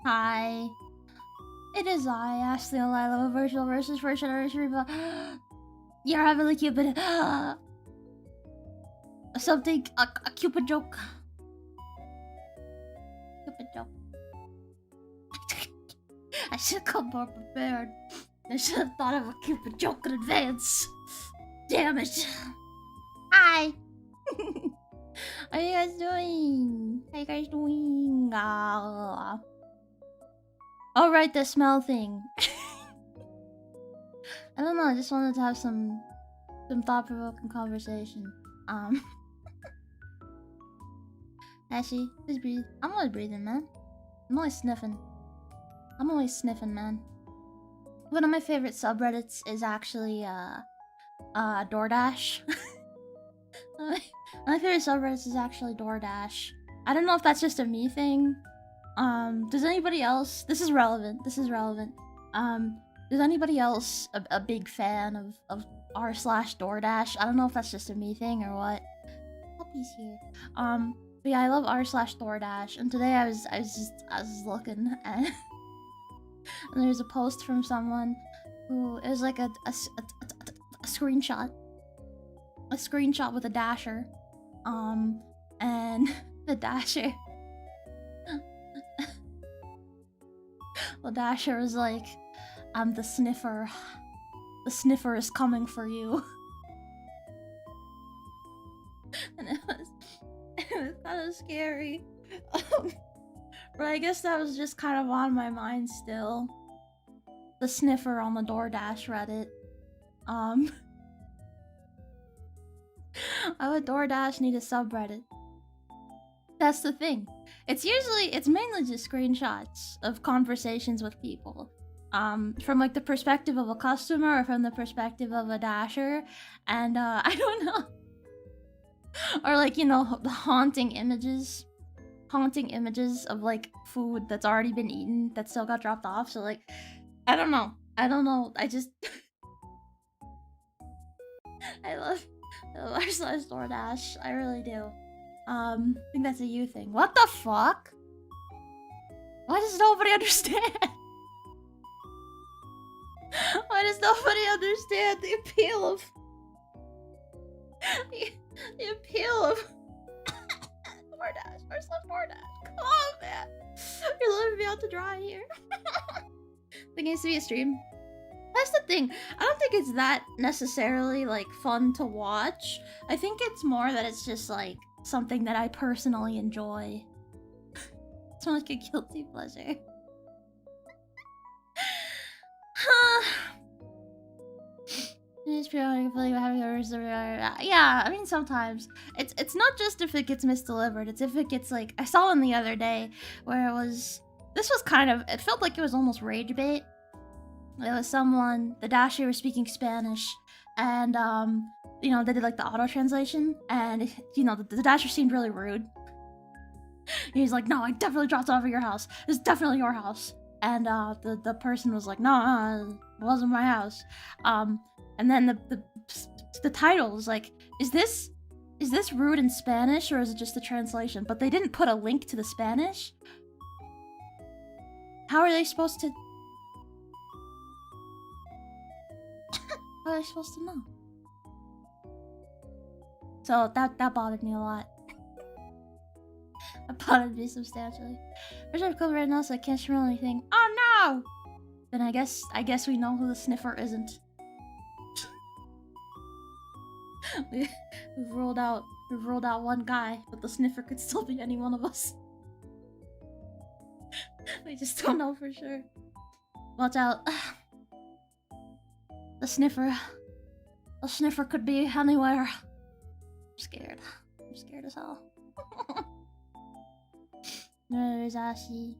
Hi. It is I, Ashliel Ailove, virtual versus first anniversary, but you're heavily Cupid. Something, a Cupid joke. Cupid joke. I should have come more prepared. I should have thought of a Cupid joke in advance. Damn it. Hi. How are you guys doing? How you guys doing? Oh, right, the smell thing. I don't know, I just wanted to have some thought-provoking conversation. Ashie, please breathe. I'm always breathing, man. I'm always sniffing. Man. One of my favorite subreddits is actually, DoorDash. My favorite subreddits is actually DoorDash. I don't know if that's just a me thing. Does anybody else... This is relevant. Is anybody else a big fan of r/DoorDash? I don't know if that's just a me thing or what. Puppy's here. But yeah, I love r/DoorDash, and today I was looking and and there's a post from someone who is like a screenshot. A screenshot with a dasher. And the dasher... the dasher was like, I'm the sniffer. The sniffer is coming for you. And it was kind of scary. But I guess that was just kind of on my mind still. The sniffer on the DoorDash Reddit. I would DoorDash need a subreddit. That's the thing. It's mainly just screenshots of conversations with people. From like the perspective of a customer or from the perspective of a dasher. And I don't know. Or like, you know, the haunting images of like food that's already been eaten that still got dropped off. So like, I don't know. I just I love r/DoorDash. I really do. I think that's a you thing. What the fuck? Why does nobody understand? Why does nobody understand the appeal of the appeal of DoorDash r/DoorDash? Come on, man. You're leaving me out to dry here. Think it needs to be a stream. That's the thing. I don't think it's that necessarily like fun to watch. I think it's more that it's just like something that I personally enjoy. It's not like a guilty pleasure. Yeah, I mean sometimes. It's not just if it gets misdelivered, it's if it gets like... I saw one the other day where it was... This was kind of... It felt like it was almost rage bait. There was someone... The dasher was speaking Spanish, and you know, they did like the auto translation, and you know, the dasher seemed really rude. He's like, no, I definitely dropped it off at your house. It's definitely your house. And the person was like, no, it wasn't my house. And then the title was like, is this rude in Spanish or is it just the translation? But they didn't put a link to the Spanish. How are they supposed to? How are they supposed to know? So that bothered me a lot. That bothered me substantially. There's a cover right now, so I can't smell anything. Oh no! Then I guess we know who the sniffer isn't. We've ruled out one guy, but the sniffer could still be any one of us. We just don't know for sure. Watch out. The sniffer could be anywhere. I'm scared as hell. There's Ashie.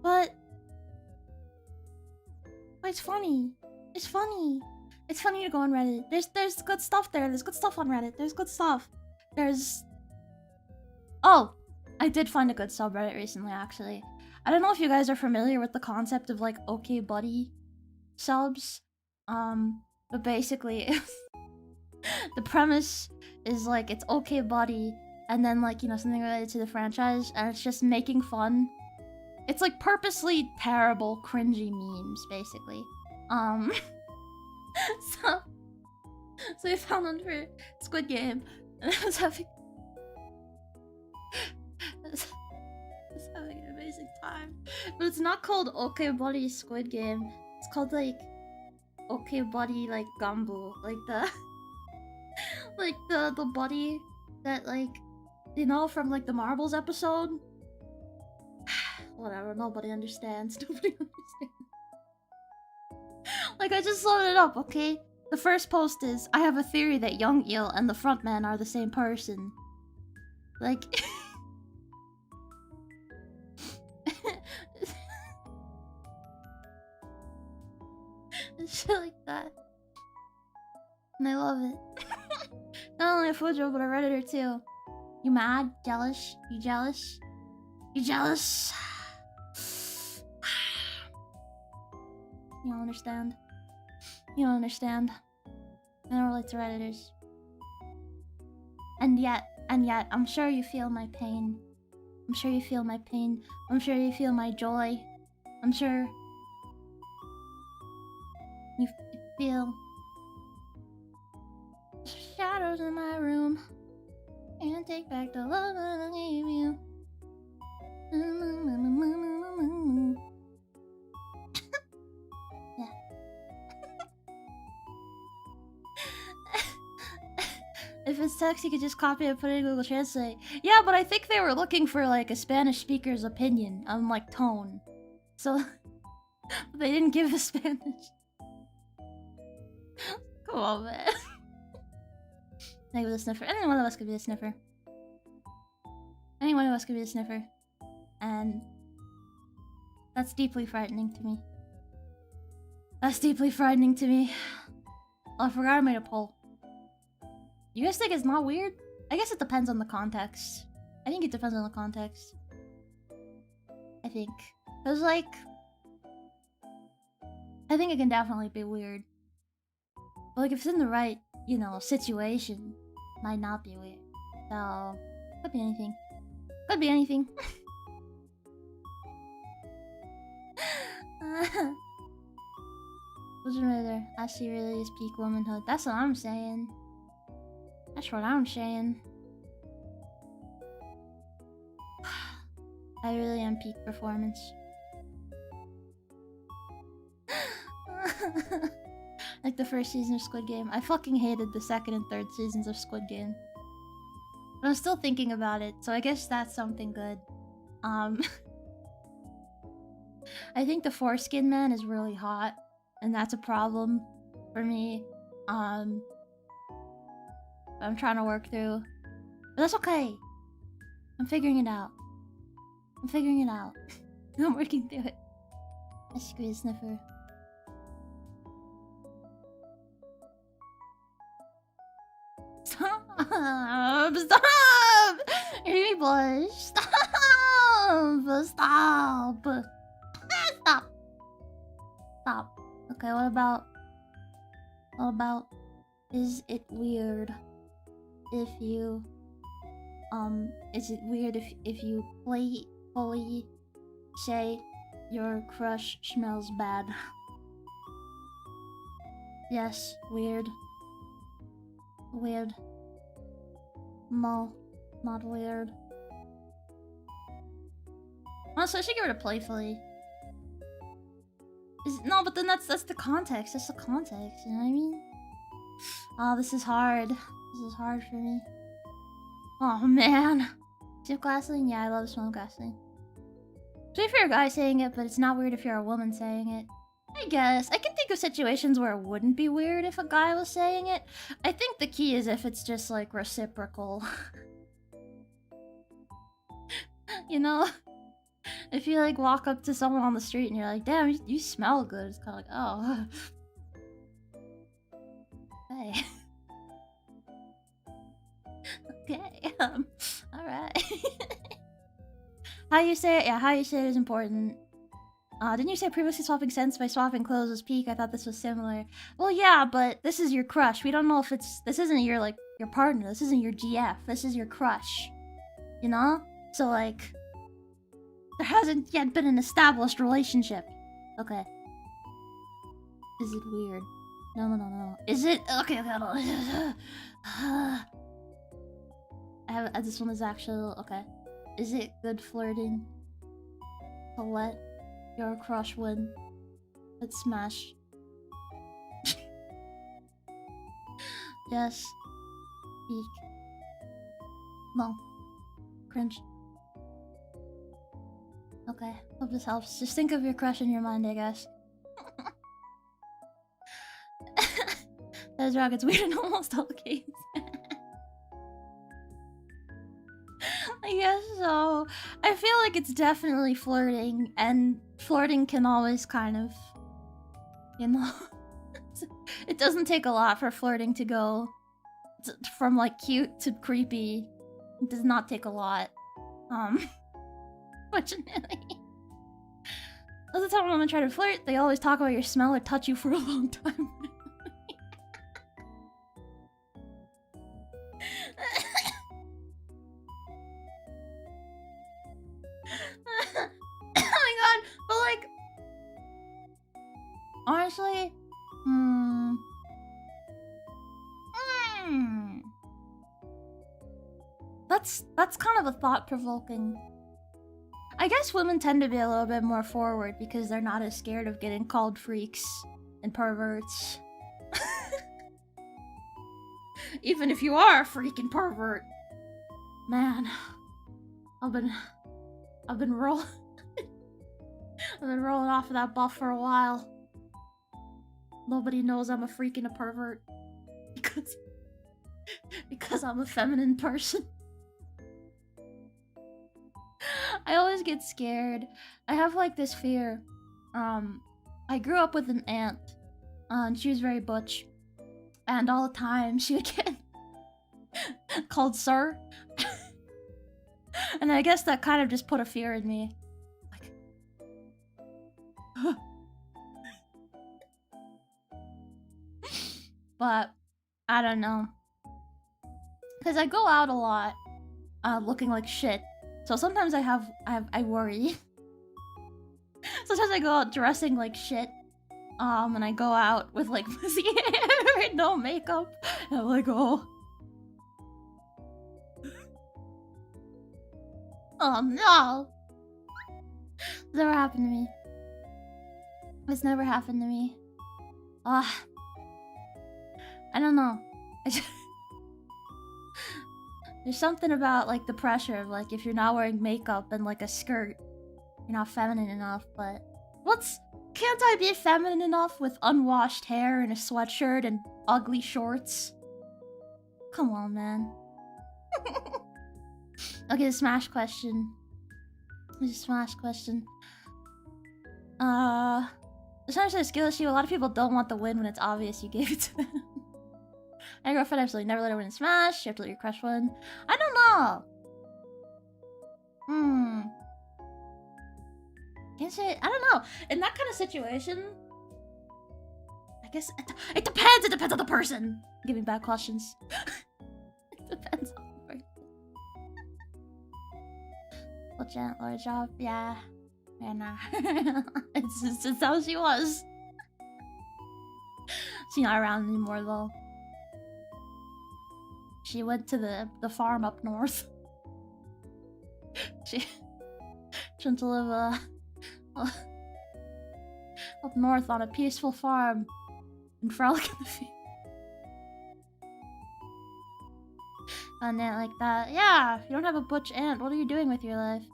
But it's funny. It's funny to go on Reddit. There's good stuff there. There's good stuff on Reddit. There's good stuff. Oh! I did find a good subreddit recently, actually. I don't know if you guys are familiar with the concept of, like, okay buddy subs. But basically, the premise is, like, it's okay buddy, and then, like, you know, something related to the franchise, and it's just making fun It's like purposely terrible, cringy memes, basically. So we found one for Squid Game, and I was having an amazing time. But it's not called Okay Buddy Squid Game. It's called like Okay Buddy like Gumbo, like the like the buddy that like, you know, from like the Marbles episode. Whatever, nobody understands. Nobody understands. Like, I just loaded it up, okay? The first post is, I have a theory that Young Il and the frontman are the same person. Like... shit like that. And I love it. Not only a Fujo, but a Redditor too. You mad? Jealous? You jealous? You jealous? You don't understand. You don't understand. I don't relate to Redditors. And yet, I'm sure you feel my pain. I'm sure you feel my pain. I'm sure you feel my joy. I'm sure you feel shadows in my room. And take back the love that I gave you. Yeah. If it's text, you could just copy and put it in Google Translate. Yeah, but I think they were looking for like a Spanish speaker's opinion on like tone. So they didn't give a Spanish. Come on, man. Maybe the sniffer. Any one of us could be a sniffer. Any one of us could be a sniffer. And that's deeply frightening to me. That's deeply frightening to me. Oh, I forgot I made a poll. You guys think it's not weird? I guess it depends on the context. I think it depends on the context. I think. Cause like... I think it can definitely be weird. But like if it's in the right, you know, situation, it might not be weird. So... could be anything. Could be anything. What's another? Ashie really is peak womanhood. That's what I'm saying. That's what I'm saying. I really am peak performance. Like the first season of Squid Game. I fucking hated the second and third seasons of Squid Game. But I'm still thinking about it, so I guess that's something good. I think the foreskin man is really hot, and that's a problem for me. I'm trying to work through. But that's okay. I'm figuring it out. I'm figuring it out. I'm working through it. I squeeze sniffer. Stop! Stop! You're making me blush. Stop! Stop! Stop! Stop. Okay, what about... Is it weird if you... Is it weird if you fully say your crush smells bad? Yes, weird. Weird. No, not weird. Honestly, I should get rid of playfully. No, but then that's the context. That's the context, you know what I mean? Oh, this is hard. This is hard for me. Oh, man. Do you have glassing? Yeah, I love the smell of glassing. So if you're a guy saying it, but it's not weird if you're a woman saying it. I guess. I can think of situations where it wouldn't be weird if a guy was saying it. I think the key is if it's just, like, reciprocal. You know? If you, like, walk up to someone on the street and you're like, damn, you smell good. It's kind of like, oh. Hey. Okay, alright. How you say it? Yeah, how you say it is important. Didn't you say previously swapping scents by swapping clothes was peak? I thought this was similar. Well, yeah, but this is your crush. We don't know if it's... This isn't your, like, your partner. This isn't your GF. This is your crush. You know? So, like... There hasn't yet been an established relationship. Okay. Is it weird? No. Is it? Okay. This one is actually... Okay. Is it good flirting to let your crush win at Smash? Yes. Eek. No. Cringe. Okay, hope this helps. Just think of your crush in your mind, I guess. That is wrong, it's weird in almost all cases. I guess so. I feel like it's definitely flirting, and flirting can always kind of... You know... It doesn't take a lot for flirting to go from like cute to creepy. It does not take a lot. Fortunately. Most of the time when women try to flirt, they always talk about your smell or touch you for a long time. Oh my god, but like... Honestly... That's kind of a thought-provoking. I guess women tend to be a little bit more forward because they're not as scared of getting called freaks and perverts. Even if you are a freak and pervert. Man. I've been rolling off of that buff for a while. Nobody knows I'm a freak and a pervert. Because I'm a feminine person. I always get scared. I have like this fear. I grew up with an aunt. And she was very butch. And all the time she would get called sir. And I guess that kind of just put a fear in me. Like... But I don't know. Because I go out a lot looking like shit. So sometimes I worry. Sometimes I go out dressing like shit. And I go out with like fuzzy hair and no makeup. And I'm like, oh. Oh no. It's never happened to me. It's never happened to me. I don't know. There's something about like the pressure of like if you're not wearing makeup and like a skirt, you're not feminine enough, but can't I be feminine enough with unwashed hair and a sweatshirt and ugly shorts? Come on, man. Okay, the Smash question. The Smash question. The Smash is a skill issue. A lot of people don't want the win when it's obvious you gave it to them. My girlfriend absolutely never let her win in Smash. You have to let your crush win. I don't know. Can't say. I don't know. In that kind of situation, I guess it depends. It depends on the person. Giving bad questions. It depends on the person. Well, gentler job, yeah. Yeah, nah. It's how she was. She's not around anymore though. She went to the farm up north. She went to live up north on a peaceful farm and frolic in the field. And then like that. Yeah, you don't have a butch aunt. What are you doing with your life?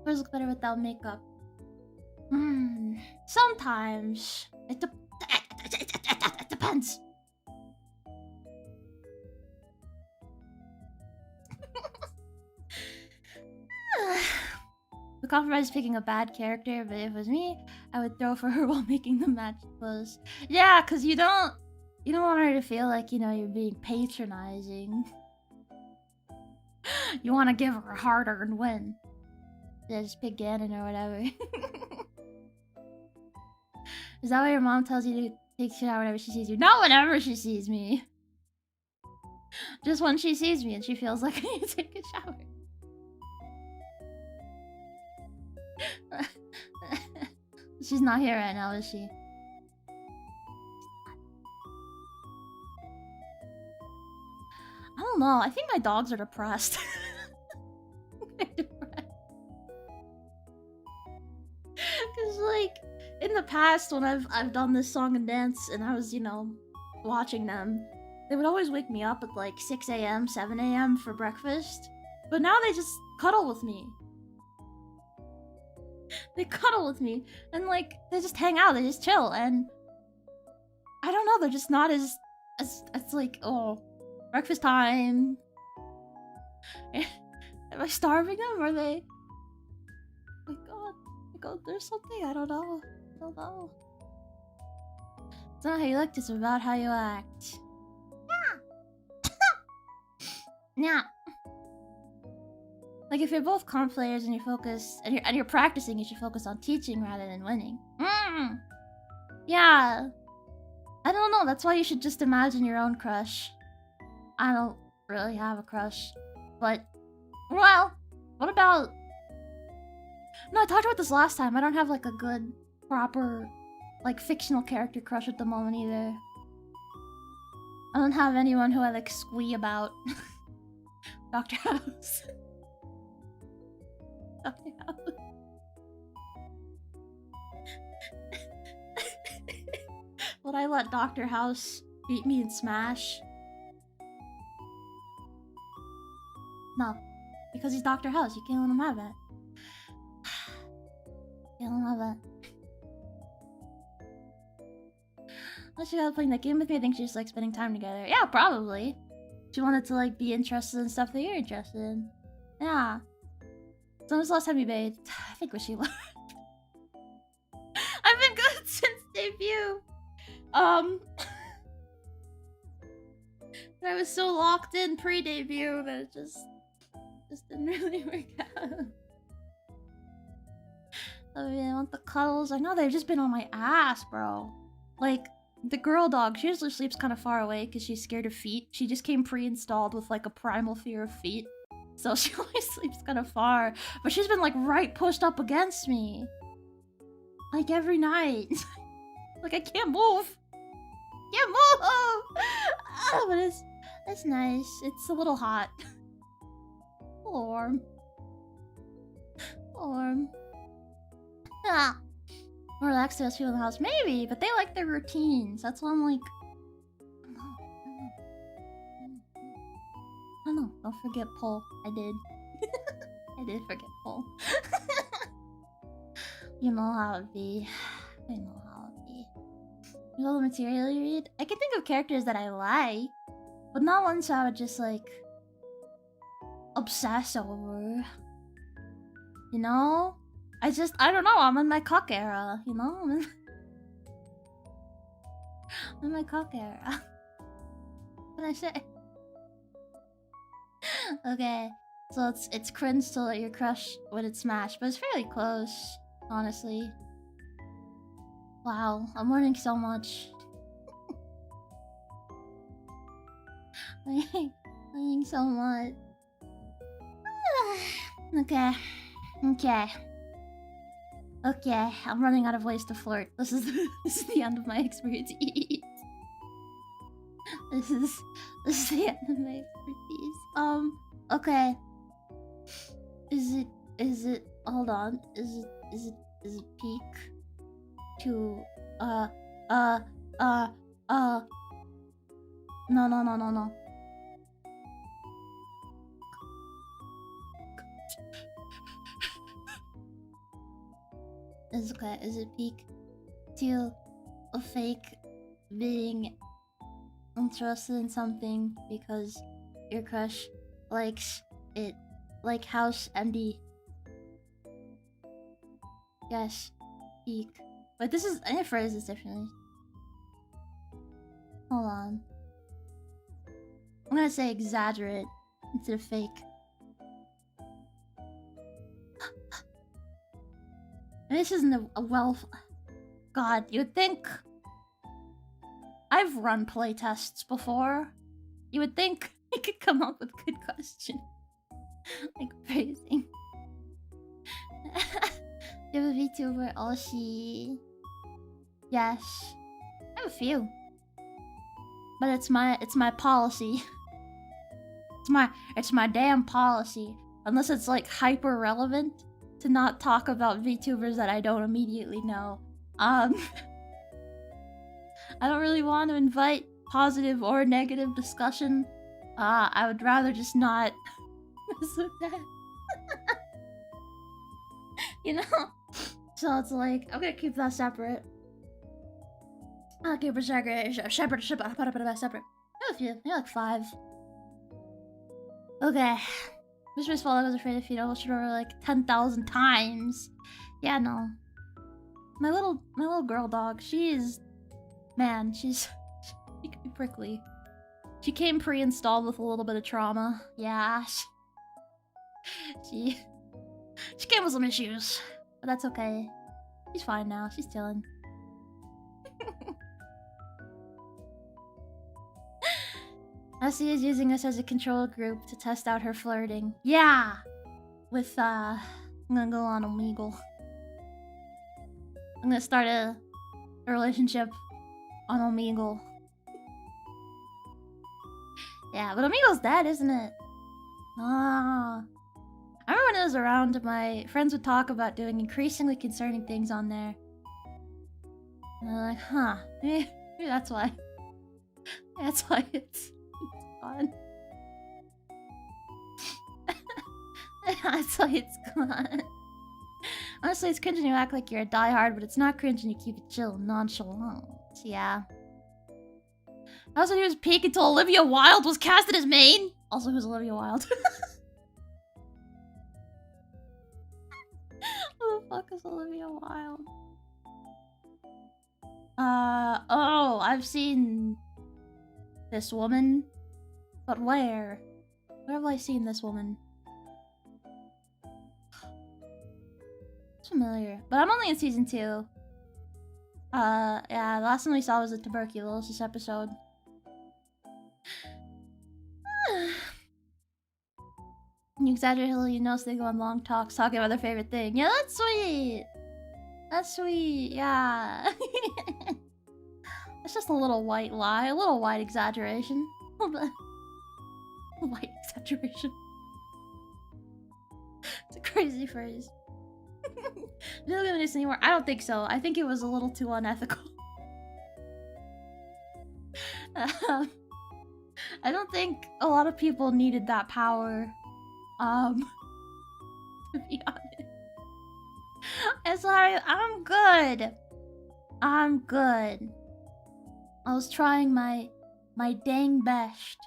Always look better without makeup. Sometimes it depends. The compromise is picking a bad character, but if it was me, I would throw for her while making the match close. Yeah, cause you don't want her to feel like, you know, you're being patronizing. You want to give her a hard-earned win. Yeah, just pick Ganon or whatever. Is that why your mom tells you to take a shower whenever she sees you? Not whenever she sees me. Just when she sees me and she feels like I need to take a shower. She's not here right now, is she? I don't know. I think my dogs are depressed. They're depressed. Cause like in the past when I've done this song and dance and I was, you know, watching them, they would always wake me up at like 6 a.m., 7 a.m. for breakfast. But now they just cuddle with me. They cuddle with me and like they just hang out, they just chill, and I don't know, they're just not as it's like, oh, breakfast time. Am I starving them? Are they? Oh my god, there's something, I don't know. I don't know. It's not how you look, it's about how you act. Yeah. Like if you're both comp players and you're focused and you're practicing, you should focus on teaching rather than winning. Yeah. I don't know, that's why you should just imagine your own crush. I don't really have a crush. But well, what about... No, I talked about this last time. I don't have like a good, proper, like fictional character crush at the moment either. I don't have anyone who I like squee about. Dr. House. Dr. House. Would I let Dr. House beat me in Smash? No. Because he's Dr. House, you can't let him have that. Can't let him have that. Unless you gotta play that game with me, I think she just likes spending time together. Yeah, probably. She wanted to like be interested in stuff that you're interested in. Yeah. So when was the last time you bathed? I think when she left. I've been good since debut. I was so locked in pre-debut that it just didn't really work out. Oh yeah, I want the cuddles. I know they've just been on my ass, bro. Like, the girl dog, she usually sleeps kind of far away because she's scared of feet. She just came pre-installed with like a primal fear of feet. So she always sleeps kind of far. But she's been like right pushed up against me. Like every night. Like I can't move. Can't move! Oh, but it's nice. It's a little hot. Warm. Warm. Ah. More relaxed to people in the house. Maybe, but they like their routines. That's why I'm like... I don't know. Don't forget Pull. I did. I did forget Pull. You know how it be. I know how it be. You know the material you read? I can think of characters that I like, but not ones I would just like... obsess over. You know? I don't know, I'm in my cock era, you know? I'm in my cock era. What can I say? Okay, so it's cringe to let your crush when it's Smash, but it's fairly close, honestly. Wow, I'm learning so much. Learning so much. Okay. Okay, I'm running out of ways to flirt. This is the end of my expertise. This is the end of my expertise. Okay. Is it hold on. Is it peak to no. Is it peak to a fake being interested in something because your crush likes it, like House MD? Yes, peak. But this is, I need to phrase this differently. Hold on. I'm gonna say exaggerate instead of fake. This isn't a well... God, you'd think... I've run playtests before. You would think I could come up with good questions. Like phrasing. You have a VTuber, Ashie. Yes. I have a few. But it's my policy. It's my damn policy. Unless it's like hyper relevant to not talk about VTubers that I don't immediately know. I don't really want to invite positive or negative discussion. I would rather just not mess with that. You know? So it's like, I'm gonna keep that separate. I'll keep it separate. Separate. I have a few. I have like 5. Okay. Mr. Fall, I was afraid of feet. I almost over like 10,000 times. Yeah, no. My little girl dog, she is... Man, she can be prickly. She came pre-installed with a little bit of trauma. Yeah. She came with some issues. But that's okay. She's fine now. She's chilling. Ashie is using us as a control group to test out her flirting. Yeah! With, I'm gonna go on Omegle. I'm gonna start a relationship on Omegle. Yeah, but Omegle's dead, isn't it? Ah. I remember when it was around, my friends would talk about doing increasingly concerning things on there. And they're like, huh, maybe that's why. That's why it's gone. That's why it's gone. Honestly, it's cringe when you act like you're a diehard, but it's not cringe when you keep it chill and nonchalant. Yeah. Also, he was peak until Olivia Wilde was casted as main. Also, who's Olivia Wilde? Who the fuck is Olivia Wilde? Oh, I've seen this woman. But where? Where have I seen this woman? It's familiar. But I'm only in season 2. Yeah, the last one we saw was a tuberculosis episode. You exaggerate a little, you know, so they go on long talks talking about their favorite thing. Yeah, that's sweet! That's sweet, yeah. It's just a little white lie, a little white exaggeration. A little bit. White exaggeration. It's a crazy phrase. You don't do this anymore? I don't think so. I think it was a little too unethical. I don't think a lot of people needed that power. To be honest. I'm sorry, I'm good. I'm good. I was trying my dang best.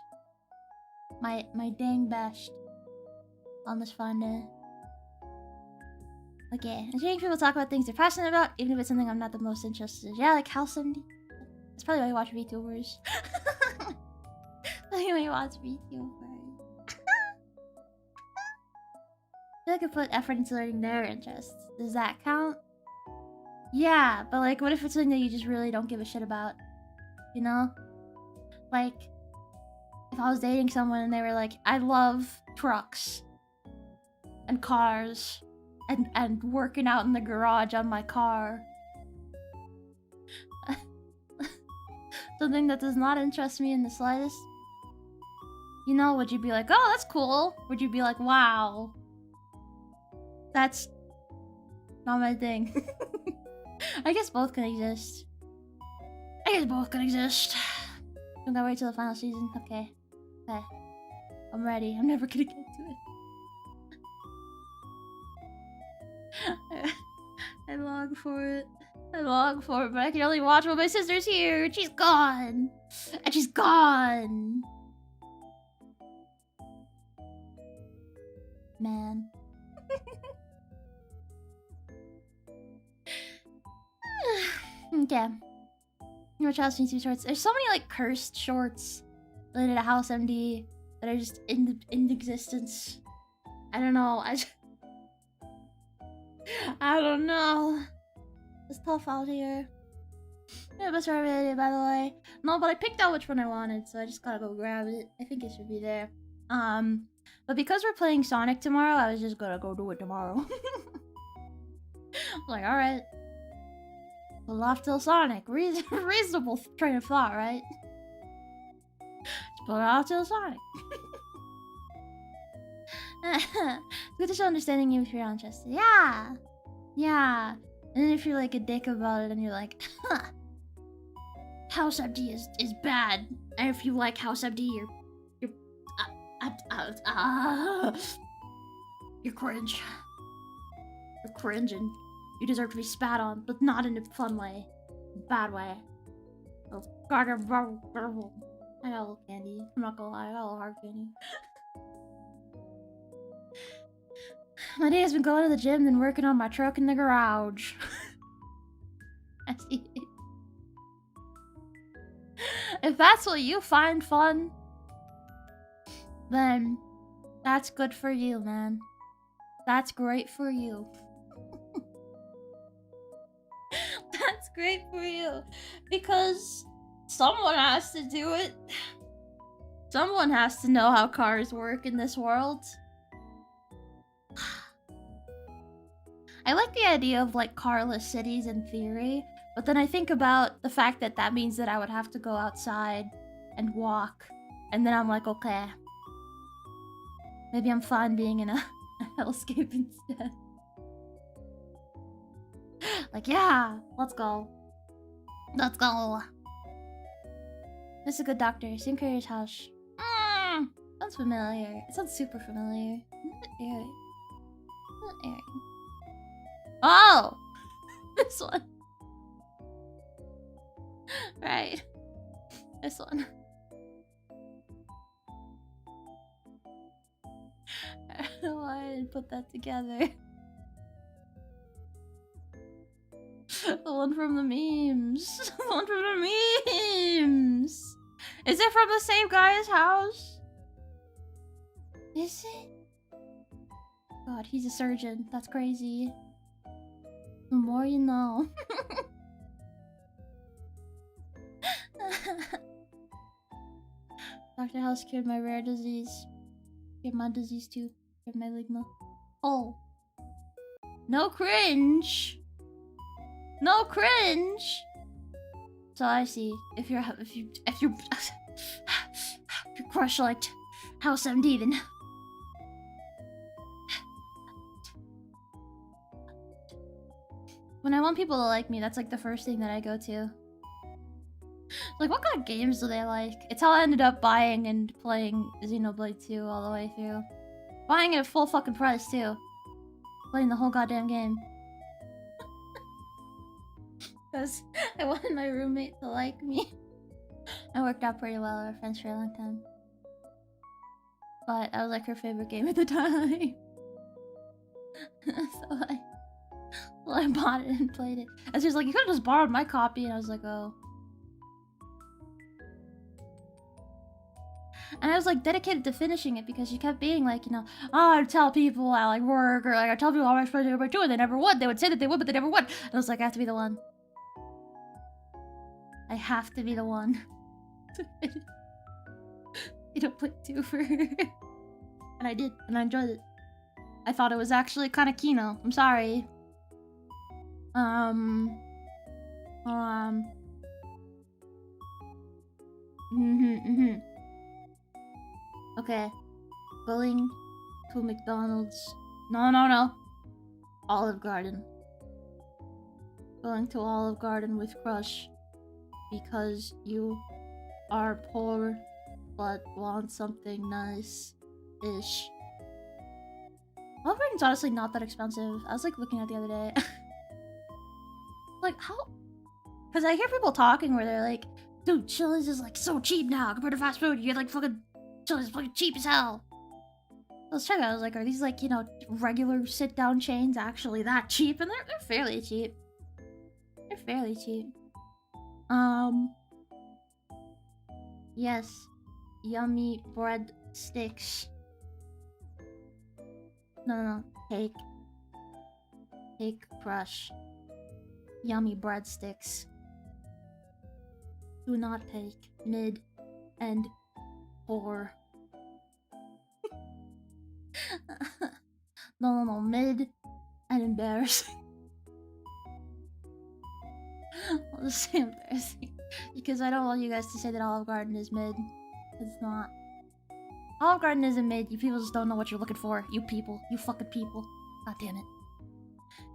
My dang best on this fine day. Okay, I'm hearing people talk about things they're passionate about, even if it's something I'm not the most interested in. Yeah, like House 70. That's probably why you watch VTubers. That's why you watch VTubers. I feel like I put effort into learning their interests. Does that count? Yeah, but like, what if it's something that you just really don't give a shit about? You know? Like, if I was dating someone and they were like, I love trucks and cars and working out in the garage on my car. Something that does not interest me in the slightest. You know, would you be like, oh, that's cool? Would you be like, wow, that's not my thing? I guess both can exist. Don't gotta wait till the final season. Okay. Okay. I'm ready. I'm never gonna get to it. I long for it. But I can only watch when my sister's here. She's gone. And she's gone. Man. Okay. You watch House 72 shorts. There's so many like cursed shorts related to House MD that are just in existence. I don't know. I don't know. It's tough out here. Yeah, best video, by the way. No, but I picked out which one I wanted, so I just gotta go grab it. I think it should be there. But because we're playing Sonic tomorrow, I was just gonna go do it tomorrow. Like, alright. Pull off till Sonic. Reasonable train of thought, right? Just pull it off till Sonic. Good to show understanding you if you're interested. Yeah! Yeah. And then if you're like a dick about it and you're like, huh, House MD is bad. And if you like House MD, you're cringe. You're cringe and you deserve to be spat on, but not in a fun way. Bad way. Oh, God, I got a little candy. I'm not gonna lie, I got a little hard candy. My day has been going to the gym and working on my truck in the garage. I see. If that's what you find fun, then that's good for you, man. That's great for you. That's great for you. Because someone has to do it. Someone has to know how cars work in this world. I like the idea of like carless cities in theory, but then I think about the fact that that means that I would have to go outside and walk, and then I'm like, okay, maybe I'm fine being in a hellscape instead. Like, yeah, let's go. Let's go. This is a good doctor. Sim Carrier's house. Sounds familiar. It sounds super familiar. Not Eric. Oh! This one. Right. This one. I don't know why I didn't put that together. The one from the memes. The one from the memes. Is it from the same guy's house? Is it? God, he's a surgeon. That's crazy. The more you know. Dr. House cured my rare disease. Cured my disease too. Cured my ligma. Oh. No cringe. No cringe. So I see. If your crush liked House MD, then when I want people to like me, that's like the first thing that I go to. Like, what kind of games do they like? It's how I ended up buying and playing Xenoblade 2 all the way through. Buying it at full fucking price too. Playing the whole goddamn game. Because I wanted my roommate to like me. It worked out pretty well. We were friends for a long time. But I was like her favorite game at the time. So I bought it and played it. And she was like, you could have just borrowed my copy. And I was like, oh. And I was like dedicated to finishing it because she kept being like, you know, oh, I tell people I like work, or like I tell people how I'm supposed to do it, they never would. They would say that they would, but they never would. And I was like, I have to be the one. I have to be the one. You don't put 2 for her. And I did, and I enjoyed it. I thought it was actually kind of Kino. I'm sorry. Okay. Going to McDonald's. No. Olive Garden. Going to Olive Garden with Crush. Because you are poor, but want something nice-ish. Olive Garden's honestly not that expensive. I was like looking at it the other day. Like, how? Because I hear people talking where they're like, dude, Chili's is like so cheap now compared to fast food. You get like fucking Chili's is fucking cheap as hell. I was checking. I was like, are these like, you know, regular sit-down chains actually that cheap? And they're fairly cheap. They're fairly cheap. Yes. Yummy bread sticks. No. Cake. Cake Crush. Yummy breadsticks. Do not take mid and poor. No, mid and embarrassing. This is embarrassing. Because I don't want you guys to say that Olive Garden is mid. It's not. Olive Garden isn't mid. You people just don't know what you're looking for. You people. You fucking people. God damn it.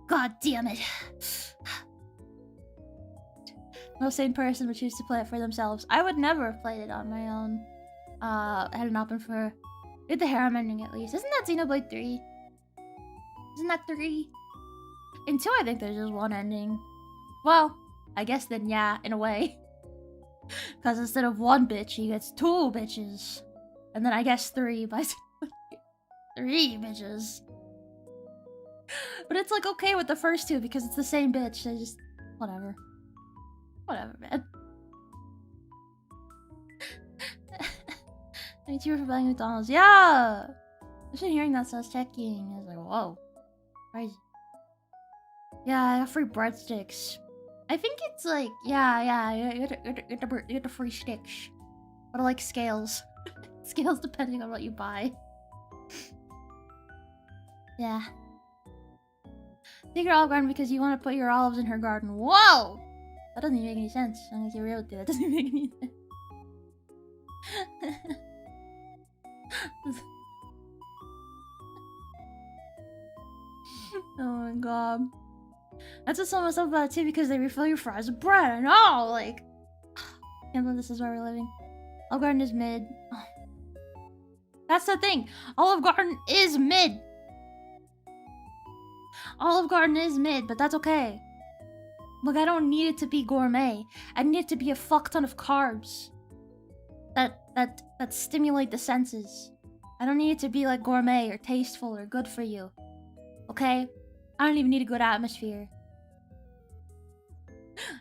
God damn it. No sane person would choose to play it for themselves. I would never have played it on my own. I had it open for... With the harem ending at least. Isn't that Xenoblade 3? Isn't that 3? In 2 I think there's just one ending. Well, I guess then yeah, in a way. Because instead of one bitch, he gets 2 bitches. And then I guess 3 by 3 bitches. But it's like okay with the first 2 because it's the same bitch. They just... Whatever. Whatever, man. Thank you for buying McDonald's. Yeah! I've been hearing that, so I was checking. I was like, whoa. Crazy. Yeah, I got free breadsticks. I think it's like, yeah, you get the free sticks. But I like scales. Scales depending on what you buy. Yeah. Take your Olive Garden because you want to put your olives in her garden. Whoa! That doesn't even make any sense. I'm gonna get real with you. That doesn't even make any sense. Oh my god. That's what someone said about it too because they refill your fries with bread. I know! Like... I can't believe this is where we're living. Olive Garden is mid. Oh. That's the thing! Olive Garden is mid! Olive Garden is mid, but that's okay. Look, I don't need it to be gourmet. I need it to be a fuck ton of carbs. That stimulate the senses. I don't need it to be like gourmet or tasteful or good for you. Okay? I don't even need a good atmosphere.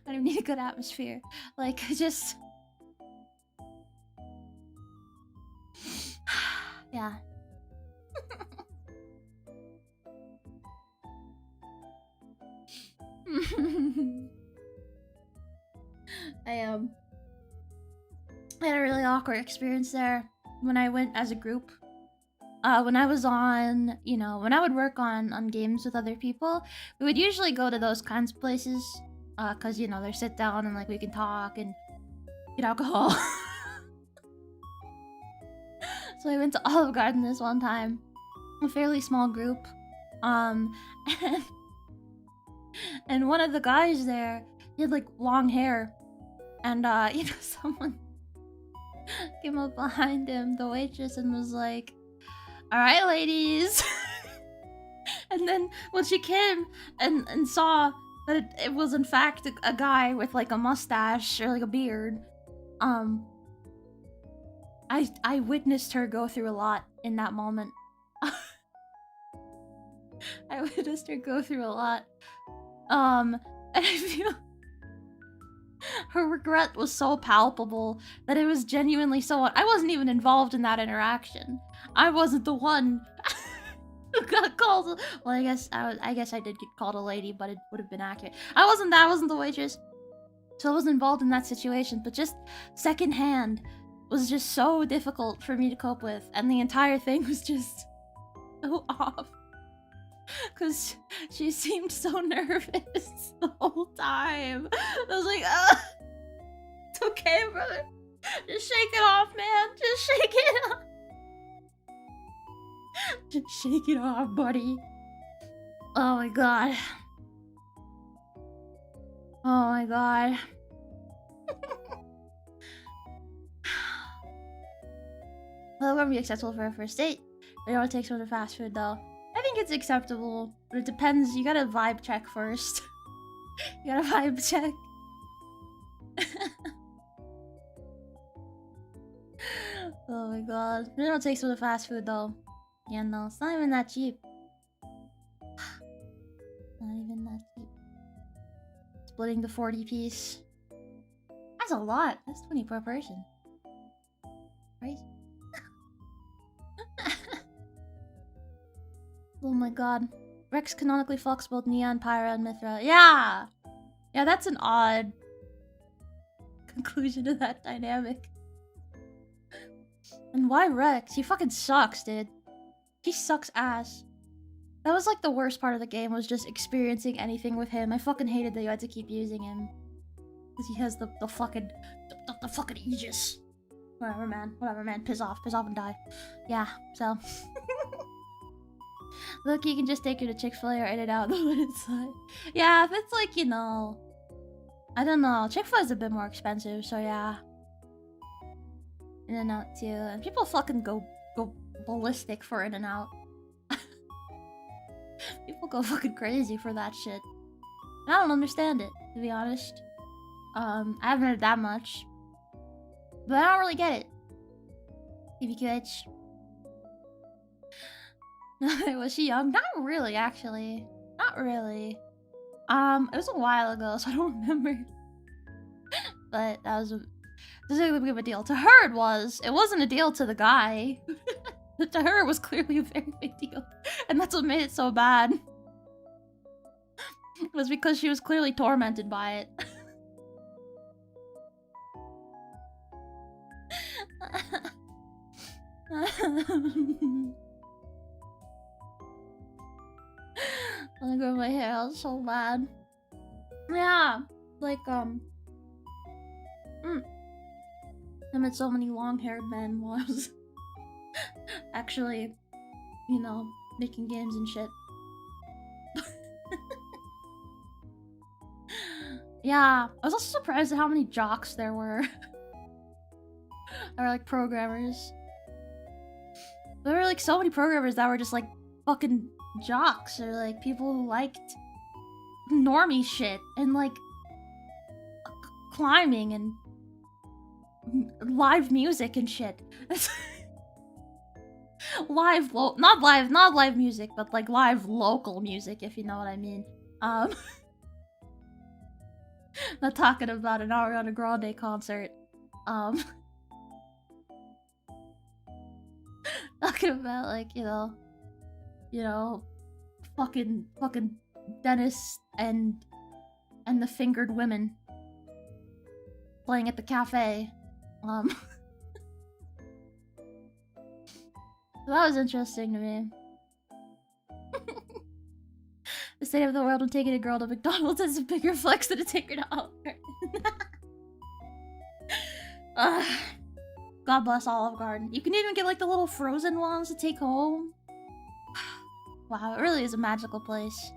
I don't need a good atmosphere. Like, just... Yeah. I had a really awkward experience there when I went as a group. When I was on, you know, when I would work on games with other people, we would usually go to those kinds of places. Cause, you know, they sit down and, like, we can talk and get alcohol. So I went to Olive Garden this one time. A fairly small group. And one of the guys there, he had, like, long hair. And, you know, someone came up behind him, the waitress, and was like, "Alright, ladies." And then when she came and saw that it was in fact a guy with like a mustache or like a beard, I witnessed her go through a lot in that moment. I witnessed her go through a lot. And I feel her regret was so palpable that it was genuinely so... I wasn't even involved in that interaction. I wasn't the one who got called... Well, I guess I did get called a lady, but it would have been accurate. I wasn't the waitress. So I wasn't involved in that situation, but just secondhand was just so difficult for me to cope with, and the entire thing was just so off. Because she seemed so nervous the whole time. I was like, it's okay, brother. Just shake it off, man. Just shake it off. Just shake it off, buddy. Oh my god. Oh my god. Well, it wouldn't be acceptable for a first date. But it only takes one to fast food, though. I think it's acceptable, but it depends. You gotta vibe check first. You gotta vibe check. Oh my god. It don't take some of the fast food, though. Yeah, no, it's not even that cheap. Not even that cheap. Splitting the 40 piece. That's a lot. That's 20 per person. Crazy. Oh my god. Rex canonically fucks both Neon, Pyra, and Mithra. Yeah! Yeah, that's an odd conclusion to that dynamic. And why Rex? He fucking sucks, dude. He sucks ass. That was like the worst part of the game, was just experiencing anything with him. I fucking hated that you had to keep using him. Because he has the fucking the fucking Aegis. Whatever, man. Piss off and die. Yeah, so. Look, you can just take her to Chick-fil-A or In-N-Out. Yeah, if it's like, you know, I don't know. Chick-fil-A is a bit more expensive, so yeah. In-N-Out too. And people fucking go ballistic for In-N-Out. People go fucking crazy for that shit. And I don't understand it, to be honest. I haven't heard that much. But I don't really get it. TVQH. Was she young? Not really, actually. Not really. It was a while ago, so I don't remember. But that was this is a big of a deal. To her, it wasn't a deal to the guy. To her, it was clearly a very big deal. And that's what made it so bad. It was because she was clearly tormented by it. I grow my hair out so bad. Yeah, like I met so many long-haired men while I was actually, you know, making games and shit. Yeah, I was also surprised at how many jocks there were. Or like programmers. There were like so many programmers that were just like fucking jocks, or like people who liked normie shit and like climbing and live music and shit. Not live music, but like live local music, if you know what I mean. Not talking about an Ariana Grande concert. Talking about like, you know, fucking Dennis and the fingered women playing at the cafe. So that was interesting to me. The state of the world when taking a girl to McDonald's is a bigger flex than a take her to Olive Garden. God bless Olive Garden. You can even get like the little frozen ones to take home. Wow, it really is a magical place.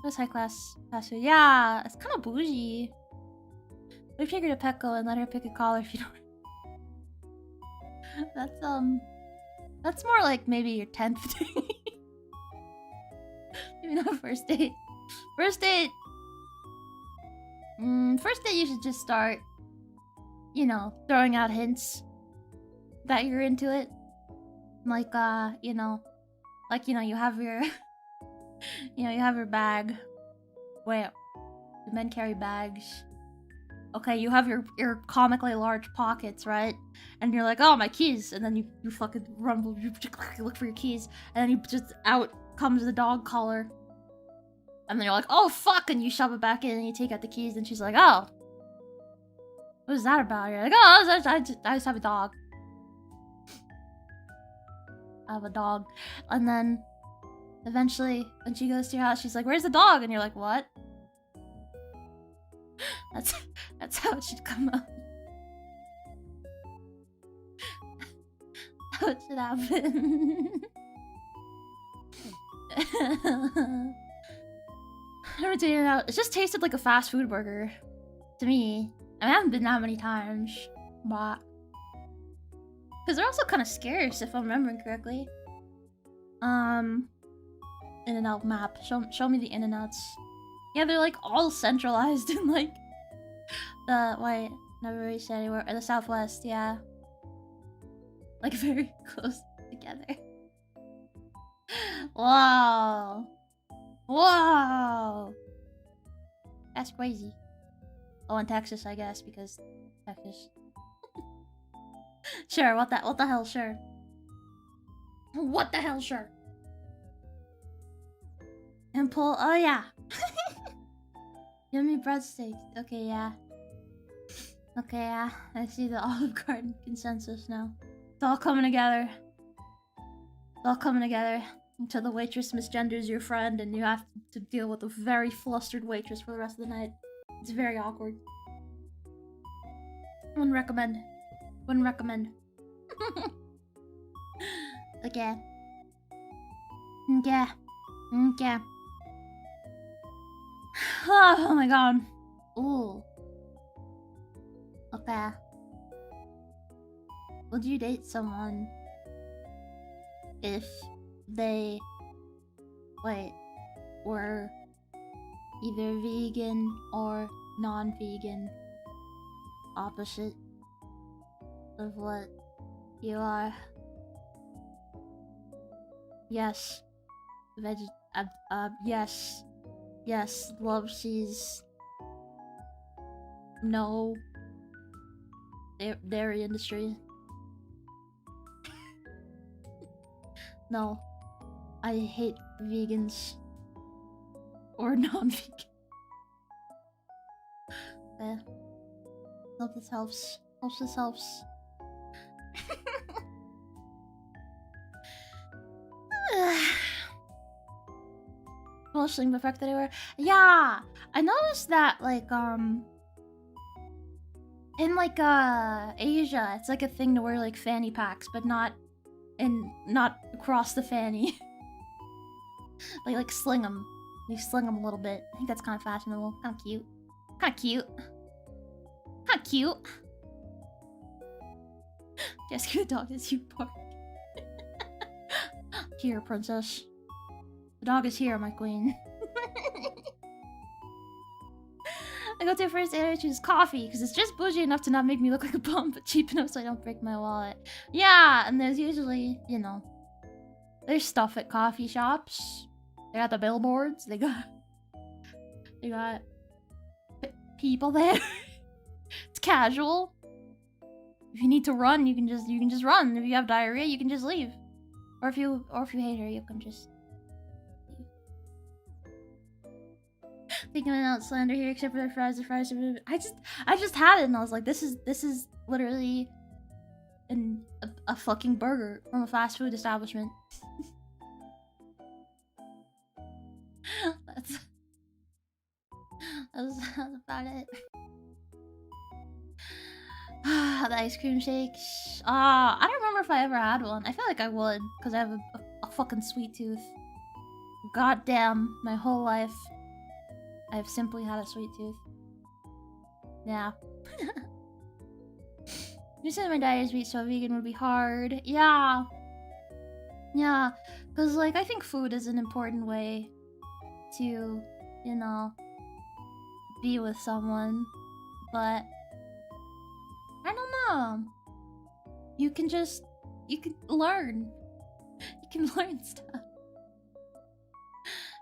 That's high class fast food. Yeah, it's kind of bougie. We take her to Petco and let her pick a collar if you don't. That's more like maybe your 10th date. Maybe not first date. First date, you should just start, you know, throwing out hints that you're into it. Like, you know, you have your, you have your bag. Wait, do men carry bags? Okay, you have your comically large pockets, right? And you're like, oh, my keys. And then you fucking rumble, you look for your keys. And then you just, out comes the dog collar. And then you're like, oh, fuck. And you shove it back in and you take out the keys. And she's like, oh, what is that about? You're like, oh, I just have a dog. I have a dog. And then eventually, when she goes to your house, she's like, where's the dog? And you're like, what? That's how it should come up. How it should happen. It just tasted like a fast food burger to me. I haven't been that many times, but because they're also kind of scarce, if I'm remembering correctly. In-N-Out map. Show me the In-N-Outs. Yeah, they're like all centralized in like the never really said anywhere, or the Southwest. Yeah, like very close together. Wow, wow, that's crazy. Oh, in Texas, I guess, because Texas. Sure, what the hell, sure. What the hell, sure. And pull, oh yeah. Yummy breadsticks. Okay, yeah. Okay, yeah. I see the Olive Garden consensus now. It's all coming together. It's all coming together. Until the waitress misgenders your friend and you have to deal with a very flustered waitress for the rest of the night. It's very awkward. Wouldn't recommend. Wouldn't recommend. Okay. Okay. Okay. Oh my god. Ooh. Okay. Would you date someone if they, were either vegan or non-vegan? Opposite of what you are. Yes. Yes. Yes, love sees no dairy industry. No. I hate vegans. Or non-vegan. Hope this helps. Hope this helps. Mostly the fact that I wear. Yeah! I noticed that, like, in, like, Asia, it's like a thing to wear, like, fanny packs, but not across the fanny. like, sling them. You sling them a little bit. I think that's kind of fashionable. Kind of cute. Kind of cute. Kind of cute. Jessica the dog is you bark. Here, princess. The dog is here, my queen. I go to first and I choose coffee because it's just bougie enough to not make me look like a bum, but cheap enough so I don't break my wallet. Yeah, and there's usually, you know, there's stuff at coffee shops. They got the billboards. They got people there. It's casual. If you need to run, you can just run. If you have diarrhea, you can just leave. Or if you hate her, you can just leave. Thinking about slander here, except for the fries. The fries are... I just had it, and I was like, this is literally a fucking burger from a fast food establishment. That's about it. The ice cream shakes. I don't remember if I ever had one. I feel like I would, because I have a fucking sweet tooth. Goddamn, my whole life, I've simply had a sweet tooth. Yeah. You said my diet is wheat, so vegan would be hard. Yeah. Yeah, because, like, I think food is an important way to, you know, be with someone, but I don't know. You can learn. You can learn stuff.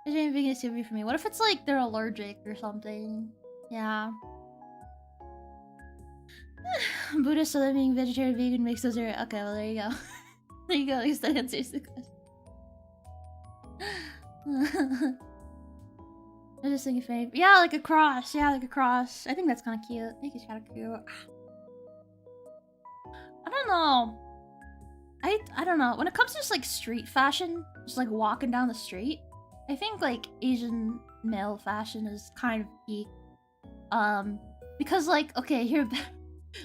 Vegan is too for me. What if it's like they're allergic or something? Yeah. Buddhist, so that being vegetarian, vegan makes those are okay. Well, there you go. There you go. At least that answers the question. I just think if yeah, like a cross. Yeah, like a cross. I think that's kind of cute. I think it's kind of cute. I don't know. I don't know. When it comes to just like street fashion, just like walking down the street, I think like Asian male fashion is kind of peak. Because like, okay, here,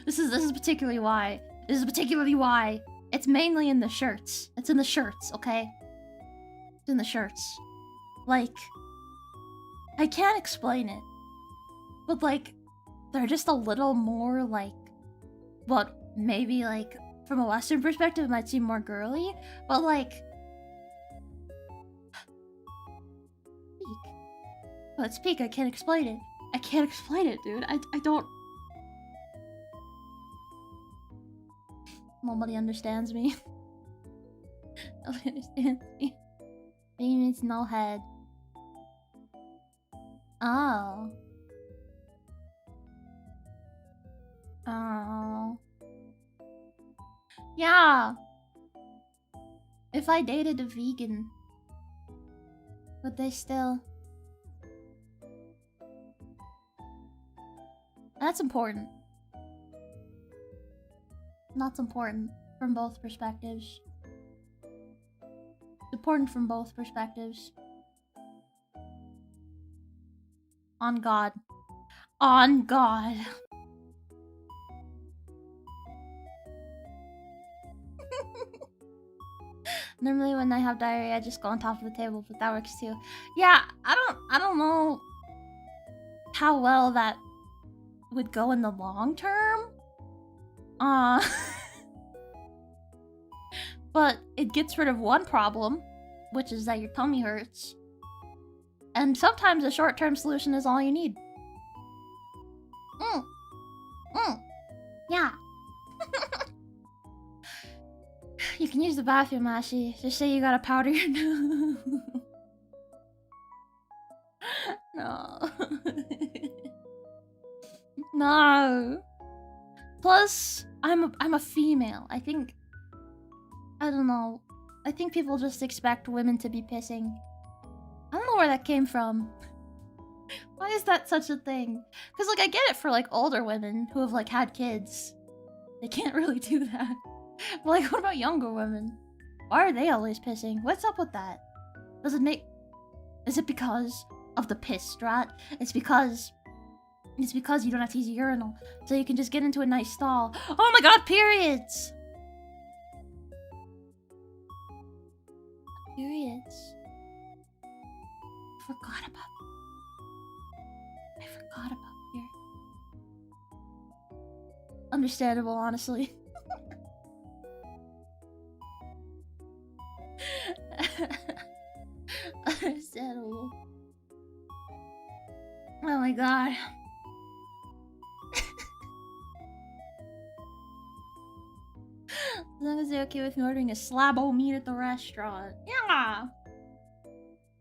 this is particularly why. This is particularly why. It's mainly in the shirts. It's in the shirts, okay? It's in the shirts. Like, I can't explain it. But like, they're just a little more like, what maybe like from a Western perspective it might seem more girly, but like, but speak, I can't explain it. I can't explain it, dude. I don't. Nobody understands me. Nobody understands me. Maybe means no head. Oh. Oh. Yeah. If I dated a vegan, would they still... That's important. That's important from both perspectives. Important from both perspectives. On God. On God. Normally when I have diarrhea, I just go on top of the table, but that works too. Yeah, I don't know how well that would go in the long term. But it gets rid of one problem, which is that your tummy hurts. And sometimes a short-term solution is all you need. Yeah. You can use the bathroom, Ashie. Just say you gotta powder your nose. No. No. Plus, I'm a female. I don't know. I think people just expect women to be pissing. I don't know where that came from. Why is that such a thing? Because, like, I get it for, like, older women who have, like, had kids. They can't really do that. But, like, what about younger women? Why are they always pissing? What's up with that? Does it make... Is it because of the piss strat? It's because you don't have to use a urinal. So you can just get into a nice stall. Oh my god, periods! Periods. I forgot about here. Understandable, honestly. Understandable. Oh my god. As long as they're okay with me ordering a slab of meat at the restaurant. Yeah!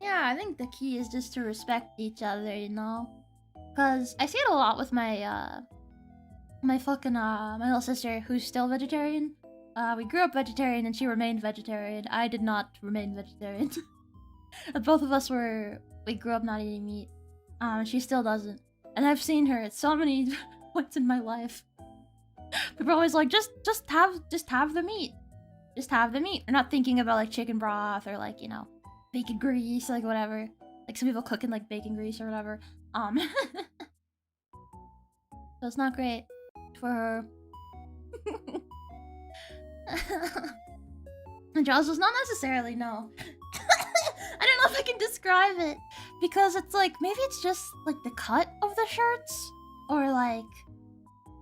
Yeah, I think the key is just to respect each other, you know? Because I see it a lot with my, my little sister who's still vegetarian. We grew up vegetarian and she remained vegetarian. I did not remain vegetarian. Both of us we grew up not eating meat. She still doesn't. And I've seen her at so many points in my life. People are always like, just have the meat. Just have the meat. They're not thinking about like chicken broth or like, you know, bacon grease, like whatever. Like some people cook in like bacon grease or whatever. So it's not great for her. And Jaws was not necessarily, no. I don't know if I can describe it. Because it's like, maybe it's just like the cut of the shirts. Or like,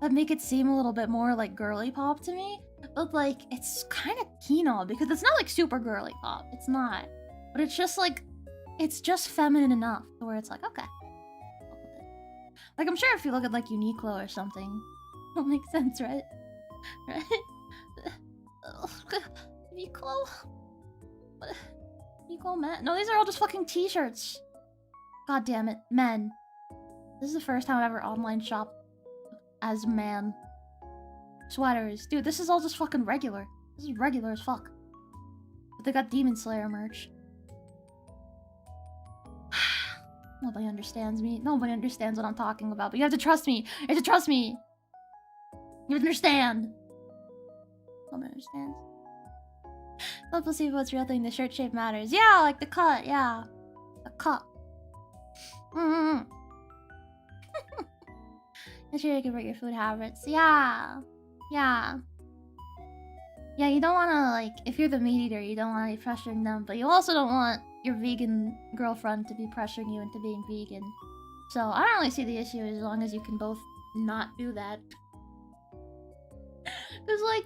that make it seem a little bit more like girly pop to me. But like, it's kind of Kino because it's not like super girly pop. It's not. But it's just like, it's just feminine enough to where it's like, okay. Like, I'm sure if you look at like Uniqlo or something, it'll make sense, right? Right? Uniqlo? Uniqlo men? No, these are all just fucking t-shirts. God damn it. Men. This is the first time I've ever online shopped as man. Sweaters. Dude, this is all just fucking regular. This is regular as fuck. But they got Demon Slayer merch. Nobody understands me. Nobody understands what I'm talking about. But you have to trust me. You have to trust me. You understand. Nobody understands. Let us see what's real thing. The shirt shape matters. Yeah, like the cut. Yeah. The cut. Make sure you can break your food habits. Yeah. Yeah. Yeah, you don't want to, like, if you're the meat eater, you don't want to be pressuring them, but you also don't want your vegan girlfriend to be pressuring you into being vegan. So, I don't really see the issue as long as you can both not do that. Because, like,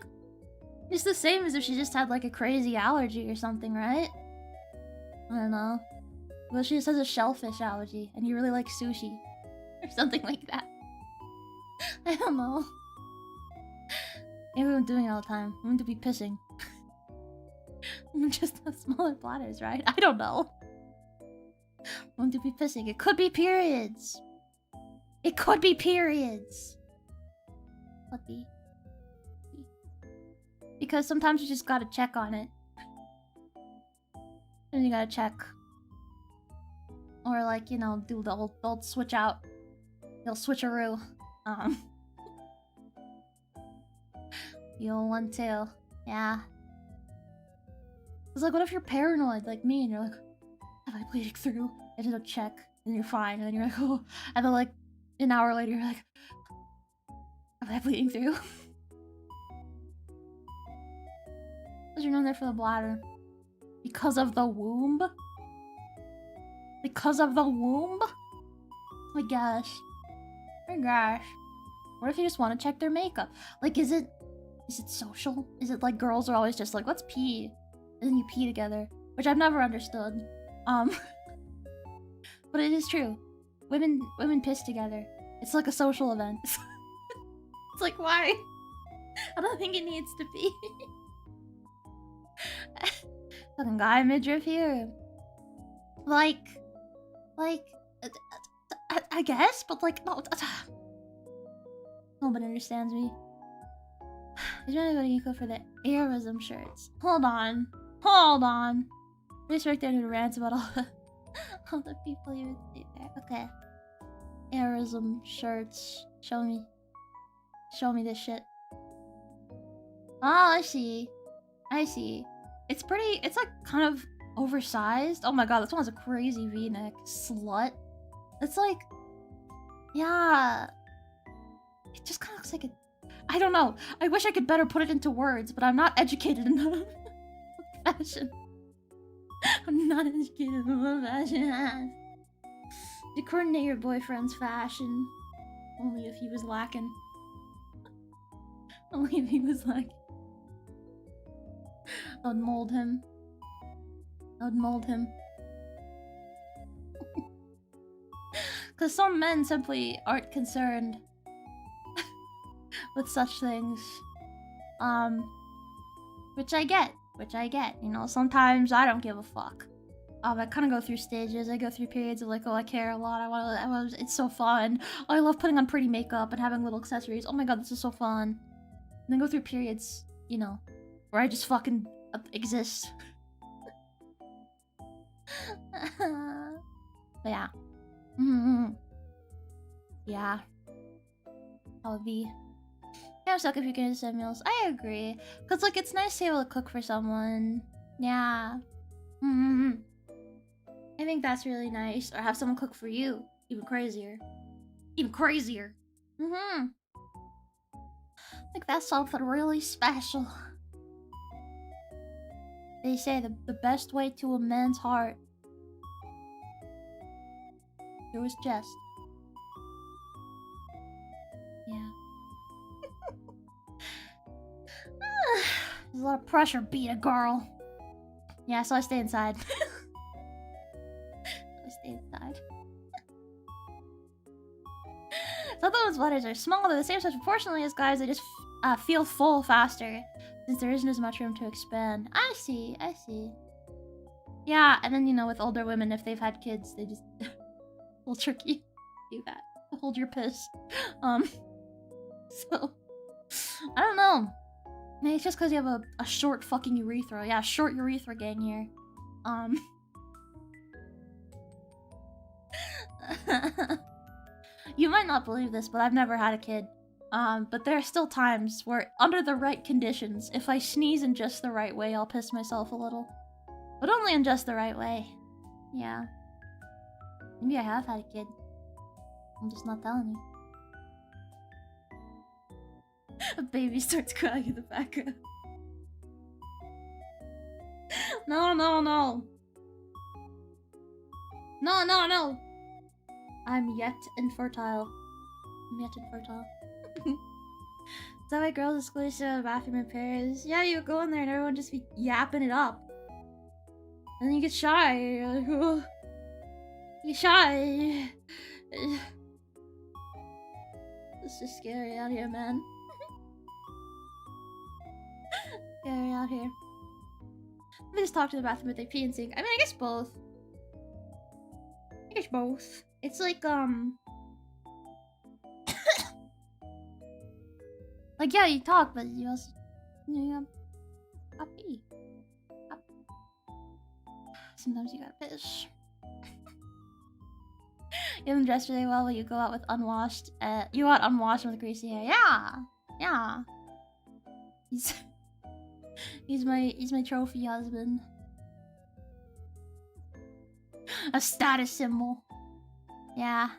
it's the same as if she just had, like, a crazy allergy or something, right? I don't know. Well, she just has a shellfish allergy, and you really like sushi. Or something like that. I don't know. Maybe I'm doing it all the time. I'm going to be pissing. I'm just have smaller bladders, right? I don't know. I'm going to be pissing. It could be periods. It could be periods. Could be. Because sometimes you just gotta check on it. And you gotta check. Or like, you know, do the old switch out. You'll switcheroo. The old one too. Yeah. It's like, what if you're paranoid like me and you're like, have I bleeding through? And you don't check, and you're fine, and then you're like, oh. And then like, an hour later, you're like, am I bleeding through? Because you're known there for the bladder. Because of the womb? Because of the womb? Oh my gosh. Oh my gosh. What if you just want to check their makeup? Like, is it social? Is it like girls are always just like, let's pee, and then you pee together? Which I've never understood. But it is true. Women piss together. It's like a social event. It's like, why? I don't think it needs to be. Fucking guy midriff here. Like, I guess, but like, no. Nobody understands me. Is there anybody equal for the airism shirts? Hold on. Just right there to rant about all the people you would see there. Okay. Airism shirts. Show me this shit. Oh, I see. It's pretty, it's like kind of oversized. Oh my god, this one has a crazy v-neck. Slut. It's like, yeah. It just kind of looks like a, I don't know. I wish I could better put it into words, but I'm not educated enough. Fashion. I'm not educated enough fashion. To coordinate your boyfriend's fashion. Only if he was lacking. Only if he was lacking. I would mold him. Because some men simply aren't concerned with such things. Which I get. You know, sometimes I don't give a fuck. I kind of go through stages. I go through periods of like, oh, I care a lot. It's so fun. Oh, I love putting on pretty makeup and having little accessories. Oh my god, this is so fun. And then go through periods, you know, where I just fucking exist. But yeah. Yeah. That would be... Yeah, suck if you can send meals. I agree. Cause like it's nice to be able to cook for someone. Yeah. I think that's really nice. Or have someone cook for you. Even crazier. Like that's something really special. They say the best way to a man's heart through his chest. Yeah. There's a lot of pressure being a girl. Yeah, so I stay inside. Some of those letters are small, they're the same size proportionally as guys, they just feel full faster, since there isn't as much room to expand. I see. Yeah, and then, you know, with older women, if they've had kids, they just... a little tricky. Do that. Hold your piss. So... I don't know. Maybe it's just because you have a short fucking urethra. Yeah, short urethra gang here. You might not believe this, but I've never had a kid. But there are still times where, under the right conditions, if I sneeze in just the right way, I'll piss myself a little. But only in just the right way. Yeah. Maybe I have had a kid. I'm just not telling you. A baby starts crying in the background. No. No. I'm yet infertile. Is that why girls exclusive to the bathroom in pairs? Yeah, you go in there and everyone just be yapping it up. And then you get shy. You're like, oh. You get shy. It's just scary out here, man. Scary out here. Let me just talk to the bathroom if they pee and sink. I mean, I guess both. It's like, like, yeah, you talk, but you also, you know, pee. Sometimes you gotta piss. You haven't dressed really well when you go out with unwashed, you go out unwashed with greasy hair. Yeah. He's my trophy husband. A status symbol. Yeah.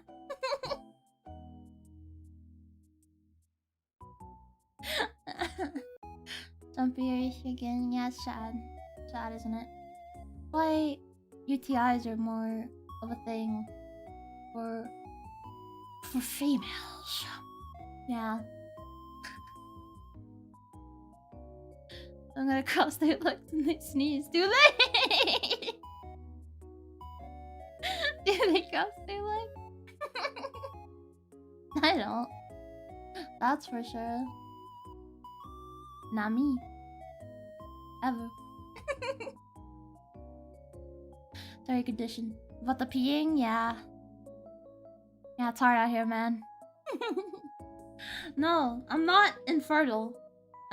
Don't be again. Yeah, it's sad. Sad, isn't it? Why UTIs are more of a thing for females. Yeah. I'm gonna cross their legs and they sneeze. Do they? Do they cross their legs? I don't. That's for sure. Not me. Ever. Sorry, condition. About the peeing? Yeah. Yeah, it's hard out here, man. No, I'm not infertile.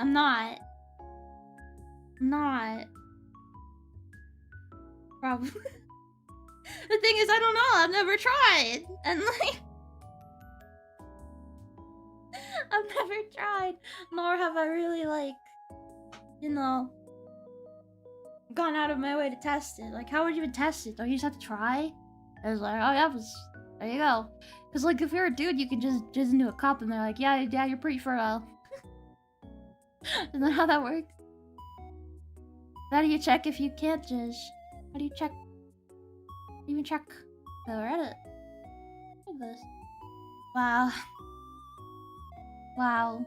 I'm not. Probably. The thing is, I don't know. I've never tried. And like... I've never tried. Nor have I really, like... You know... gone out of my way to test it. Like, how would you even test it? Don't you just have to try? I was like, oh yeah, there you go. Because, like, if you're a dude, you can just jizz into a cup and they're like, yeah, you're pretty fertile. Isn't that how that works? How do you check if you can't jizz? How do you check? How do you even check? Oh, Reddit. Look at this. Wow. Wow.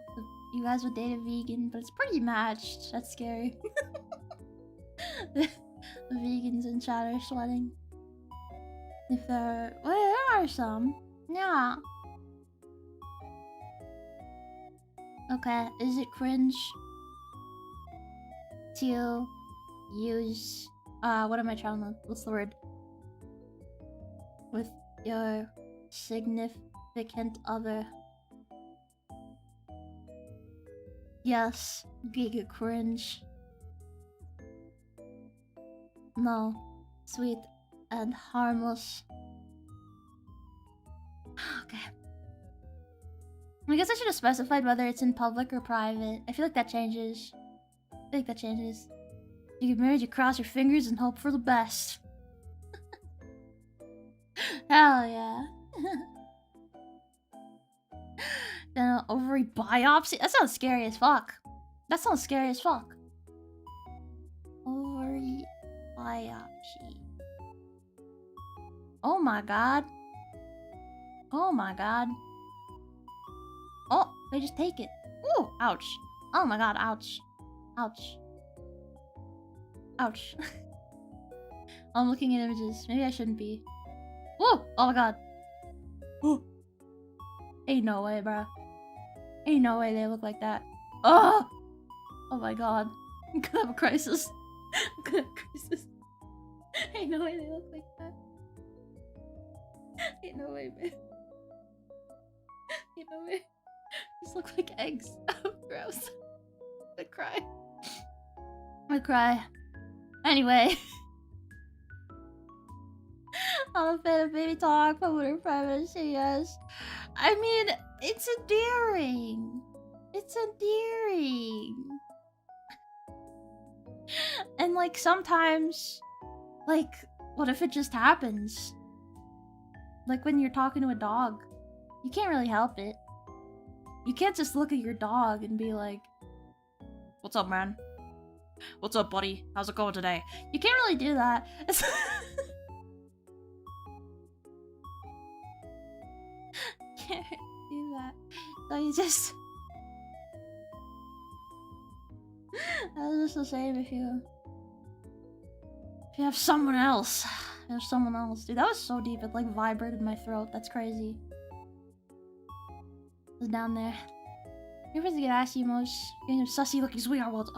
You guys would date a vegan, but it's pretty matched. That's scary. The vegans in chat are sweating. If there are some. Yeah. Okay, is it cringe to use what am I trying to, what's the word? With your significant other? Yes, giga cringe. No, sweet and harmless. Okay. I guess I should have specified whether it's in public or private. I feel like that changes. You get married, you cross your fingers and hope for the best. Hell yeah. Then ovary biopsy? That sounds scary as fuck. Ovary biopsy. Oh my god. Oh, they just take it. Ooh, ouch. Oh my god, ouch. I'm looking at images. Maybe I shouldn't be. Ooh, oh my god. Ooh. Ain't no way, bruh. Ain't no way they look like that. Oh! Oh my god. I'm gonna have a crisis. Ain't no way they look like that. Ain't no way, man. Ain't no way. These look like eggs. Oh, gross. I cry. Anyway. I'm a fan of baby talk, promoting privacy, yes. I mean, it's endearing. And like sometimes, like, what if it just happens? Like when you're talking to a dog, you can't really help it. You can't just look at your dog and be like, "What's up, man? What's up, buddy? How's it going today?" You can't really do that. Can't do that. So you just... I was just the same if you have someone else. Dude, that was so deep, it like vibrated my throat. That's crazy. It was down there. You're supposed to get ass emos. Getting sussy looking sweetheart world.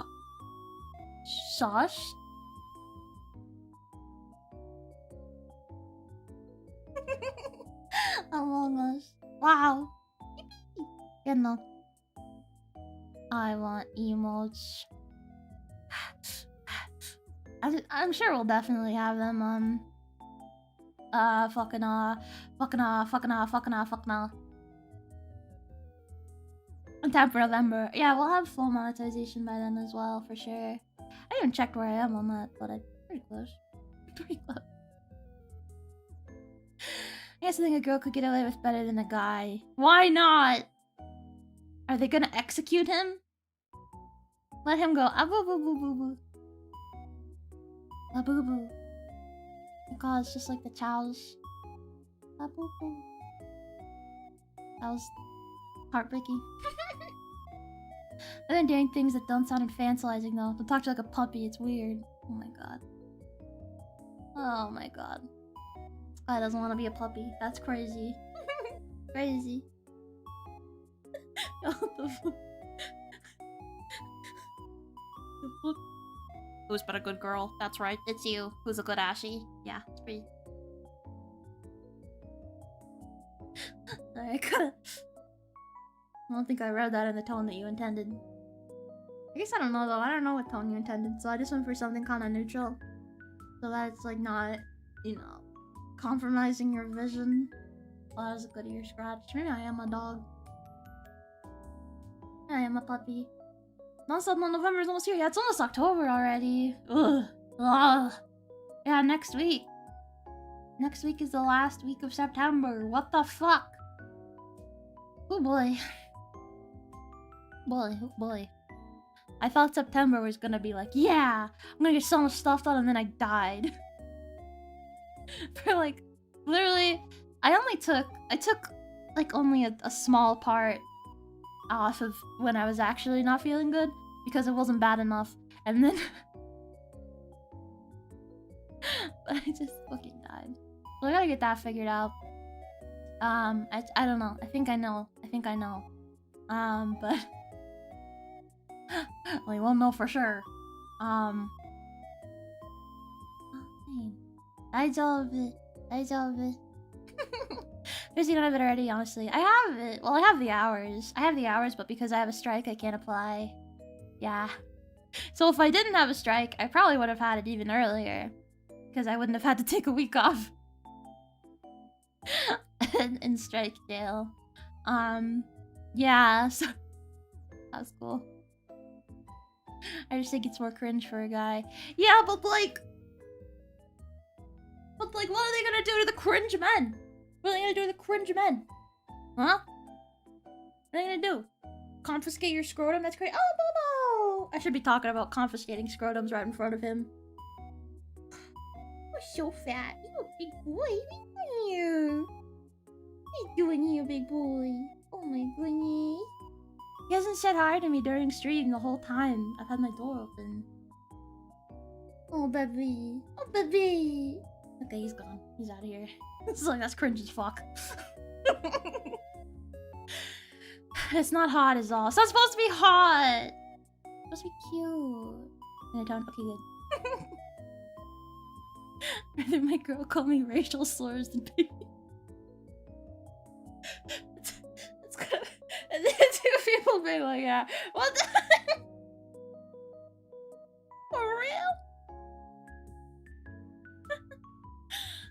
Sauce? Among Us. Wow. Yeah, no. I want emotes. I'm sure we'll definitely have them on. Fucking 10th November. Yeah, we'll have full monetization by then as well, for sure. I haven't checked where I am on that, but I'm pretty close. I guess I think a girl could get away with better than a guy. Why not? Are they gonna execute him? Let him go. Ah boo boo boo boo boo. Ah boo boo. Oh god, it's just like the chows. Ah boo boo. That was heartbreaking. I've been doing things that don't sound infantilizing though. Don't talk to like a puppy, it's weird. Oh my god. Oh my god. This guy doesn't want to be a puppy. That's crazy. Crazy. What the fuck? Who's but a good girl? That's right, it's you. Who's a good Ashie? Yeah, it's pretty. I don't think I read that in the tone that you intended. I guess I don't know though. I don't know what tone you intended, so I just went for something kind of neutral, so that it's like not, you know, compromising your vision. Oh, that was a good ear scratch. Maybe I am a dog. I am a puppy. Non-stop November is almost here. Yeah, it's almost October already. Ugh. Ugh. Yeah, next week. Next week is the last week of September. What the fuck? Oh boy. Boy, oh boy. I thought September was gonna be like, yeah, I'm gonna get so much stuff done, and then I died. For like, literally, I took like only a small part off of when I was actually not feeling good because it wasn't bad enough, and then but I just fucking died. So I gotta get that figured out. I don't know. I think I know. But well, you won't know for sure. I Because you don't have it already, honestly. I have it. Well, I have the hours. But because I have a strike, I can't apply. Yeah. So if I didn't have a strike, I probably would have had it even earlier. Because I wouldn't have had to take a week off. in strike jail. Yeah, so that's cool. I just think it's more cringe for a guy. Yeah, but like, what are they gonna do to the cringe men? What are they gonna do to the cringe men? Huh? What are they gonna do? Confiscate your scrotum? That's great. Oh, Bobo! I should be talking about confiscating scrotums right in front of him. You're so fat. You're a big boy. What are you doing here, big boy? Oh my goodness. He hasn't said hi to me during stream the whole time. I've had my door open. Oh, baby. Oh, baby. Okay, he's gone. He's out of here. It's like, that's cringe as fuck. It's not hot is all. It's not supposed to be hot. It's supposed to be cute. And I don't. Okay, good. Rather my girl call me racial slurs than baby. It's kind of, and then two people being like, yeah, what the for real?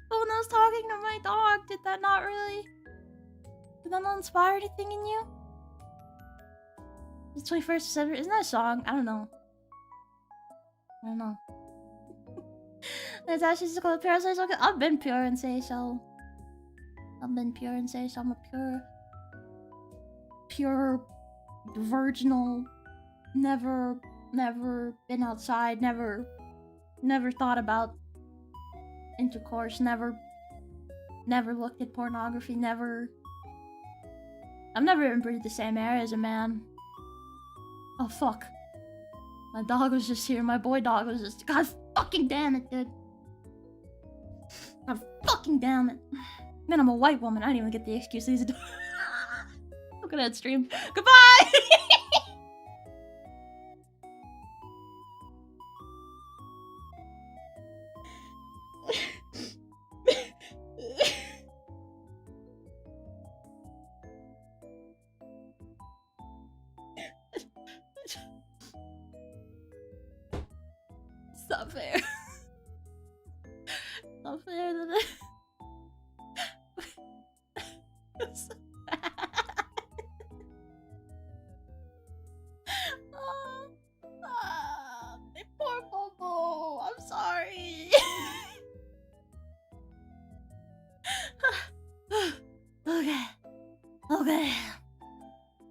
But when I was talking to my dog, did that not inspire anything in you? It's 21st December. Isn't that a song? I don't know. That's actually just called pure say so. I've been pure and say so. I'm a pure virginal. Never been outside. Never thought about intercourse. Never looked at pornography. I've never even breathed the same air as a man. Oh fuck. My dog was just here. My boy dog was just. God fucking damn it, dude. God fucking damn it. Man, I'm a white woman. I didn't even get the excuse. Look at that stream. Goodbye! It's not fair. It's not fair that it's so bad. Poor Bobo. I'm sorry.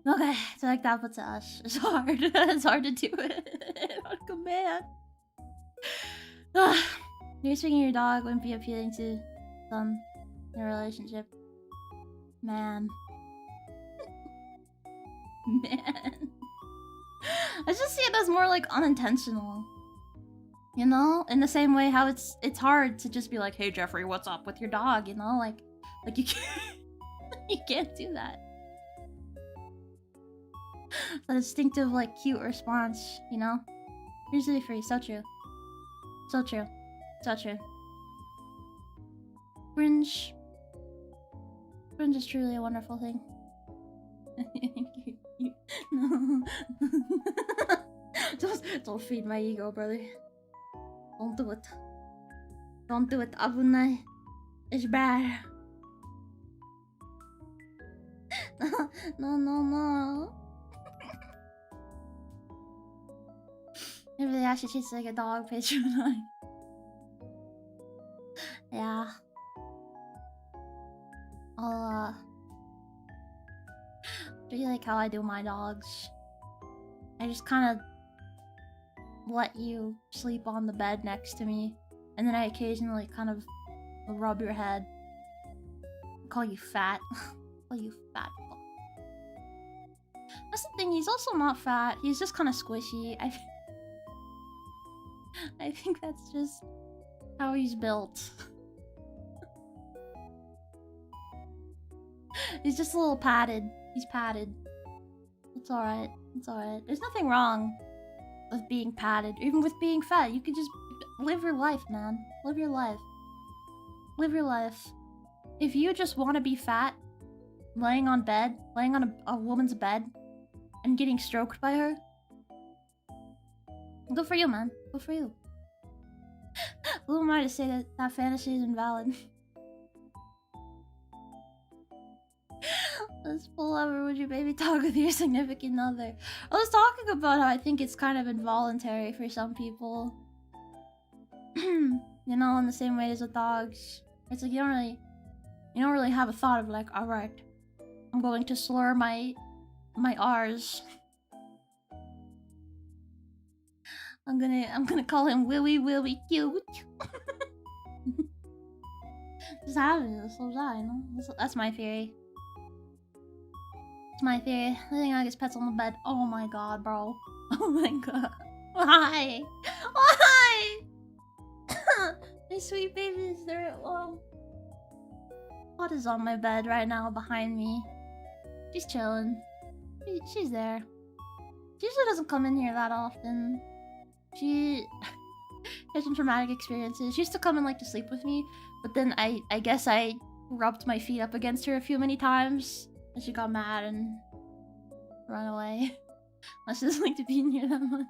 Okay. It's like that, but to us, it's hard. It's hard to do it on command. You're speaking your dog wouldn't be appealing to some in a relationship. Man. Man. I just see it as more like unintentional. You know? In the same way how it's hard to just be like, hey Jeffrey, what's up with your dog? You know? Like you can't you can't do that. That instinctive, like, cute response, you know? You're Zuri free, so true. So true. So true. Cringe. Cringe is truly a wonderful thing. No. Don't feed my ego, brother. Don't do it. Don't do it. Abunai. It's bad. No. It really actually treats like a dog patronizing. Yeah. I'll do you like how I do my dogs? I just kind of let you sleep on the bed next to me, and then I occasionally kind of rub your head. I call you fat. Call you fat. That's the thing, he's also not fat. He's just kind of squishy. I think that's just how he's built. He's just a little padded. He's padded. It's alright. It's alright. There's nothing wrong with being padded. Even with being fat. You can just live your life, man. Live your life. Live your life. If you just want to be fat, laying on a woman's bed, and getting stroked by her, good for you, man. Good for you. Who am I to say that that fantasy is invalid? Let's pull over. Would you maybe talk with your significant other? I was talking about how I think it's kind of involuntary for some people. You know, in the same way as with dogs. It's like you don't really have a thought of like, alright, I'm going to slur my R's. I'm gonna call him Willy cute. Just having it, so you know? That's my theory. It's my theory. I think I get pets on the bed. Oh my god, bro. Oh my god. Why? Why? My sweet babies, they're What is on my bed right now behind me? She's chilling. She's there. She usually doesn't come in here that often. She has some traumatic experiences. She used to come and like to sleep with me, but then I guess I rubbed my feet up against her a few many times, and she got mad and ran away. She doesn't like to be in here that much.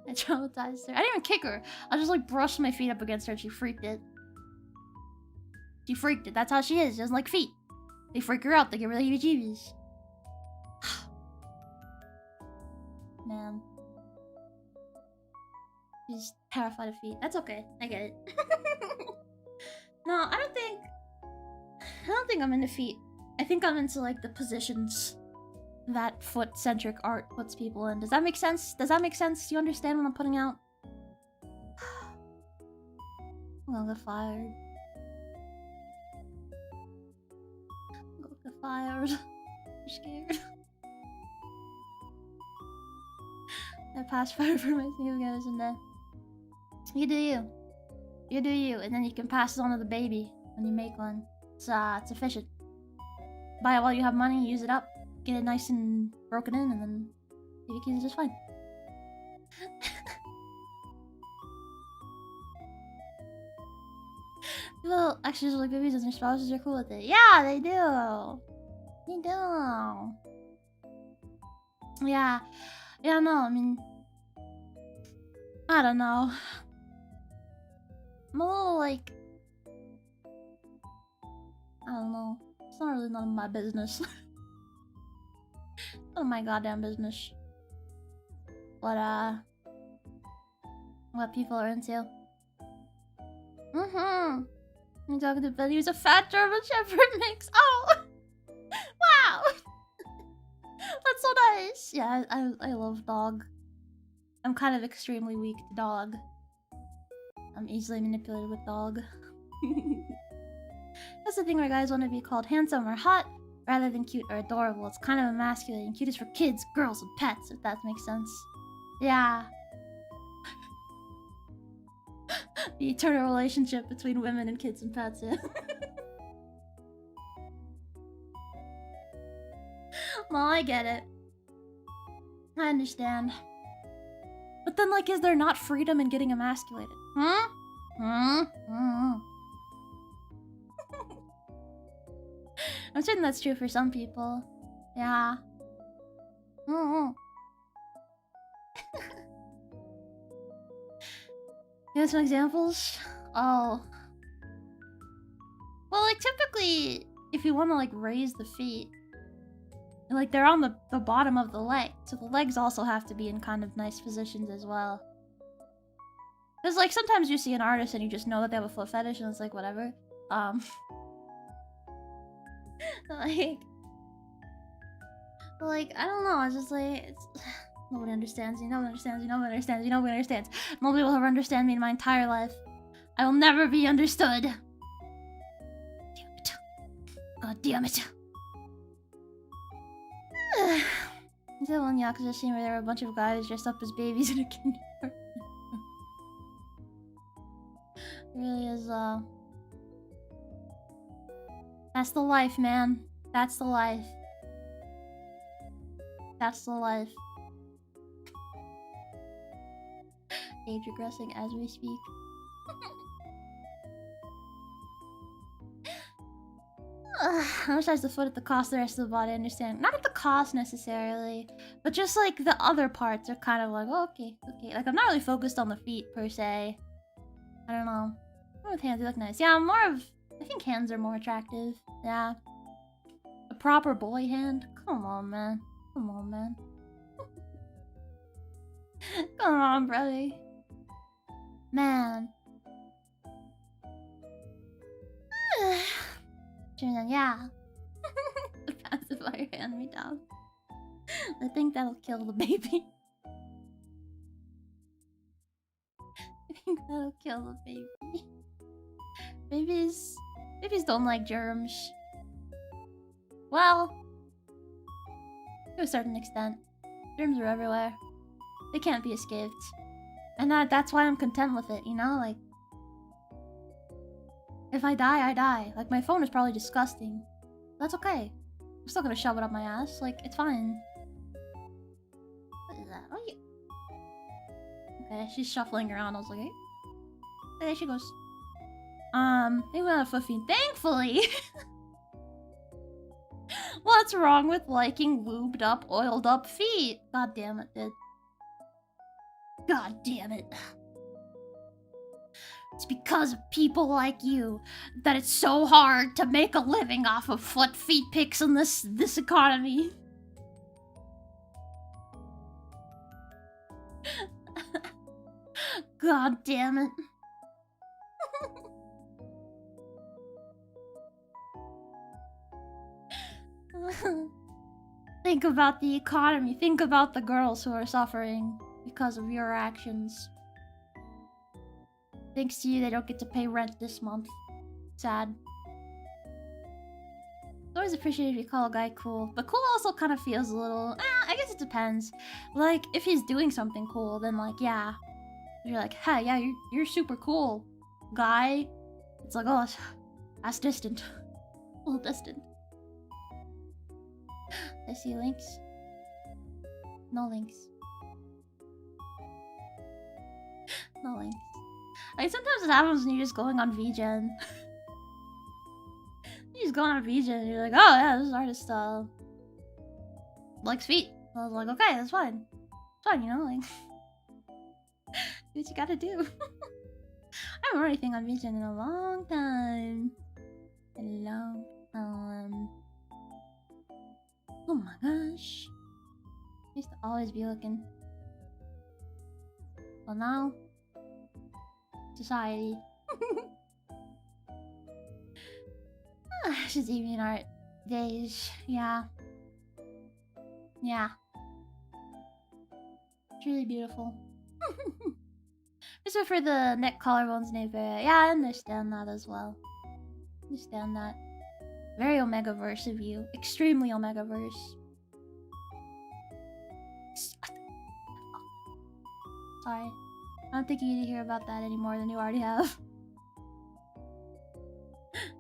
I traumatized her. I didn't even kick her. I just like brushed my feet up against her and she freaked it. She freaked it. That's how she is. She doesn't like feet. They freak her out. They get really heebie-jeebies. Man. She's terrified of feet. That's okay. I get it. No, I don't think I'm into feet. I think I'm into like the positions that foot-centric art puts people in. Does that make sense? Does that make sense? Do you understand what I'm putting out? I'm gonna get fired. I'm gonna get fired. I'm scared. I passed fire for my single guys and then you do you. You do you, and then you can pass it on to the baby when you make one. It's efficient. Buy it while you have money, use it up, get it nice and broken in, and then baby kids are just fine. People actually just like babies and their spouses are cool with it. Yeah, they do. They do. Yeah. Yeah, no, I mean, I don't know. I'm a little like, I don't know. It's not really none of my business. None of my goddamn business. What people are into. I'm talking to Billy, who's a fat German Shepherd mix. Oh! Wow! guys. Yeah, I love dog. I'm kind of extremely weak to dog. I'm easily manipulated with dog. That's the thing where guys want to be called handsome or hot rather than cute or adorable. It's kind of emasculating. Cute is for kids, girls, and pets, if that makes sense. Yeah. The eternal relationship between women and kids and pets, yeah. Well, I get it. I understand. But then, like, is there not freedom in getting emasculated? Huh? I'm certain that's true for some people. Yeah. You have some examples? Oh. Well, like, typically, if you want to, like, raise the feet, like, they're on the bottom of the leg, so the legs also have to be in kind of nice positions as well. Because, like, sometimes you see an artist and you just know that they have a foot fetish and it's like, whatever. Like, I don't know, it's just like, nobody understands you, nobody understands you, nobody understands you, nobody understands. Nobody will ever understand me in my entire life. I will never be understood. Damn it. God damn it. Is that one Yakuza scene where there were a bunch of guys dressed up as babies in a kindergarten? It really is, that's the life, man. That's the life. That's the life. Age regressing as we speak. How much has the foot at the cost of the rest of the body? I understand. Not at the cost necessarily, but just like the other parts are kind of like, oh, okay. Like, I'm not really focused on the feet per se. I don't know. With hands, they look nice. Yeah, I'm more of. I think hands are more attractive. Yeah. A proper boy hand? Come on, man. Come on, man. Come on, brother. Man. Yeah. The pacifier hand me down. I think that'll kill the baby. I think that'll kill the baby. Babies don't like germs. Well, to a certain extent. Germs are everywhere. They can't be escaped. And that's why I'm content with it, you know? Like, if I die, I die. Like, my phone is probably disgusting. That's okay. I'm still gonna shove it up my ass. Like, it's fine. What is that? Oh, yeah. Okay, she's shuffling around. I was like, hey. There she goes. Maybe not a foot fiend. Thankfully! What's wrong with liking lubed up, oiled up feet? God damn it, dude. God damn it. It's because of people like you that it's so hard to make a living off of foot feet pics in this economy. God damn it. Think about the economy. Think about the girls who are suffering because of your actions. Thanks to you, they don't get to pay rent this month. Sad. It's always appreciated if you call a guy cool, but cool also kind of feels a little... I guess it depends. Like, if he's doing something cool, then like, yeah. You're like, hey, yeah, you're super cool, guy. It's like, oh, that's distant. A little distant. I see links. No links. No links. Like, sometimes it happens when you're just going on VGen. You just go on VGen and you're like, oh yeah, this artist likes feet. I was like, okay, that's fine. It's fine, you know, like do what you gotta do. I haven't read anything on VGen in a long time. A long time. Oh my gosh. I used to always be looking. Well now, society. Should deviant art days. Yeah. Yeah. It's really beautiful. This is for the neck collarbones neighbor. Yeah, I understand that as well. Understand that. Very Omegaverse of you. Extremely Omegaverse. Sorry. I don't think you need to hear about that any more than you already have.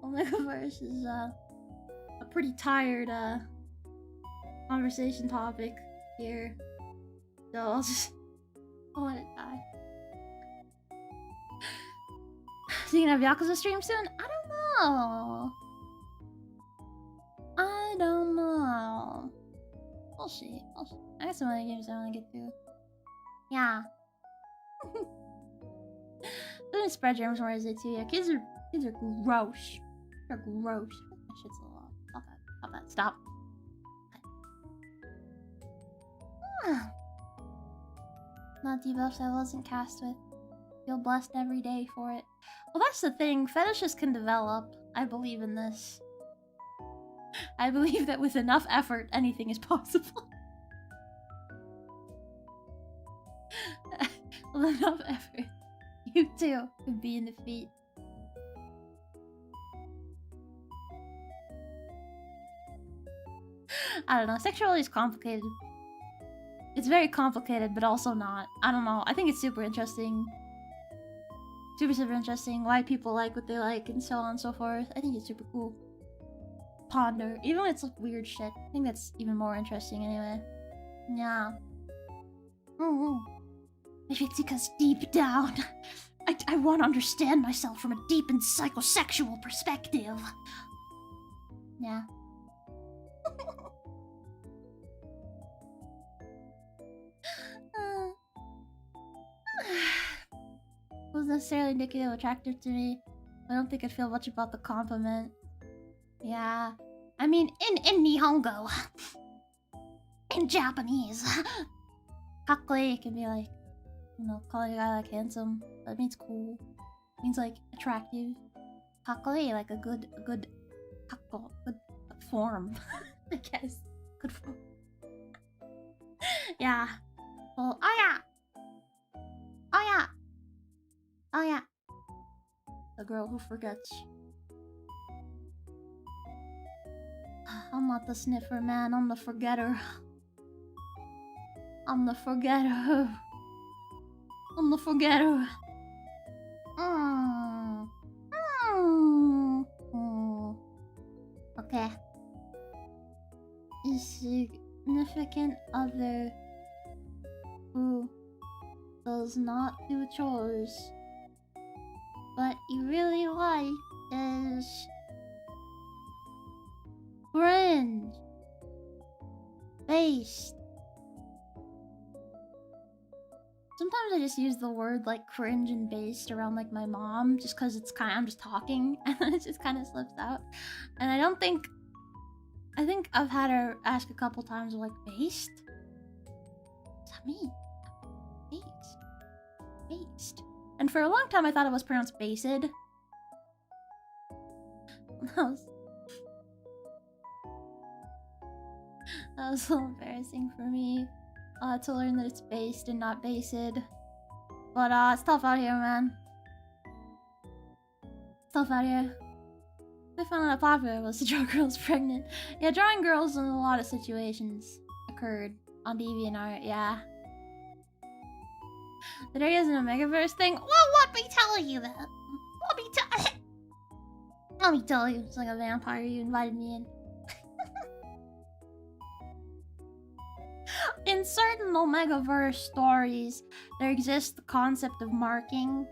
Omegaverse is a pretty tired conversation topic here. So I'll let it die. So you gonna have Yakuza stream soon? I don't know. I don't know. We'll see. I got some other games I want to get through. Yeah. Doesn't spread germs more, is it too? Yeah, kids are gross. They're gross. That shit's a lot. Stop that. Stop. Not debuffs I wasn't cast with. Feel blessed every day for it. Well, that's the thing. Fetishes can develop. I believe in this. I believe that with enough effort, anything is possible. With enough effort, you too could be in defeat. I don't know. Sexuality is complicated. It's very complicated, but also not. I don't know. I think it's super interesting. Super interesting. Why people like what they like and so on and so forth. I think it's super cool. Ponder. Even when it's like weird shit. I think that's even more interesting anyway. Yeah. Maybe it's because deep down, I want to understand myself from a deep and psychosexual perspective. Yeah. It was necessarily indicative attractive to me. I don't think I'd feel much about the compliment. Yeah. I mean, in Nihongo, in Japanese, kakoi can be like, you know, calling a guy like handsome. That means cool. It means like attractive. Kakoi, like a good kako, good form. I guess. Good form. Yeah. Well, oh yeah. The girl who forgets. I'm not the sniffer, man. I'm the forgetter. I'm the forgetter. Okay. A significant other who does not do chores, but you really like is cringe based. Sometimes I just use the word like cringe and based around like my mom just because it's kind of, I'm just talking and then it just kind of slips out. And I think I've had her ask a couple times like, based? What's that mean? Based. And for a long time I thought it was pronounced based. That was a little embarrassing for me. To learn that it's based and not based. But it's tough out here, man. It's tough out here. I found out popular was to draw girls pregnant. Yeah, drawing girls in a lot of situations occurred on DeviantArt, yeah. The there isn't a Megaverse thing? Well, let me tell you that. Let me tell you. It's like a vampire, you invited me in. In certain Omegaverse stories, there exists the concept of marking.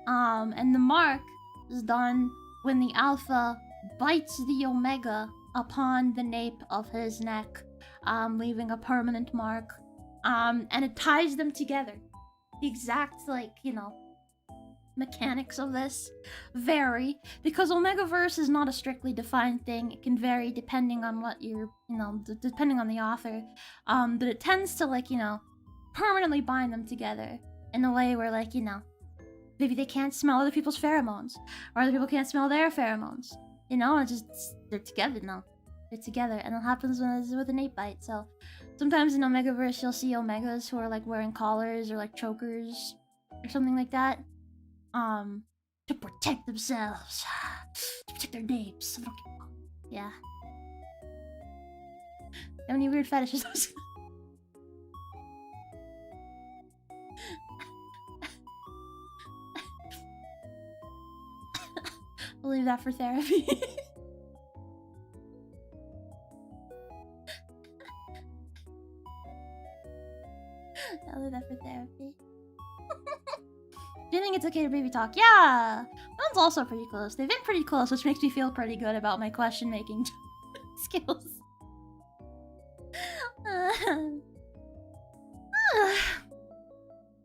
And the mark is done when the Alpha bites the Omega upon the nape of his neck, leaving a permanent mark. And it ties them together. The exact, like, you know, mechanics of this vary, because Omegaverse is not a strictly defined thing. It can vary depending on what you're, you know, depending on the author. But it tends to, like, you know, permanently bind them together in a way where, like, you know, maybe they can't smell other people's pheromones, or other people can't smell their pheromones. You know, it's just, they're together now. They're together, and it happens when it's with an ape bite, so Sometimes in Omegaverse, you'll see Omegas who are like wearing collars or like chokers or something like that. To protect themselves, to protect their names. Yeah. Have any weird fetishes? We'll leave that for therapy. I'll leave that for therapy. Do you think it's okay to baby talk? Yeah! Mine's also pretty close. They've been pretty close, which makes me feel pretty good about my question-making skills.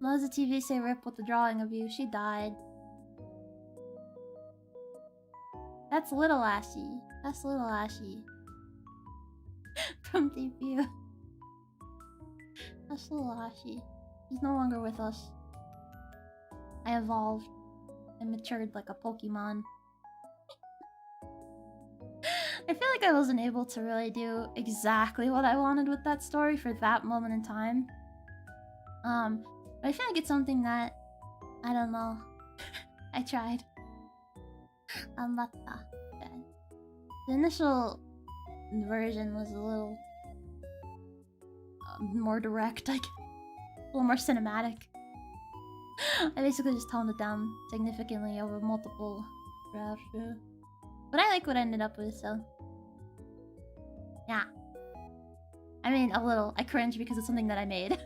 Loves the TV say rip with the drawing of you. She died. That's little Ashie. That's little Ashie. From debut. That's little Ashie. He's no longer with us. I evolved and matured like a Pokemon. I feel like I wasn't able to really do exactly what I wanted with that story for that moment in time. But I feel like it's something that, I don't know. I tried. The initial version was a little more direct, like a little more cinematic. I basically just toned it down significantly over multiple drafts. But I like what I ended up with, so yeah. I mean, a little. I cringe because it's something that I made.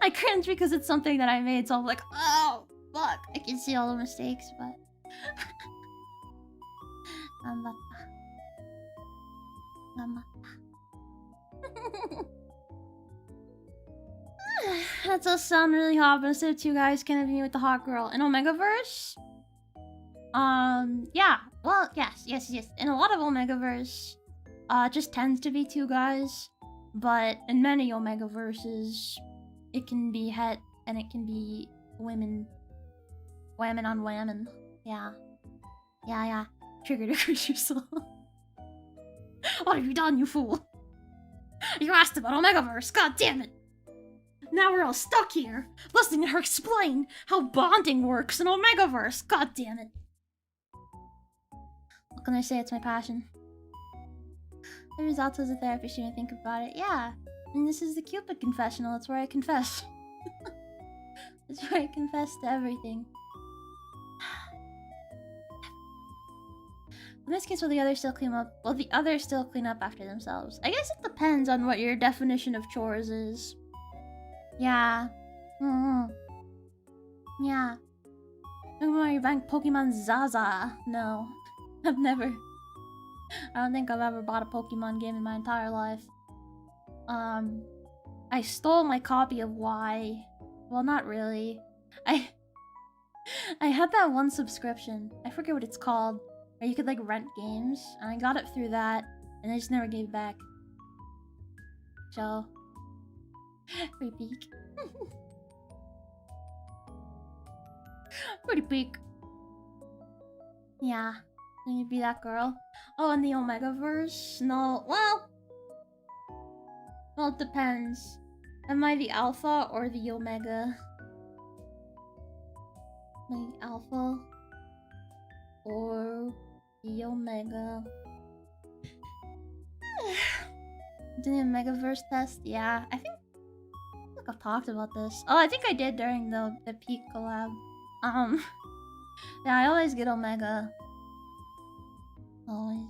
I cringe because it's something that I made, so I'm like, oh, fuck. I can see all the mistakes, but... That does sound really hot, but instead of two guys, can it be with the hot girl? In Omegaverse? Yeah. Well, yes. In a lot of Omegaverse, it just tends to be two guys. But in many Omegaverses, it can be het and it can be women. Whammon on whammon. Yeah. Yeah. Trigger to curse yourself. What have you done, you fool? You asked about Omegaverse, god damn it! Now we're all stuck here, listening to her explain how bonding works in Omegaverse, god damn it. What can I say, it's my passion. The results as a therapist, you didn't think about it. Yeah, and this is the Cupid Confessional, it's where I confess. It's where I confess to everything. In this case, will the others still clean up? Will the others still clean up after themselves? I guess it depends on what your definition of chores is. Yeah. Yeah. Are you buying Pokemon Zaza? No. I've never. I don't think I've ever bought a Pokemon game in my entire life. I stole my copy of Y. Well, not really. I had that one subscription. I forget what it's called. Where you could like rent games, and I got it through that, and I just never gave it back. So, pretty peak. Pretty peak. Yeah, can you be that girl? Oh, in the Omegaverse? No, well, it depends. Am I the alpha or the Omega? Am I the alpha or the Omega? Doing a Megaverse test? Yeah, I think I've talked about this. Oh, I think I did during the peak collab. Yeah, I always get Omega. Always.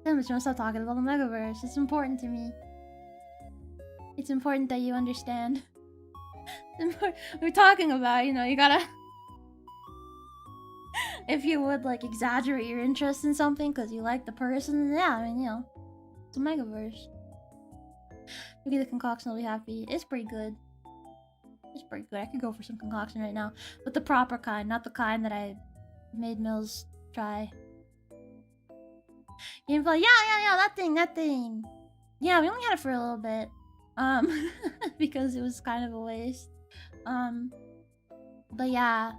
Damn, but you must stop talking about the Megaverse. It's important to me. It's important that you understand. We're talking about, you know, you gotta... If you would, like, exaggerate your interest in something because you like the person, yeah, I mean, you know, it's a Megaverse. Maybe the concoction will be happy. It's pretty good. It's pretty good. I could go for some concoction right now. But the proper kind, not the kind that I made Milz try. Gameplay, yeah, that thing. Yeah, we only had it for a little bit. Because it was kind of a waste. But yeah,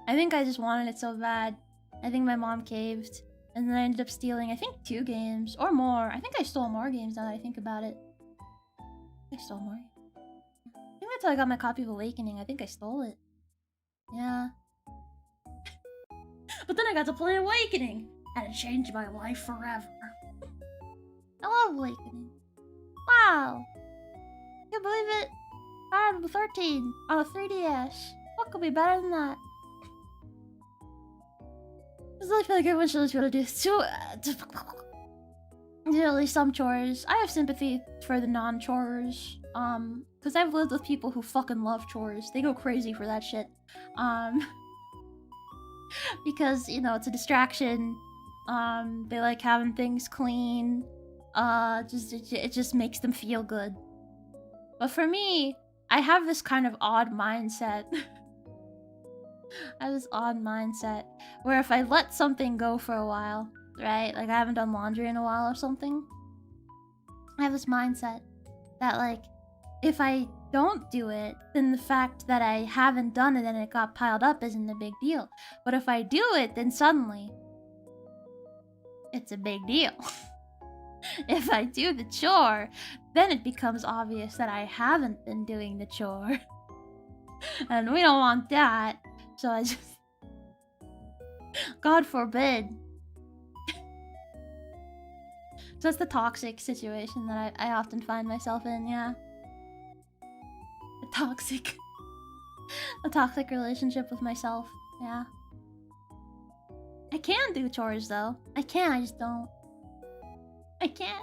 I think I just wanted it so bad. I think my mom caved, And then I ended up stealing, I think, 2 games or more. I think I stole more games now that I think about it. I stole more. I think until I got my copy of Awakening, I think I stole it. Yeah. But then I got to play Awakening, and it changed my life forever. I love Awakening. Wow. Can't believe it. Final 13 on a 3DS. What could be better than that? I really feel like everyone should be able to do at least some chores. I have sympathy for the non-chores. Because I've lived with people who fucking love chores. They go crazy for that shit. Because, you know, it's a distraction. They like having things clean. It just makes them feel good. But for me, I have this kind of odd mindset. I have this odd mindset where if I let something go for a while, right? Like I haven't done laundry in a while or something. I have this mindset that like, if I don't do it, then the fact that I haven't done it and it got piled up isn't a big deal. But if I do it, then suddenly, it's a big deal. If I do the chore, then it becomes obvious that I haven't been doing the chore. And we don't want that. So I just... God forbid. So that's the toxic situation that I often find myself in, yeah. A toxic relationship with myself, yeah. I can do chores though. I can, I just don't. I can.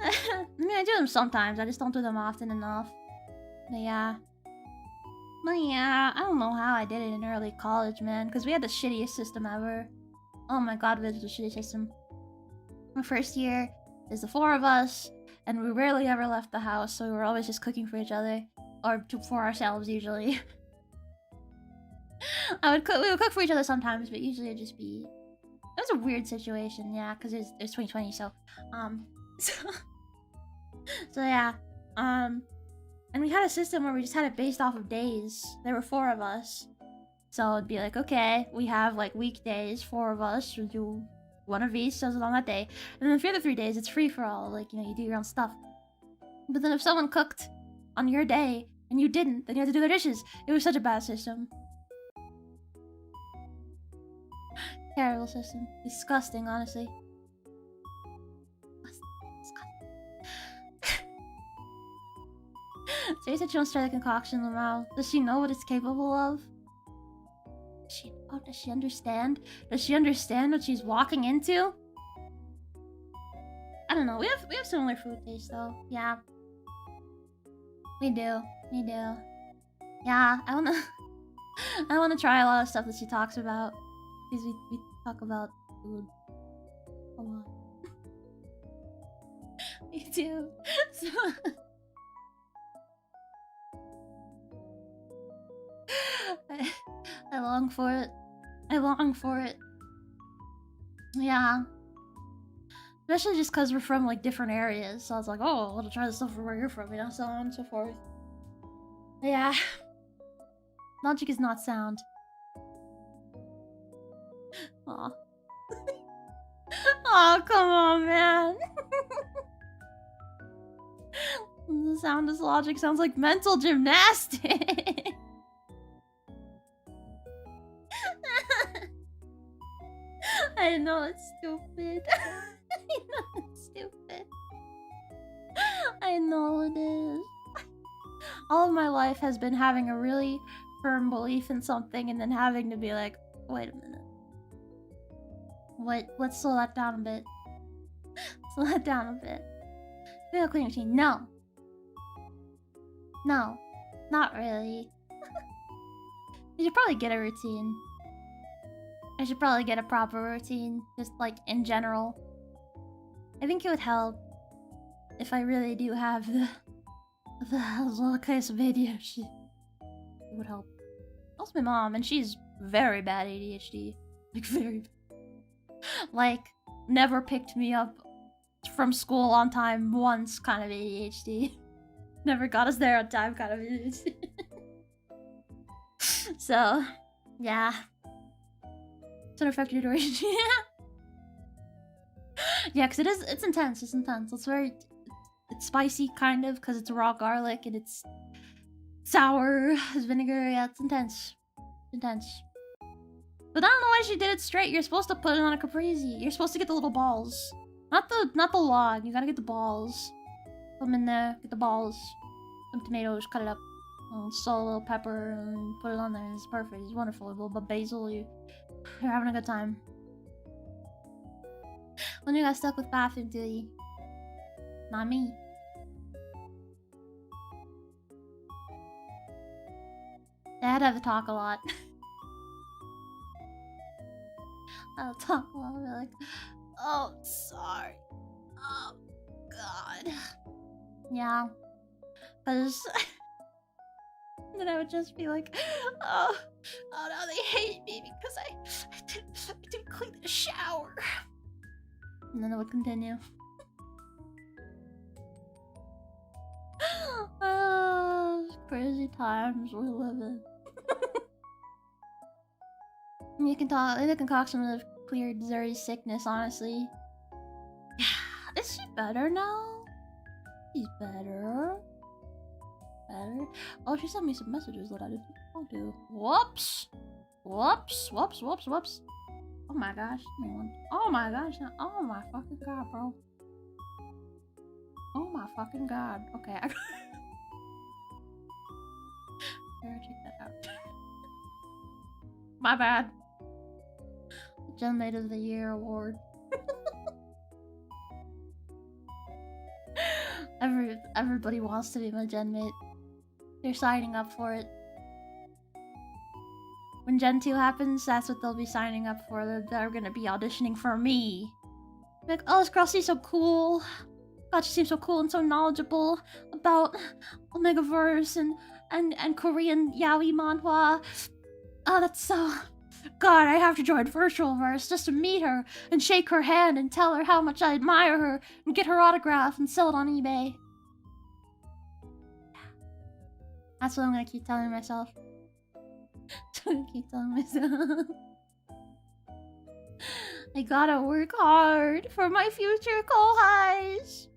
I mean, I do them sometimes, I just don't do them often enough. But yeah. I don't know how I did it in early college, man, because we had the shittiest system ever. Oh my god, we had the shitty system. My first year, there's the 4 of us, and we rarely ever left the house, so we were always just cooking for each other. Or for ourselves, usually. We would cook for each other sometimes, but usually it'd just be... It was a weird situation, yeah, because it was 2020, so... So yeah, and we had a system where we just had it based off of days. There were 4 of us. So it'd be like, okay, we have like weekdays, 4 of us, we'll do one of each, does it on that day. And then for the other 3 days, it's free for all, like, you know, you do your own stuff. But then if someone cooked on your day, and you didn't, then you had to do their dishes. It was such a bad system. Terrible system. Disgusting, honestly. So you said she wants to try the concoction, Lamau. Does she know what it's capable of? Does she understand? Does she understand what she's walking into? I don't know. We have similar food taste though. Yeah. We do. We do. Yeah, I wanna try a lot of stuff that she talks about. Because we talk about food a lot. We do. So I long for it. I long for it. Yeah. Especially just because we're from, like, different areas. So I was like, oh, I want to try the stuff from where you're from, you know, so on and so forth. Yeah. Logic is not sound. Aw. Aw, come on, man. The sound is logic sounds like mental gymnastics. I know it's stupid. I know it's stupid. I know it is. All of my life has been having a really firm belief in something and then having to be like, wait a minute. Wait, let's slow that down a bit. Slow that down a bit. Feel cleaning machine. No. No. Not really. You should probably get a routine. I should probably get a proper routine, just like in general. I think it would help if I really do have the case of ADHD. It would help. Also my mom, and she's very bad ADHD. Like very bad. Like, never picked me up from school on time once kind of ADHD. Never got us there on time kind of ADHD. So, yeah. It's an effective duration. Yeah, because it's intense. It's intense. It's very... It's spicy, kind of, because it's raw garlic and it's sour as vinegar. Yeah, it's intense. It's intense. But I don't know why she did it straight. You're supposed to put it on a caprese. You're supposed to get the little balls. Not the log. You gotta get the balls. Put them in there. Get the balls. Some tomatoes. Cut it up. Salt, a little pepper, and put it on there. It's perfect. It's wonderful. A little bit of basil. You're having a good time. When you got stuck with bathroom duty. Not me. Dad had to talk a lot. I'll talk a lot. I'll be like, oh, sorry. Oh, God. Yeah. Because... then I would just be like, oh no, they hate me because I didn't clean the shower. And then it would continue. Oh, crazy times we live in. You can talk. The concoction would have cleared Zuri's sickness, honestly. Is she better now? She's better. Better. Oh, she sent me some messages that I didn't do. Whoops! Whoops! Whoops! Whoops! Whoops! Oh my gosh! Oh my gosh! Oh my fucking god, bro! Oh my fucking god! Okay, I gotta check that out. My bad. Genmate of the Year award. Everybody wants to be my genmate. They're signing up for it. When Gen 2 happens, that's what they'll be signing up for. They're gonna be auditioning for me. Like, oh, this girl seems so cool. God, she seems so cool and so knowledgeable about Omegaverse and Korean yaoi manhwa. Oh, that's so... God, I have to join Virtualverse just to meet her and shake her hand and tell her how much I admire her and get her autograph and sell it on eBay. That's what I'm gonna keep telling myself. That's what I'm gonna keep telling myself. I gotta work hard for my future kohais.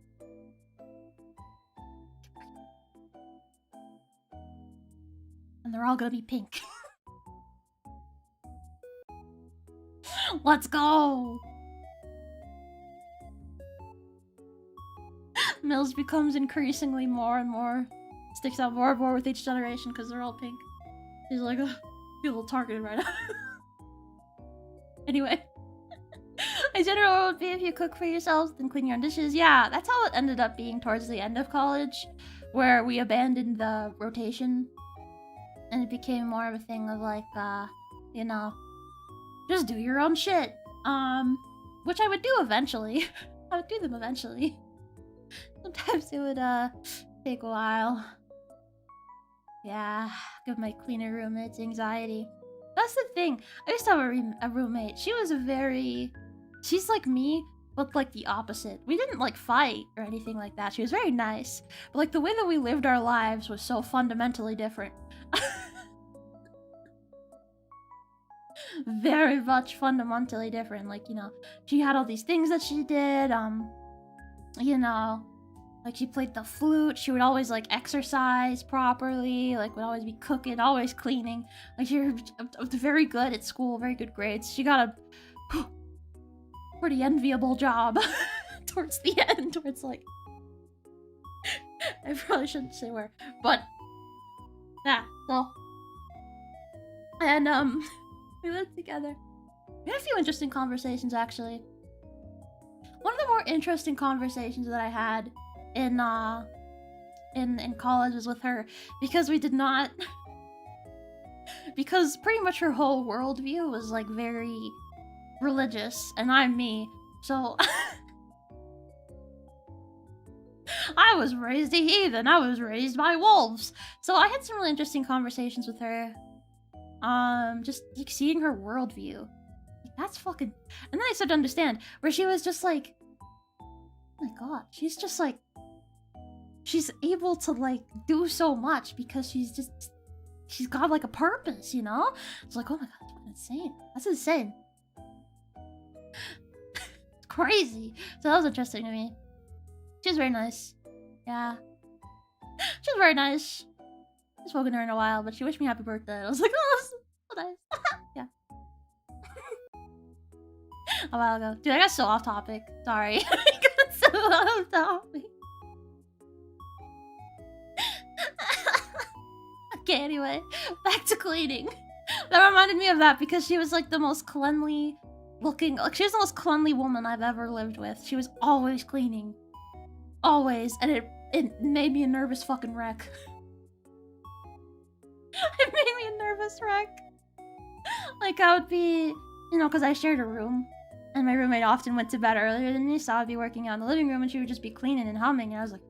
And they're all gonna be pink. Let's go! Milz becomes increasingly more and more, sticks out more and more with each generation because they're all pink. He's like, oh, I feel a little targeted right now. Anyway. A general would be if you cook for yourselves and clean your own dishes. Yeah, that's how it ended up being towards the end of college, where we abandoned the rotation. And it became more of a thing of like, you know, just do your own shit. Which I would do eventually. I would do them eventually. Sometimes it would, take a while. Yeah, give my cleaner roommates anxiety. That's the thing. I used to have a roommate. She was she's like me, but like the opposite. We didn't like fight or anything like that. She was very nice. But like the way that we lived our lives was so fundamentally different. Very much fundamentally different. Like, you know, she had all these things that she did. You know, like she played the flute. She would always like exercise properly. Like would always be cooking, always cleaning. Like she was very good at school, very good grades. She got a pretty enviable job towards the end. Towards like, I probably shouldn't say where, but yeah. So, and we lived together. We had a few interesting conversations, actually. One of the more interesting conversations that I had in college was with her, because we did not... because pretty much her whole worldview was, like, very religious, and I'm me, so... I was raised a heathen. I was raised by wolves. So I had some really interesting conversations with her. Just like, seeing her worldview. Like, that's fucking... And then I started to understand, where she was just like... Oh my god, she's just like... She's able to, like, do so much because she's got, like, a purpose, you know? It's like, oh my god, that's insane. That's insane. It's crazy. So that was interesting to me. She was very nice. Yeah. She was very nice. I haven't spoken to her in a while, but she wished me happy birthday. I was like, oh, that's so nice. Yeah. A while ago. Dude, I got so off topic. Sorry. I got so off topic. Okay, anyway. Back to cleaning. That reminded me of that because she was like the most cleanly looking. Like, she was the most cleanly woman I've ever lived with. She was always cleaning. Always. And it made me a nervous fucking wreck. It made me a nervous wreck. Like, I would be, you know, because I shared a room. And my roommate often went to bed earlier than me, so I'd be working out in the living room and she would just be cleaning and humming. And I was like...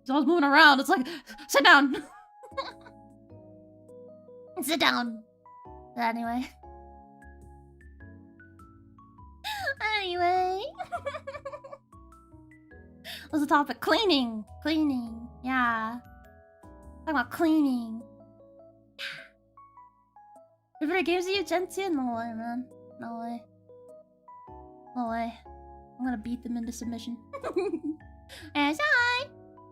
So I was moving around. It's like, sit down. Sit down. But anyway. Anyway. What's the topic? Cleaning. Cleaning. Yeah. Talking about cleaning. Favorite games that you tend to? No way, man. No way. No way. I'm gonna beat them into submission. And hi!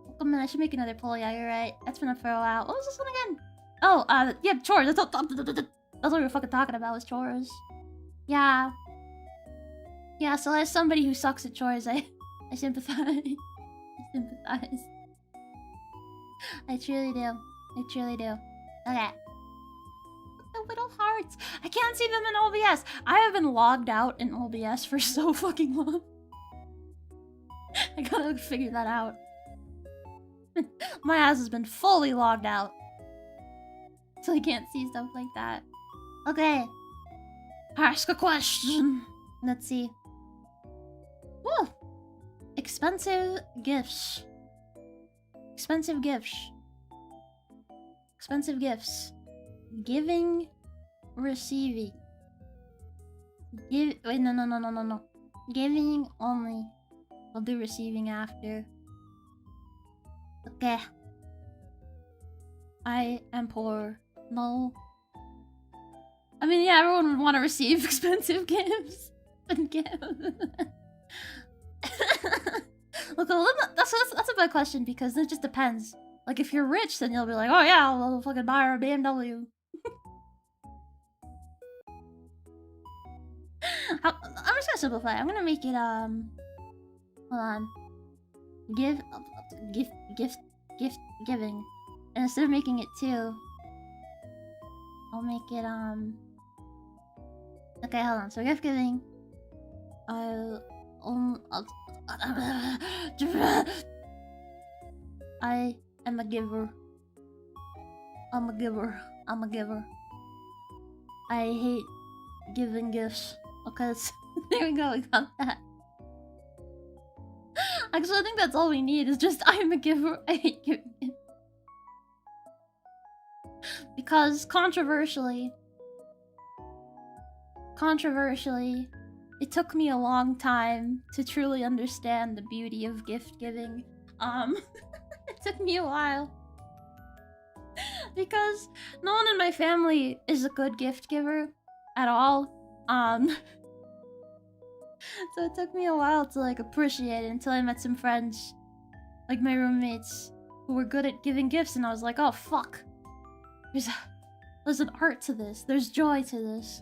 Welcome in. I should make another poll. Yeah, you're right. That's been up for a while. What was this one again? Oh, yeah, chores. That's what we were fucking talking about, was chores. Yeah. Yeah, so as somebody who sucks at chores, I sympathize. I sympathize. I truly do. I truly do. Okay. The little hearts. I can't see them in OBS. I have been logged out in OBS for so fucking long. I gotta figure that out. My ass has been fully logged out. So I can't see stuff like that. Okay. Ask a question. Let's see. Woo! Expensive gifts. Expensive gifts. Expensive gifts. Giving, receiving. Wait, no. Giving only. I'll do receiving after. Okay. I am poor. No. I mean, yeah, everyone would want to receive expensive gifts. And give. Look, that's a bad question because it just depends. Like, if you're rich, then you'll be like, oh yeah, I'll fucking buy her a BMW. I'm just gonna simplify. I'm gonna make it, hold on. Giving. And instead of making it 2, I'll make it, okay, hold on. So gift giving. I am a giver. I'm a giver. I'm a giver. I hate giving gifts. Okay, there we go. We got that. Actually, I think that's all we need. Is just I'm a giver. I hate giving gifts. Because controversially, it took me a long time to truly understand the beauty of gift giving. It took me a while. Because no one in my family is a good gift giver at all. So it took me a while to like appreciate it until I met some friends, like my roommates, who were good at giving gifts, and I was like, oh fuck. There's an art to this. There's joy to this.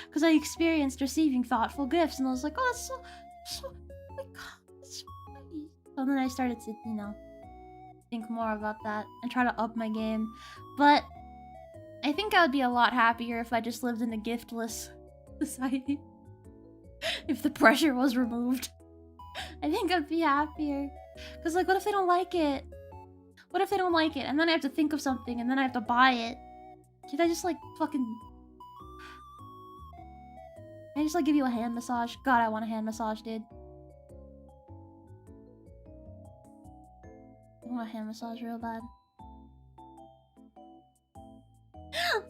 Because I experienced receiving thoughtful gifts, and I was like, oh, that's so, oh my god, that's so nice. So then I started to, you know, think more about that and try to up my game. But I think I would be a lot happier if I just lived in a giftless society. If the pressure was removed. I think I'd be happier. Because, like, what if they don't like it? What if they don't like it? And then I have to think of something, and then I have to buy it. Should I just, like, fucking... Can I just, like, give you a hand massage? God, I want a hand massage, dude. I want a hand massage real bad.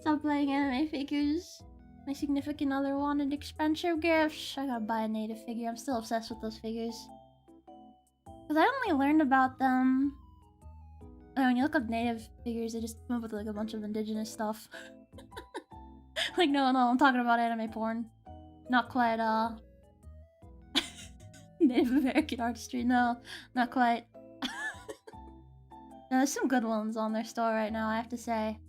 Stop playing anime figures. My significant other wanted expensive gifts. I gotta buy a native figure. I'm still obsessed with those figures. Because I only learned about them... When you look up native figures, they just come up with like a bunch of indigenous stuff. Like, no, I'm talking about anime porn. Not quite, Native American artistry, no. Not quite. No, there's some good ones on their store right now, I have to say.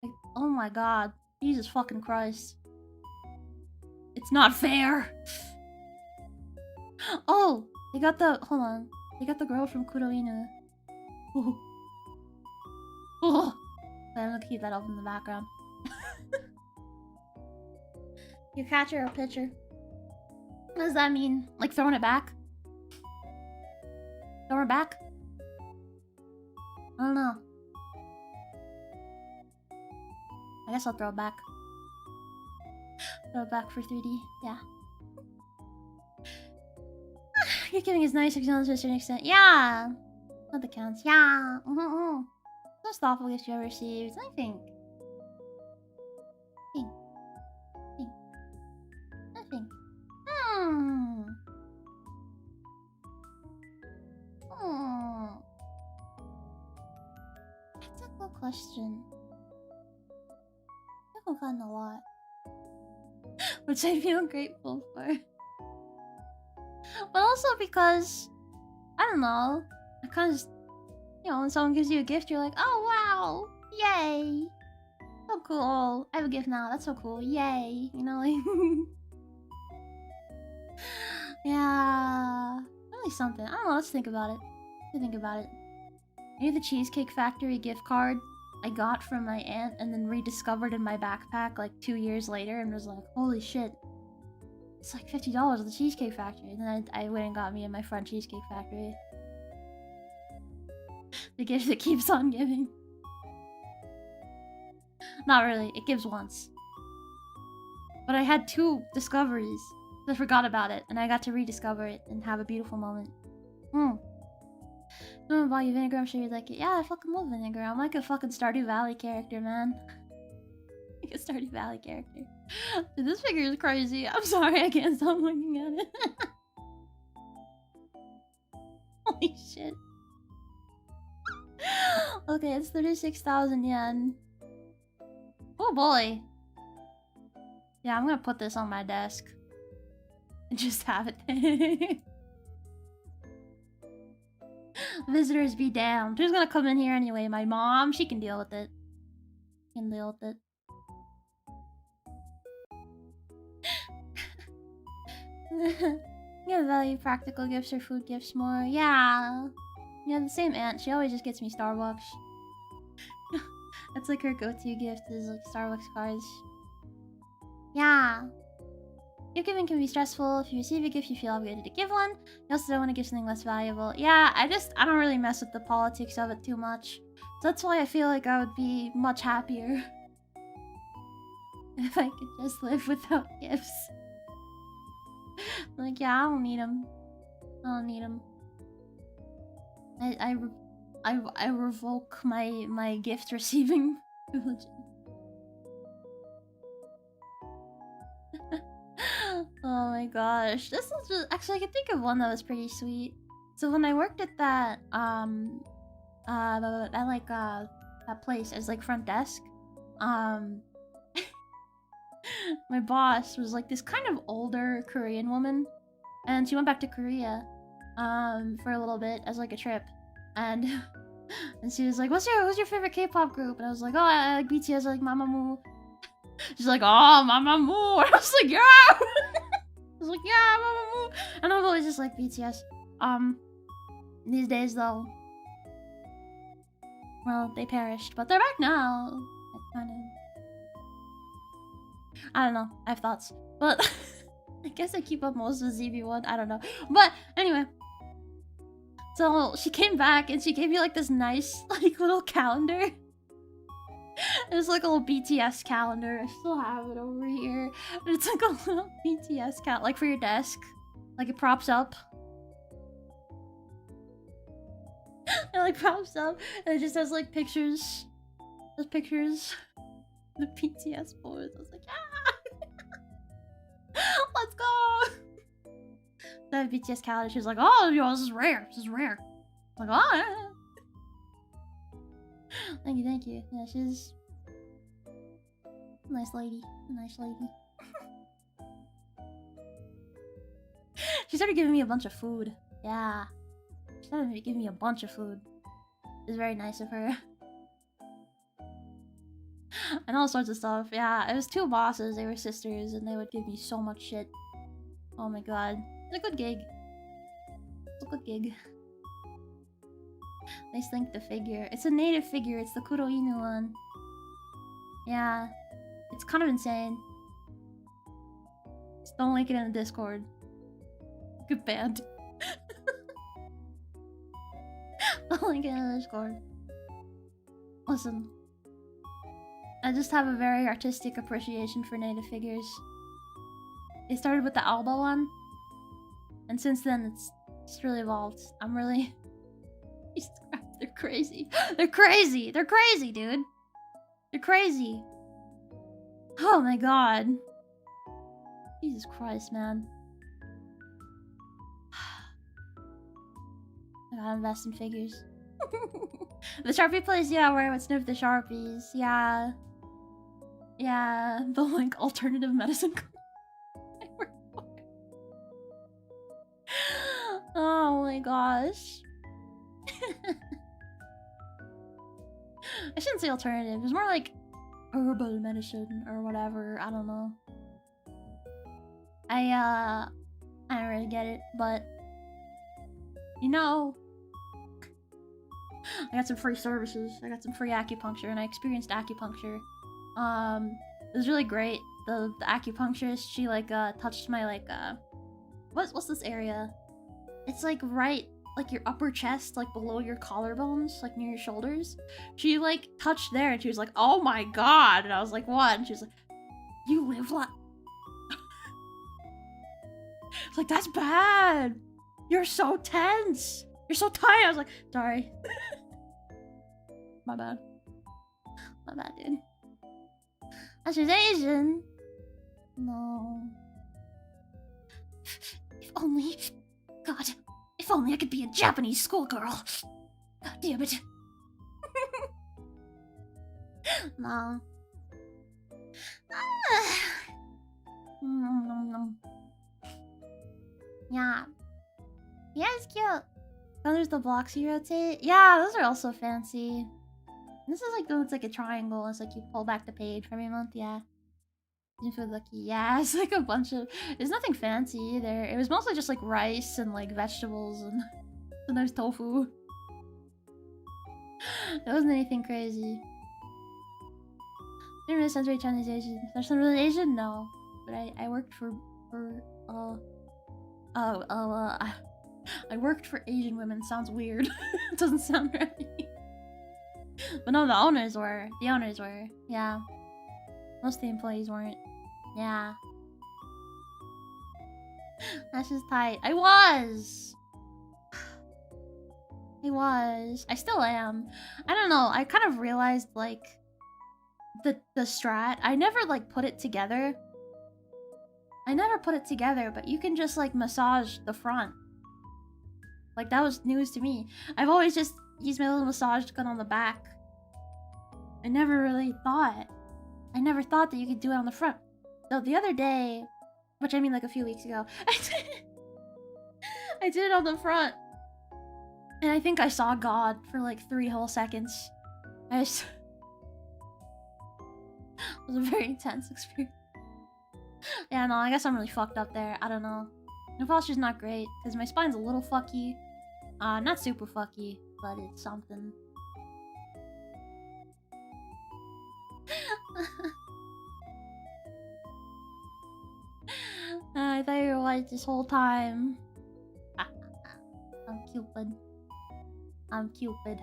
Like, oh my god. Jesus fucking Christ. It's not fair! Oh! They got the... Hold on. They got the girl from Kuroinu. Ooh. Oh! I'm gonna keep that up in the background. You catcher or pitcher? What does that mean? Like throwing it back? Throw her back? I don't know. I guess I'll throw it back. Throw it back for 3D. Yeah. You're giving us nice examples to a certain extent. Yeah! Not that counts. Yeah! Most thoughtful gifts you ever received. I think. That's a good question. I can find a lot. Which I feel grateful for. But also because, I don't know, I kind of just, you know, when someone gives you a gift, you're like, oh wow, yay, so cool, I have a gift now, that's so cool, yay, you know, like, yeah, really something. I don't know, let's think about it. Maybe the Cheesecake Factory gift card I got from my aunt and then rediscovered in my backpack like 2 years later and was like, holy shit. It's like $50 at the Cheesecake Factory. And then I went and got me and my friend Cheesecake Factory. The gift that keeps on giving. Not really, it gives once. But I had 2 discoveries. I forgot about it, and I got to rediscover it and have a beautiful moment. Someone bought you vinegar, I'm sure you'd like it. Yeah, I fucking love vinegar. I'm like a fucking Stardew Valley character, man. Like a Stardew Valley character. Dude, this figure is crazy. I'm sorry, I can't stop looking at it. Holy shit. Okay, it's 36,000 yen. Oh boy. Yeah, I'm gonna put this on my desk. And just have it there. Visitors be damned. Who's gonna come in here anyway? My mom? She can deal with it. You value practical gifts or food gifts more. Yeah. Yeah, the same aunt. She always just gets me Starbucks. That's like her go-to gift is like Starbucks cards. Yeah. Gift giving can be stressful. If you receive a gift, you feel obligated to give one. You also don't want to give something less valuable. Yeah, I don't really mess with the politics of it too much. So that's why I feel like I would be much happier if I could just live without gifts. Like, yeah, I don't need them. I revoke my gift receiving privilege. Oh my gosh, this is just actually I can think of one that was pretty sweet. So when I worked at that that place as like front desk, my boss was like this kind of older Korean woman, and she went back to Korea for a little bit as like a trip, and she was like, what's your favorite K-pop group? And I was like, oh, I like BTS, I like Mamamoo. She's like, oh, Mamamoo. And I was like, yeah. I was like, yeah, Mamamoo. And I've always just like BTS. These days though, well, they perished, but they're back now. I don't know. I have thoughts, but I guess I keep up most of the ZB1. I don't know, but anyway. So she came back and she gave me like this nice like little calendar. It was like a little BTS calendar. I still have it over here. But it's like a little BTS calendar, like for your desk. Like it props up. It like props up and it just has like pictures. There's pictures. The BTS boys. I was like, yeah! Let's go! The BTS calendar, she was like, oh, yo, this is rare. This is rare. I'm like, oh, yeah. Thank you. Yeah, she's... Nice lady. Nice lady. She started giving me a bunch of food. Yeah. She started giving me a bunch of food. It was very nice of her. And all sorts of stuff. Yeah, it was 2 bosses. They were sisters, and they would give me so much shit. Oh my god. It's a good gig. It's a good gig. Nice link the figure. It's a native figure. It's the Kuro Inu one. Yeah. It's kind of insane. Just don't link it in the Discord. Good band. Don't link it in the Discord. Listen. I just have a very artistic appreciation for native figures. It started with the Alba one. And since then, it's really evolved. I'm really... They're crazy. They're crazy! They're crazy, dude! They're crazy! Oh my god. Jesus Christ, man. I gotta invest in figures. The Sharpie place, yeah, where I would sniff the Sharpies. Yeah. Yeah, the like alternative medicine. Oh my gosh. I shouldn't say alternative. It was more like herbal medicine or whatever. I don't know. I don't really get it, but you know, I got some free services. I got some free acupuncture, and I experienced acupuncture. It was really great. The acupuncturist, she like touched my like what's this area? It's like right like your upper chest, like below your collarbones, like near your shoulders. She like touched there, and she was like, "Oh my god!" And I was like, "What?" And she was like, "You live like." It's like, that's bad. You're so tense. You're so tight. I was like, sorry. My bad. My bad, dude. She's Asian. No. If only... God. If only I could be a Japanese schoolgirl. God damn it. No. Yeah. Yeah, it's cute. Oh, there's the blocks you rotate. Yeah, those are also fancy. This is like, it's like a triangle. It's like you pull back the page every month. Yeah. You feel lucky. Yeah, it's like a bunch of... There's nothing fancy either. It was mostly just like rice and like vegetables and sometimes tofu. It wasn't anything crazy. Didn't really sound very Chinese Asian. There's some really Asian? No. But I worked for I worked for Asian women. Sounds weird. It doesn't sound right. But no, the owners were. The owners were. Yeah. Most of the employees weren't. Yeah. That's just tight. I was. I still am. I don't know. I kind of realized like the strat. I never like put it together. But you can just like massage the front. Like that was news to me. I've always just used my little massage gun on the back. I never thought that you could do it on the front. So the other day, which I mean like a few weeks ago, I did it on the front. And I think I saw God for like 3 whole seconds. It was a very intense experience. Yeah, no, I guess I'm really fucked up there. I don't know. My posture's not great, because my spine's a little fucky. Not super fucky, but it's something. I thought you were white this whole time. I'm Cupid. I'm Cupid.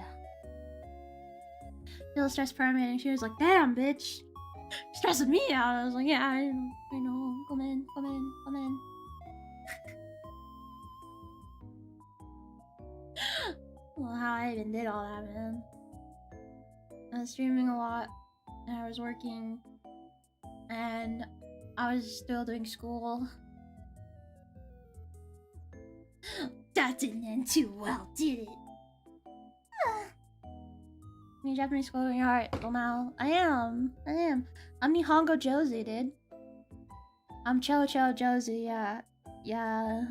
Feel stress permitting. She was like, damn, bitch. You're stressing me out. I was like, yeah, I know. Come in. Well, how I even did all that, man. I was streaming a lot, and I was working, and I was still doing school. That didn't end too well, did it? You Japanese school in your heart, Lomao. I am. I'm Nihongo Josie, dude. I'm Cho Josie, yeah. Yeah.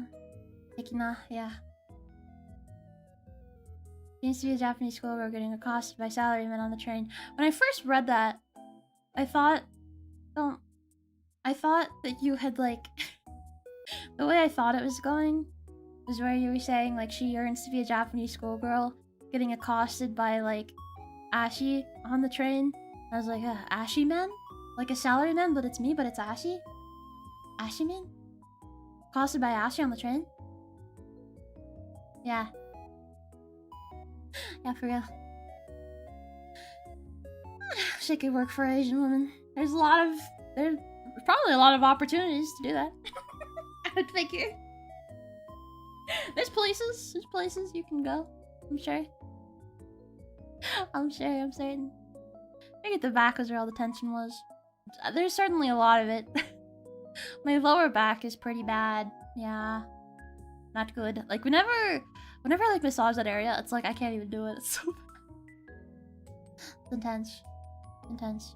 Ikina, yeah. Seems to be a Japanese schoolgirl getting accosted by salarymen on the train. When I first read that, I thought that you had, like... the way I thought it was going was where you were saying, like, she yearns to be a Japanese schoolgirl getting accosted by, like, Ashie on the train. I was like, Ashie man? Like a salaryman, but it's me, but it's Ashie? Ashie man? Accosted by Ashie on the train? Yeah. Yeah, for real. She could work for Asian women. There's probably a lot of opportunities to do that. I would figure. There's places you can go. I'm sure. I'm certain. I think at the back was where all the tension was. There's certainly a lot of it. My lower back is pretty bad. Yeah. Not good. Like, whenever I, like, massage that area, it's like I can't even do it. It's so bad. It's intense. Intense.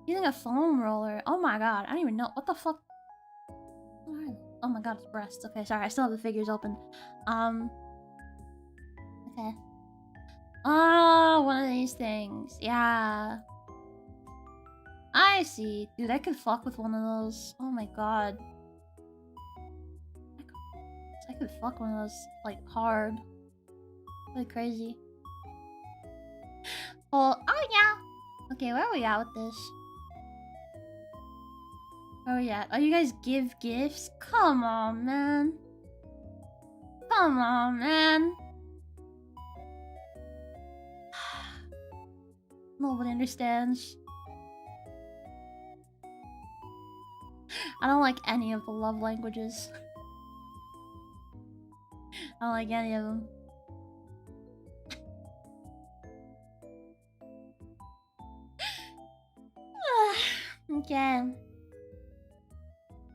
Using a foam roller. Oh my god. I don't even know. What the fuck? Oh my god, it's breasts. Okay, sorry. I still have the figures open. Okay. Oh, one of these things. Yeah. I see. Dude, I could fuck with one of those. Oh my god. I could fuck one of those, like, hard. Really crazy. Oh yeah. Okay, where are we at with this? Where are we at? Oh, you guys give gifts? Come on, man. Come on, man. Nobody understands. I don't like any of the love languages. I don't like any of them. Okay.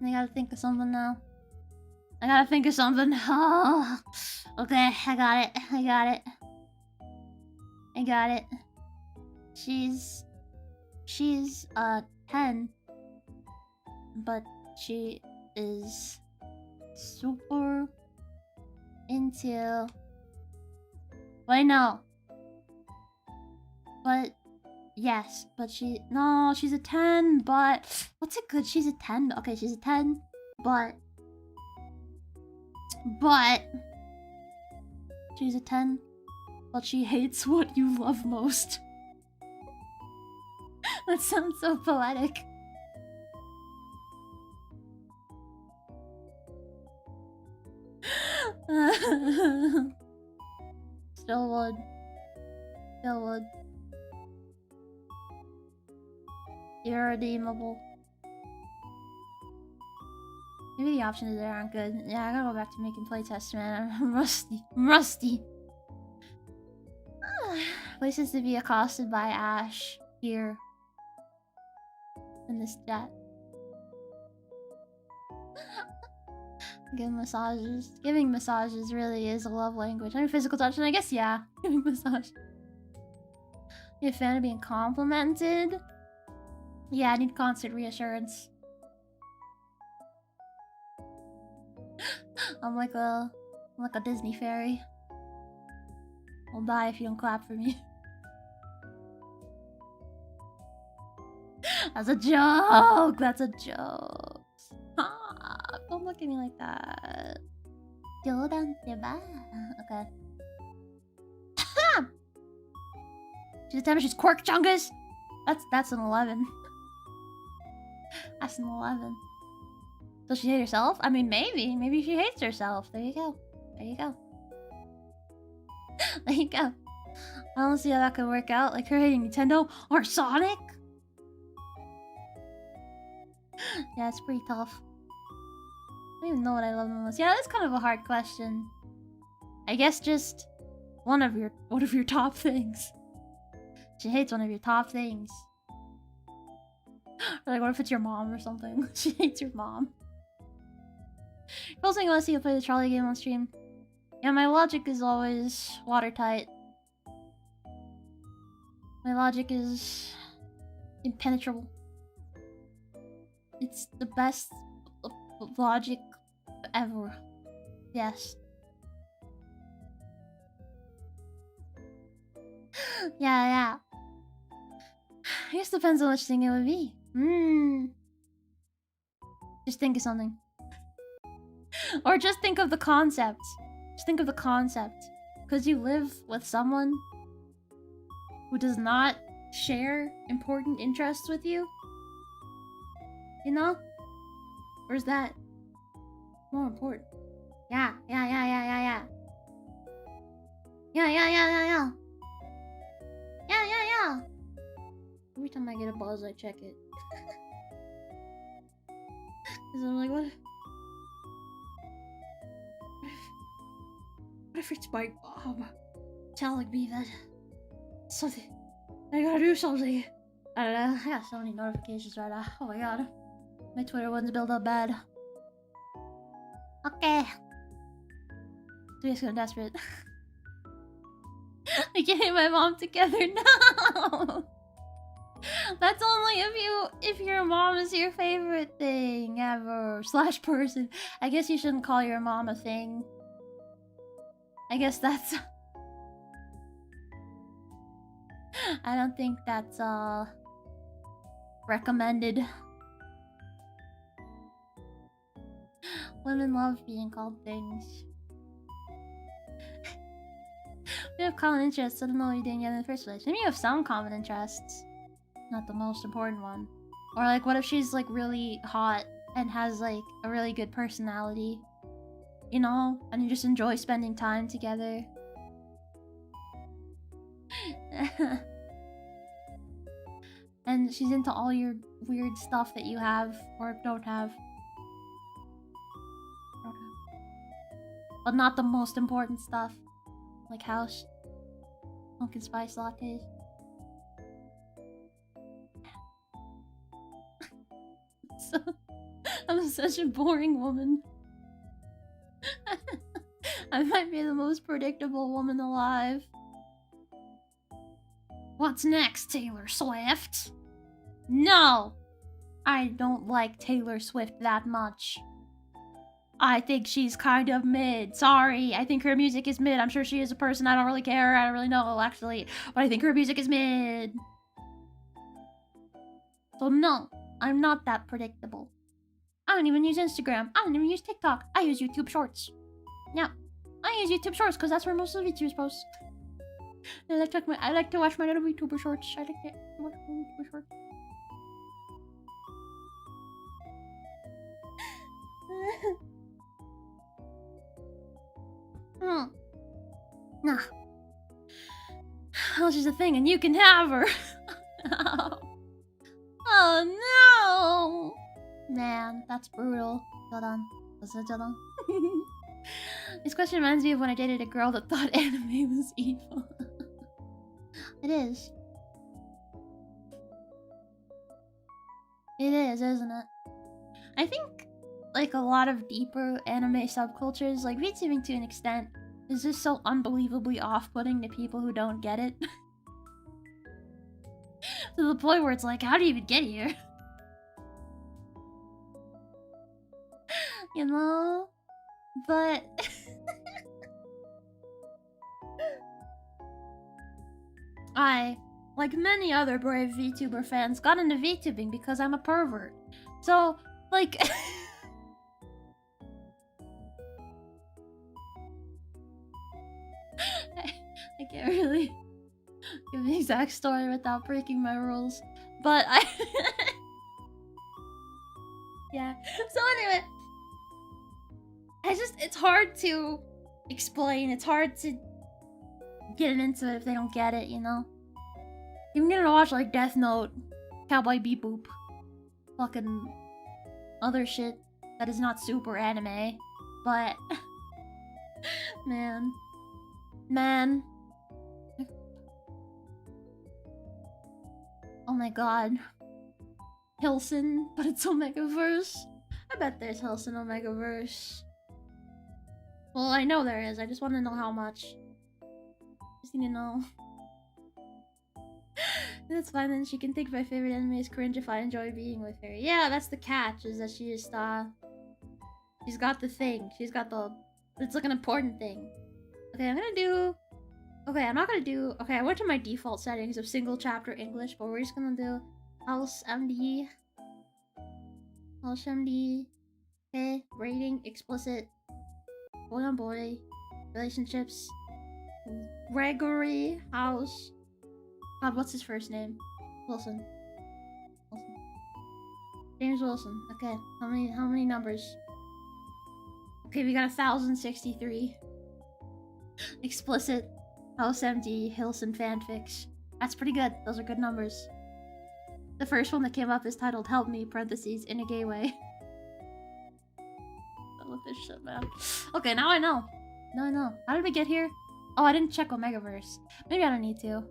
I gotta think of something now. Oh, okay, I got it. She's 10, but she is super into... Wait, no. But yes, but she's a 10, but what's it good? She's a 10. Okay, she's a 10, but she's a 10, but she hates what you love most. That sounds so poetic. Still would. Irredeemable. Maybe the options there aren't good. Yeah, I gotta go back to making playtests, man. I'm rusty. Places to be accosted by Ash here in this chat. Giving massages really is a love language. I mean, physical touch, and I guess, yeah, giving massage. You a fan of being complimented? Yeah, I need constant reassurance. I'm like a Disney fairy. I'll die if you don't clap for me. That's a joke! That's a joke. Stop! Don't look at me like that. Okay. She's a 10, she's quirk chungus! That's an 11. That's an 11. Does she hate herself? I mean, maybe. Maybe she hates herself. There you go. There you go. There you go. I don't see how that could work out. Like her hating Nintendo or Sonic? Yeah, it's pretty tough. I don't even know what I love the most. Yeah, that's kind of a hard question. I guess just one of your top things. She hates one of your top things. Or like, what if it's your mom or something? She hates your mom. First thing I want to see you play the trolley game on stream. Yeah, my logic is always watertight. My logic is impenetrable. It's the best logic ever. Yes. Yeah. I guess depends on which thing it would be. Just think of something. Or just think of the concept. Just think of the concept. Because you live with someone who does not share important interests with you. You know? Or is that more important? Yeah. Yeah. Every time I get a buzz, I check it. Cause I'm like, what if it's my mom telling me that something, I gotta do something? I don't know, I got so many notifications right now. Oh my god. My Twitter one's built up bad. Okay. Dude's going desperate. I can't hit my mom together. No! That's only if your mom is your favorite thing ever. / person. I guess you shouldn't call your mom a thing. I guess that's... I don't think that's, recommended. Women love being called things. We have common interests, so I don't know what you're doing in the first place. Maybe you have some common interests. Not the most important one. Or like, what if she's like really hot and has like a really good personality? You know? And you just enjoy spending time together. And she's into all your weird stuff that you have or don't have. But not the most important stuff. Like house. Pumpkin spice lattes. So, I'm such a boring woman. I might be the most predictable woman alive. What's next, Taylor Swift? No! I don't like Taylor Swift that much. I think she's kind of mid. Sorry, I think her music is mid. I'm sure she is a person. I don't really care. I don't really know, actually. But I think her music is mid. So no, I'm not that predictable. I don't even use Instagram. I don't even use TikTok. I use YouTube Shorts. Yeah, I use YouTube Shorts because that's where most of the VTubers post. I like to watch my little VTuber Shorts. I like to watch my VTuber Shorts. Nah. Well, she's a thing and you can have her. Oh no! Man, that's brutal. This question reminds me of when I dated a girl that thought anime was evil. It is. It is, isn't it? I think, like, a lot of deeper anime subcultures, like VTubing to an extent, is just so unbelievably off-putting to people who don't get it. To the point where it's like, how do you even get here? You know? But... I, like many other brave VTuber fans, got into VTubing because I'm a pervert. So, like... I can't really give the exact story without breaking my rules. But I... Yeah. So anyway... it's hard to explain. It's hard to get into it if they don't get it, you know? You're gonna watch like Death Note, Cowboy Bebop, fucking other shit that is not super anime, but... Man. Oh my god. Hilson, but it's Omegaverse. I bet there's Hilson Omegaverse. Well, I know there is. I just want to know how much. Just need to know. That's fine then. She can think my favorite anime is cringe if I enjoy being with her. Yeah, that's the catch, is that she just, she's got the thing. She's got the... It's like an important thing. Okay, I'm gonna do... Okay, I'm not gonna do... Okay, I went to my default settings of single chapter English, but we're just gonna do House MD. House MD. Okay, rating, explicit. Boy on boy. Relationships. Gregory House. God, what's his first name? Wilson. Wilson. James Wilson. Okay, how many numbers? Okay, we got 1063. Explicit. House MD, Hilson fanfics. That's pretty good. Those are good numbers. The first one that came up is titled "Help Me," parentheses, in a gay way. I love this shit, man. Okay, now I know. Now I know. How did we get here? Oh, I didn't check Omegaverse. Maybe I don't need to.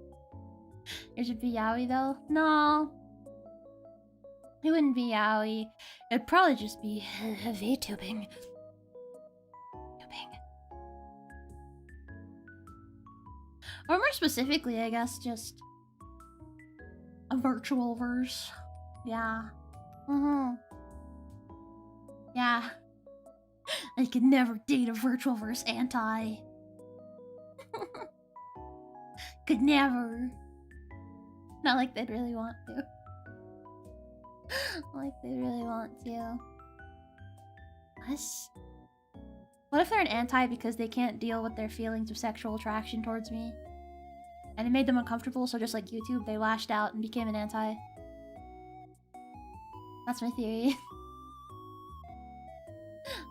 It should be yaoi though. No. It wouldn't be yaoi. It'd probably just be VTubing. Or more specifically, I guess, just a virtual verse. Yeah. Yeah. I could never date a virtual verse anti. Could never. Not like they'd really want to. Like they really want to. What if they're an anti because they can't deal with their feelings of sexual attraction towards me? And it made them uncomfortable, so just like YouTube, they lashed out and became an anti. That's my theory.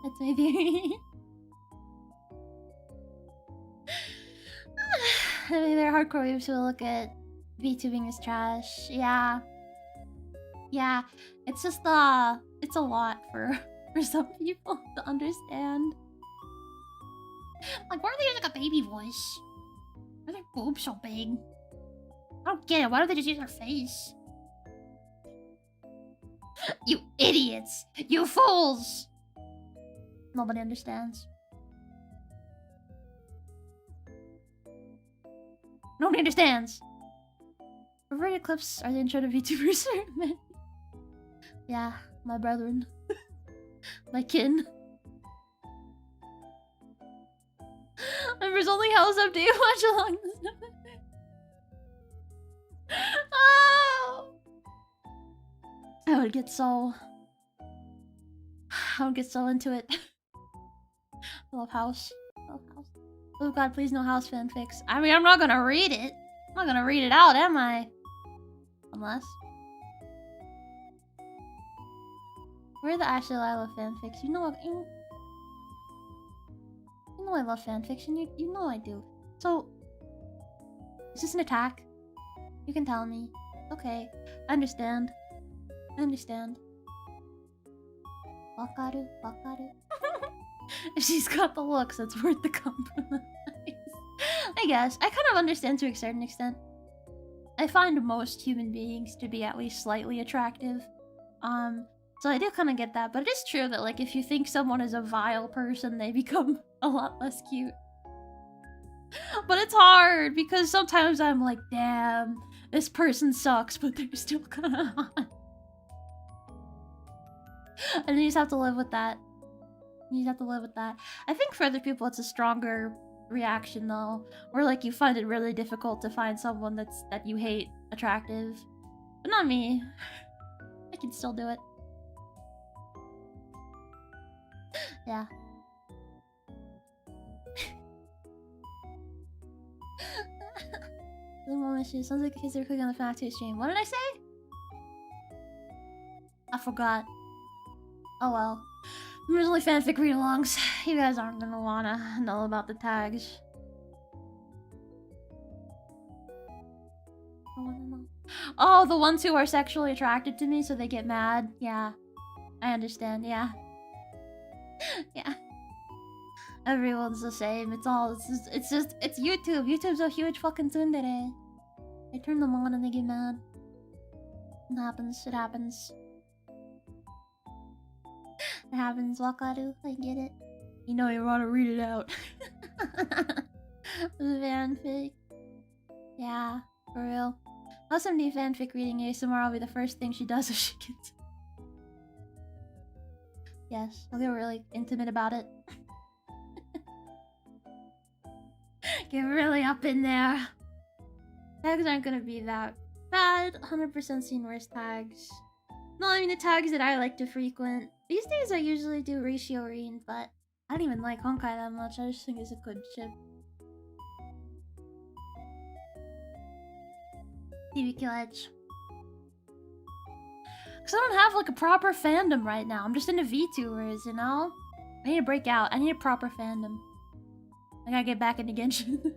That's my theory. I mean, there are hardcore weebs who will look at VTubing as trash. Yeah. Yeah. It's just, it's a lot for some people to understand. Like, why are they using a baby voice? Why are their boobs so big? I don't get it. Why don't they just use their face? You idiots! You fools! Nobody understands. Nobody understands! Reverted clips are the intro to VTubers. Yeah, my brethren. My kin. Members only house update watch along this. Oh! I would get so into it. I love house. I love house. Oh god, please no house fanfics. I mean, I'm not gonna read it. I'm not gonna read it out, am I? Unless. Where are the Ashliel Ailove fanfics? You know I love fanfiction. You know I do. So, is this an attack? You can tell me. Okay, I understand. I understand. Wakaru, wakaru. If she's got the looks, that's worth the compromise. I guess. I kind of understand to a certain extent. I find most human beings to be at least slightly attractive. So I do kind of get that, but it is true that, like, if you think someone is a vile person, they become a lot less cute. But it's hard, because sometimes I'm like, damn, this person sucks, but they're still kind of hot. And you just have to live with that. You just have to live with that. I think for other people it's a stronger reaction, though. Where, like, you find it really difficult to find someone that you hate attractive. But not me. I can still do it. Yeah. Sounds like kids are cooking on the FNAF 2 stream. What did I say? I forgot. Oh well. There's only fanfic read-alongs. You guys aren't gonna wanna know about the tags. I wanna know. Oh, the ones who are sexually attracted to me so they get mad? Yeah. I understand, yeah. Yeah. Everyone's the same. It's YouTube. YouTube's a huge fucking tsundere. I turn them on and they get mad. It happens. It happens. It happens, wakaru. I get it. You know you want to read it out. Fanfic. Yeah, for real. SMD fanfic reading ASMR will be the first thing she does if she gets. Yes, I'll get really intimate about it. Get really up in there. Tags aren't gonna be that bad. 100% seen worse tags. No, I mean the tags that I like to frequent. These days I usually do ratio read, but I don't even like Honkai that much. I just think it's a good ship. TV Edge. Cause I don't have like a proper fandom right now. I'm just into VTubers, you know? I need to break out. I need a proper fandom. I gotta get back into Genshin.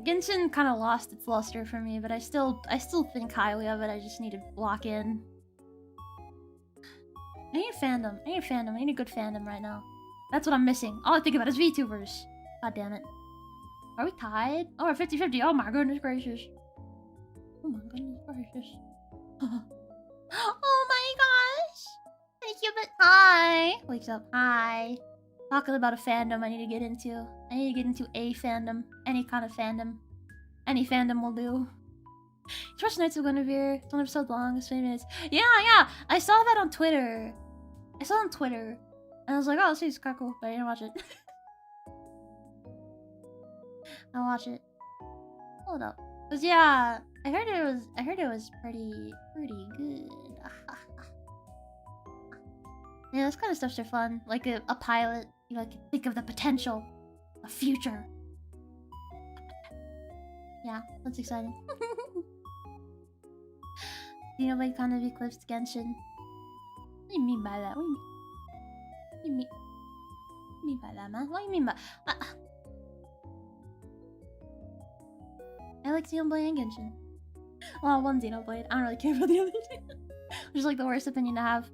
Genshin kind of lost its luster for me, but I still think highly of it. I just need to lock in. I need a fandom. I need a fandom. I need a good fandom right now. That's what I'm missing. All I think about is VTubers. God damn it. Are we tied? Oh, we're 50-50. Oh my goodness gracious. Oh my goodness gracious. Oh my gosh. Thank you, but hi. Wakes up. Hi. Talking about a fandom I need to get into. I need to get into a fandom. Any kind of fandom. Any fandom will do. First Nights of Guinevere. It's 1 episode long. It's 20 minutes. Yeah. I saw that on Twitter. And I was like, oh, this is kind of cool. But I didn't watch it. I'll watch it. Hold up. Cause yeah, I heard it was pretty good. Yeah, this kind of stuff's are fun. Like a pilot, you like think of the potential, a future. Yeah, that's exciting. You know, like kind of eclipsed Genshin. What do you mean by that? What do you mean by that, man? What do you mean by? I like Xenoblade and Genshin. Well, one Xenoblade. I don't really care about the other two. Which is like the worst opinion to have.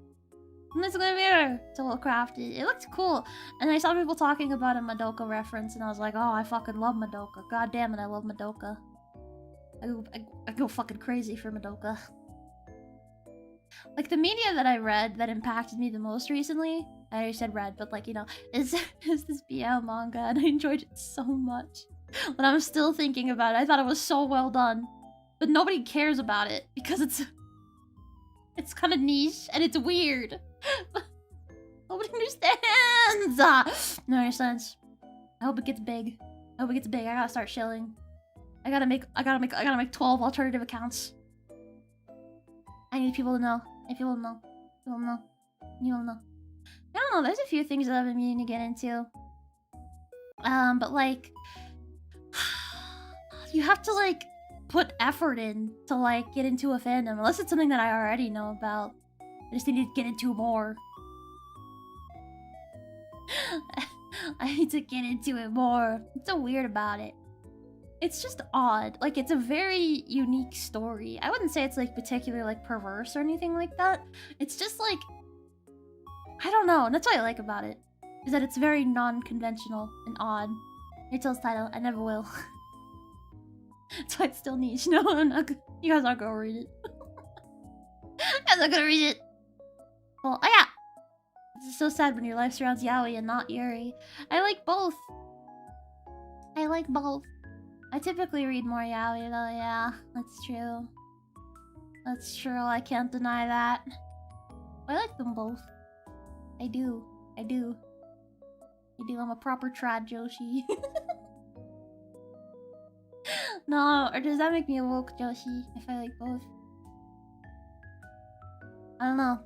And it's gonna be it's well crafted. It looked cool. And I saw people talking about a Madoka reference, and I was like, oh, I fucking love Madoka. God damn it, I love Madoka. I go fucking crazy for Madoka. Like the media that I read that impacted me the most recently, I already said read, but like, you know, is this BL manga, and I enjoyed it so much. But I'm still thinking about it. I thought it was so well done. But nobody cares about it because it's kind of niche and it's weird. Nobody understands. No understands. I hope it gets big. I hope it gets big. I gotta start shilling. I gotta make 12 alternative accounts. I need people to know. I need people to know. People to know. You don't know. I don't know. There's a few things that I've been meaning to get into. But like, you have to like put effort in to like get into a fandom, unless it's something that I already know about. I just need to get into more. I need to get into it more. It's so weird about it. It's just odd. Like, it's a very unique story. I wouldn't say it's like particularly like perverse or anything like that. It's just like, I don't know. And that's what I like about it, is that it's very non-conventional and odd. Rachel's title, I never will. That's why it's still niche. No, I'm not. You guys aren't gonna read it. You guys aren't gonna read it. Well, oh yeah. It's so sad when your life surrounds yaoi and not Yuri. I like both. I like both. I typically read more yaoi though, yeah. That's true. That's true, I can't deny that. I like them both. I do. I do. I'm a proper trad Joshi. No, or does that make me a woke Joshi if I like both? I don't know.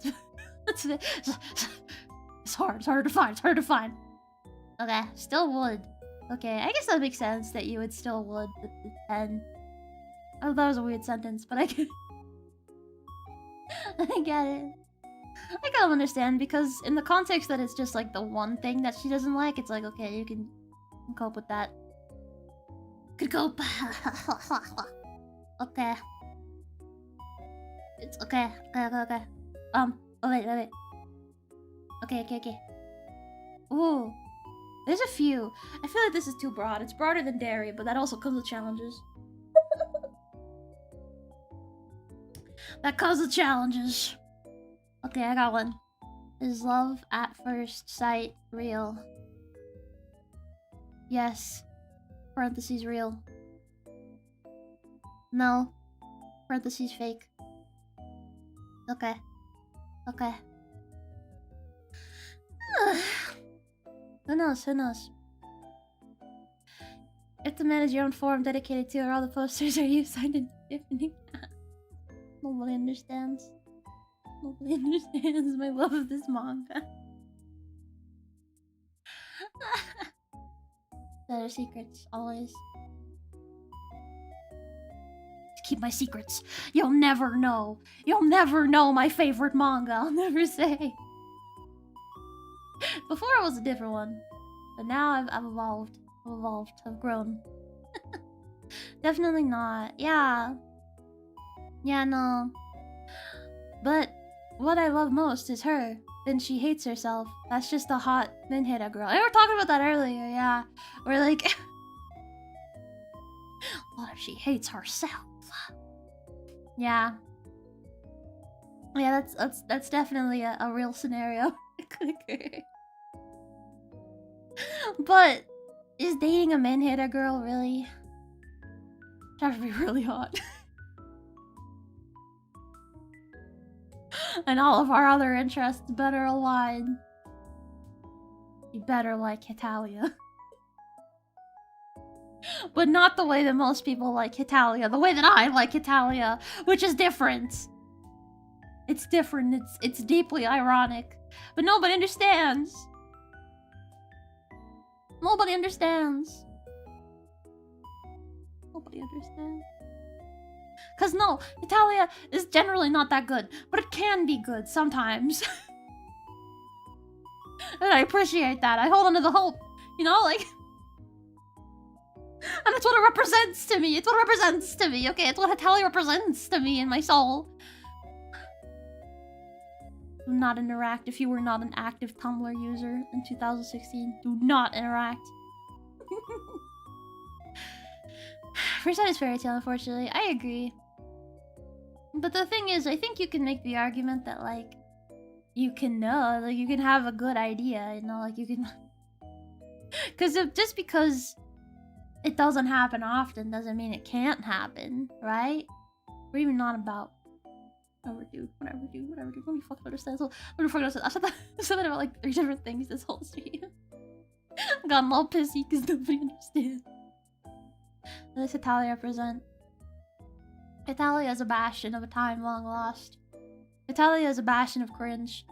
It's hard to find. Okay, still would. Okay, I guess that makes sense that you would still would with the 10. Oh, that was a weird sentence, but I get it. I get it. I kind of understand, because in the context that it's just like the one thing that she doesn't like, it's like, okay, you can cope with that. Could cope. Okay. It's okay. Okay. Oh, wait. Okay. Ooh. There's a few. I feel like this is too broad. It's broader than dairy, but that also comes with challenges. That comes with challenges. Okay, I got one. Is love at first sight real? Yes. Parentheses real. No. Parentheses fake. Okay. Okay. Who knows? Who knows? If the man is your own forum dedicated to, or all the posters are you signed in Tiffany? Nobody understands. Nobody understands my love of this manga. Better secrets, always. Keep my secrets. You'll never know. You'll never know my favorite manga. I'll never say. Before it was a different one, but now I've evolved. I've evolved. I've grown. Definitely not. Yeah. Yeah, no. But what I love most is her. Then she hates herself. That's just a hot Minhita girl. We were talking about that earlier, yeah. We're like, what if she hates herself? Yeah. Yeah, that's definitely a real scenario. But is dating a Minhita girl really? It'd have to be really hot. And all of our other interests better align. You better like Hitalia. But not the way that most people like Hitalia. The way that I like Hitalia, which is different. It's different. It's deeply ironic. But nobody understands. Nobody understands. Nobody understands. Cause no, Hitalia is generally not that good, but it can be good sometimes. And I appreciate that. I hold on to the hope, you know, like. And it's what it represents to me. It's what it represents to me, okay? It's what Hitalia represents to me in my soul. Do not interact if you were not an active Tumblr user in 2016. Do not interact. First side is fairy tale, unfortunately. I agree. But the thing is, I think you can make the argument that, like, you can know, like, you can have a good idea, you know, like, you can... Because just because it doesn't happen often doesn't mean it can't happen, right? We're even not about... Whatever, dude. Whatever, dude. Whatever, dude. Let me fucking understand. Let me fucking understand. I said that about, like, 3 different things this whole stream. I got all pissy because nobody understands. What does Hitalia represent? Hitalia is a bastion of a time long lost. Hitalia is a bastion of cringe.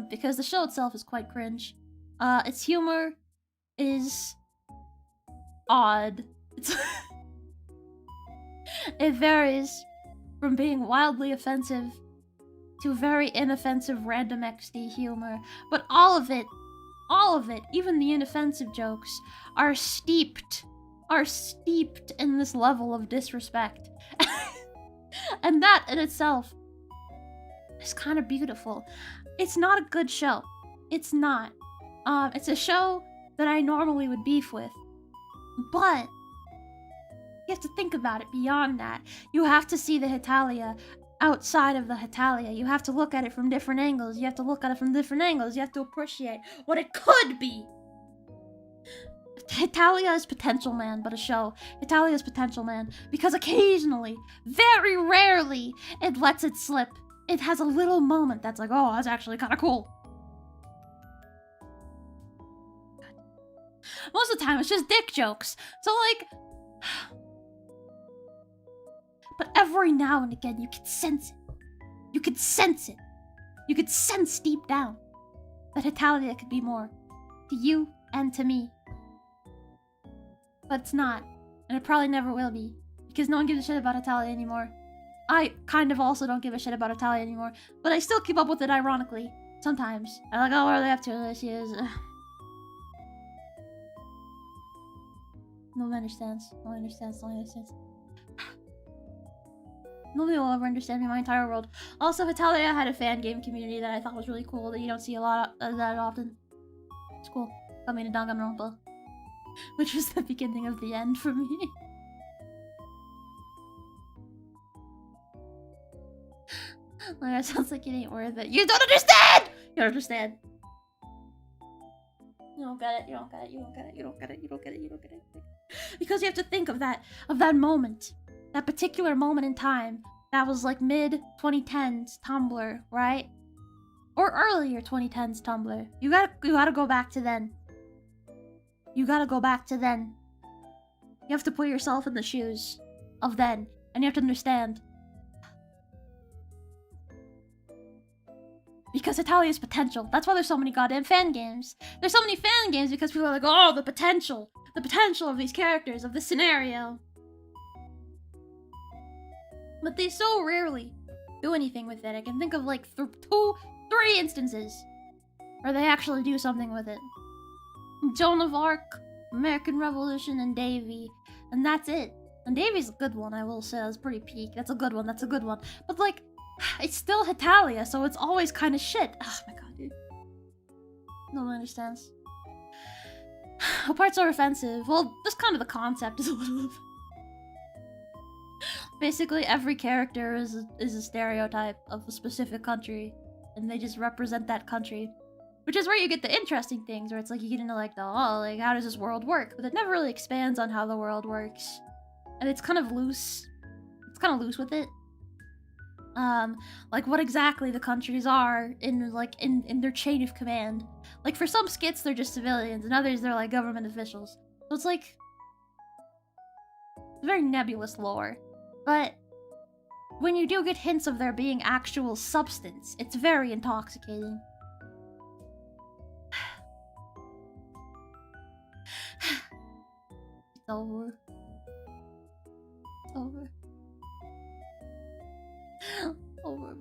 Because the show itself is quite cringe. Its humor is odd. It varies from being wildly offensive to very inoffensive random XD humor. But all of it, even the inoffensive jokes, are steeped in this level of disrespect. And that in itself is kind of beautiful. It's not a good show. It's not. It's a show that I normally would beef with. But you have to think about it beyond that. You have to see the Hitalia outside of the Hitalia. You have to look at it from different angles. You have to look at it from different angles. You have to appreciate what it could be. Hitalia is Potential Man, but a show. Hitalia is Potential Man because occasionally, very rarely, it lets it slip. It has a little moment that's like, oh, that's actually kind of cool. Most of the time, it's just dick jokes. So, like... But every now and again, you can sense it. You can sense it. You can sense deep down that Hitalia could be more. To you and to me. But it's not. And it probably never will be. Because no one gives a shit about Hitalia anymore. I kind of also don't give a shit about Hitalia anymore. But I still keep up with it ironically. Sometimes. I'm like, oh, what are they up to? There she is. No one understands. No one understands. No one understands. Nobody will ever understand me in my entire world. Also, Hitalia had a fan game community that I thought was really cool that you don't see a lot of that often. It's cool. Got me to Danganronpa. Which was the beginning of the end for me. Like, that sounds like it ain't worth it. You don't understand! You don't understand! You don't get it, you don't get it, you don't get it, you don't get it, you don't get it, you don't get it. Because you have to think of that moment. that particular moment in time that was like mid-2010s Tumblr, right? Or earlier 2010s Tumblr. You gotta go back to then. You gotta go back to then. You have to put yourself in the shoes of then, and you have to understand. Because Italia's potential. That's why there's so many goddamn fan games. There's so many fan games because people are like, oh, the potential of these characters, of this scenario. But they so rarely do anything with it. I can think of like three instances where they actually do something with it. Joan of Arc, American Revolution, and Davy. And that's it. And Davy's a good one, I will say. It's pretty peak. That's a good one. But like, it's still Italia, so it's always kind of shit. Oh my god, dude. No one understands. What parts are offensive? Well, just kind of the concept is a little... Basically, every character is a stereotype of a specific country, and they just represent that country. Which is where you get the interesting things, where it's like you get into like like, how does this world work? But it never really expands on how the world works. And it's kind of loose. It's kind of loose with it. Like what exactly the countries are in their chain of command. Like for some skits they're just civilians, and others they're like government officials. So it's like very nebulous lore. But when you do get hints of there being actual substance, it's very intoxicating. It's over. It's over. Over,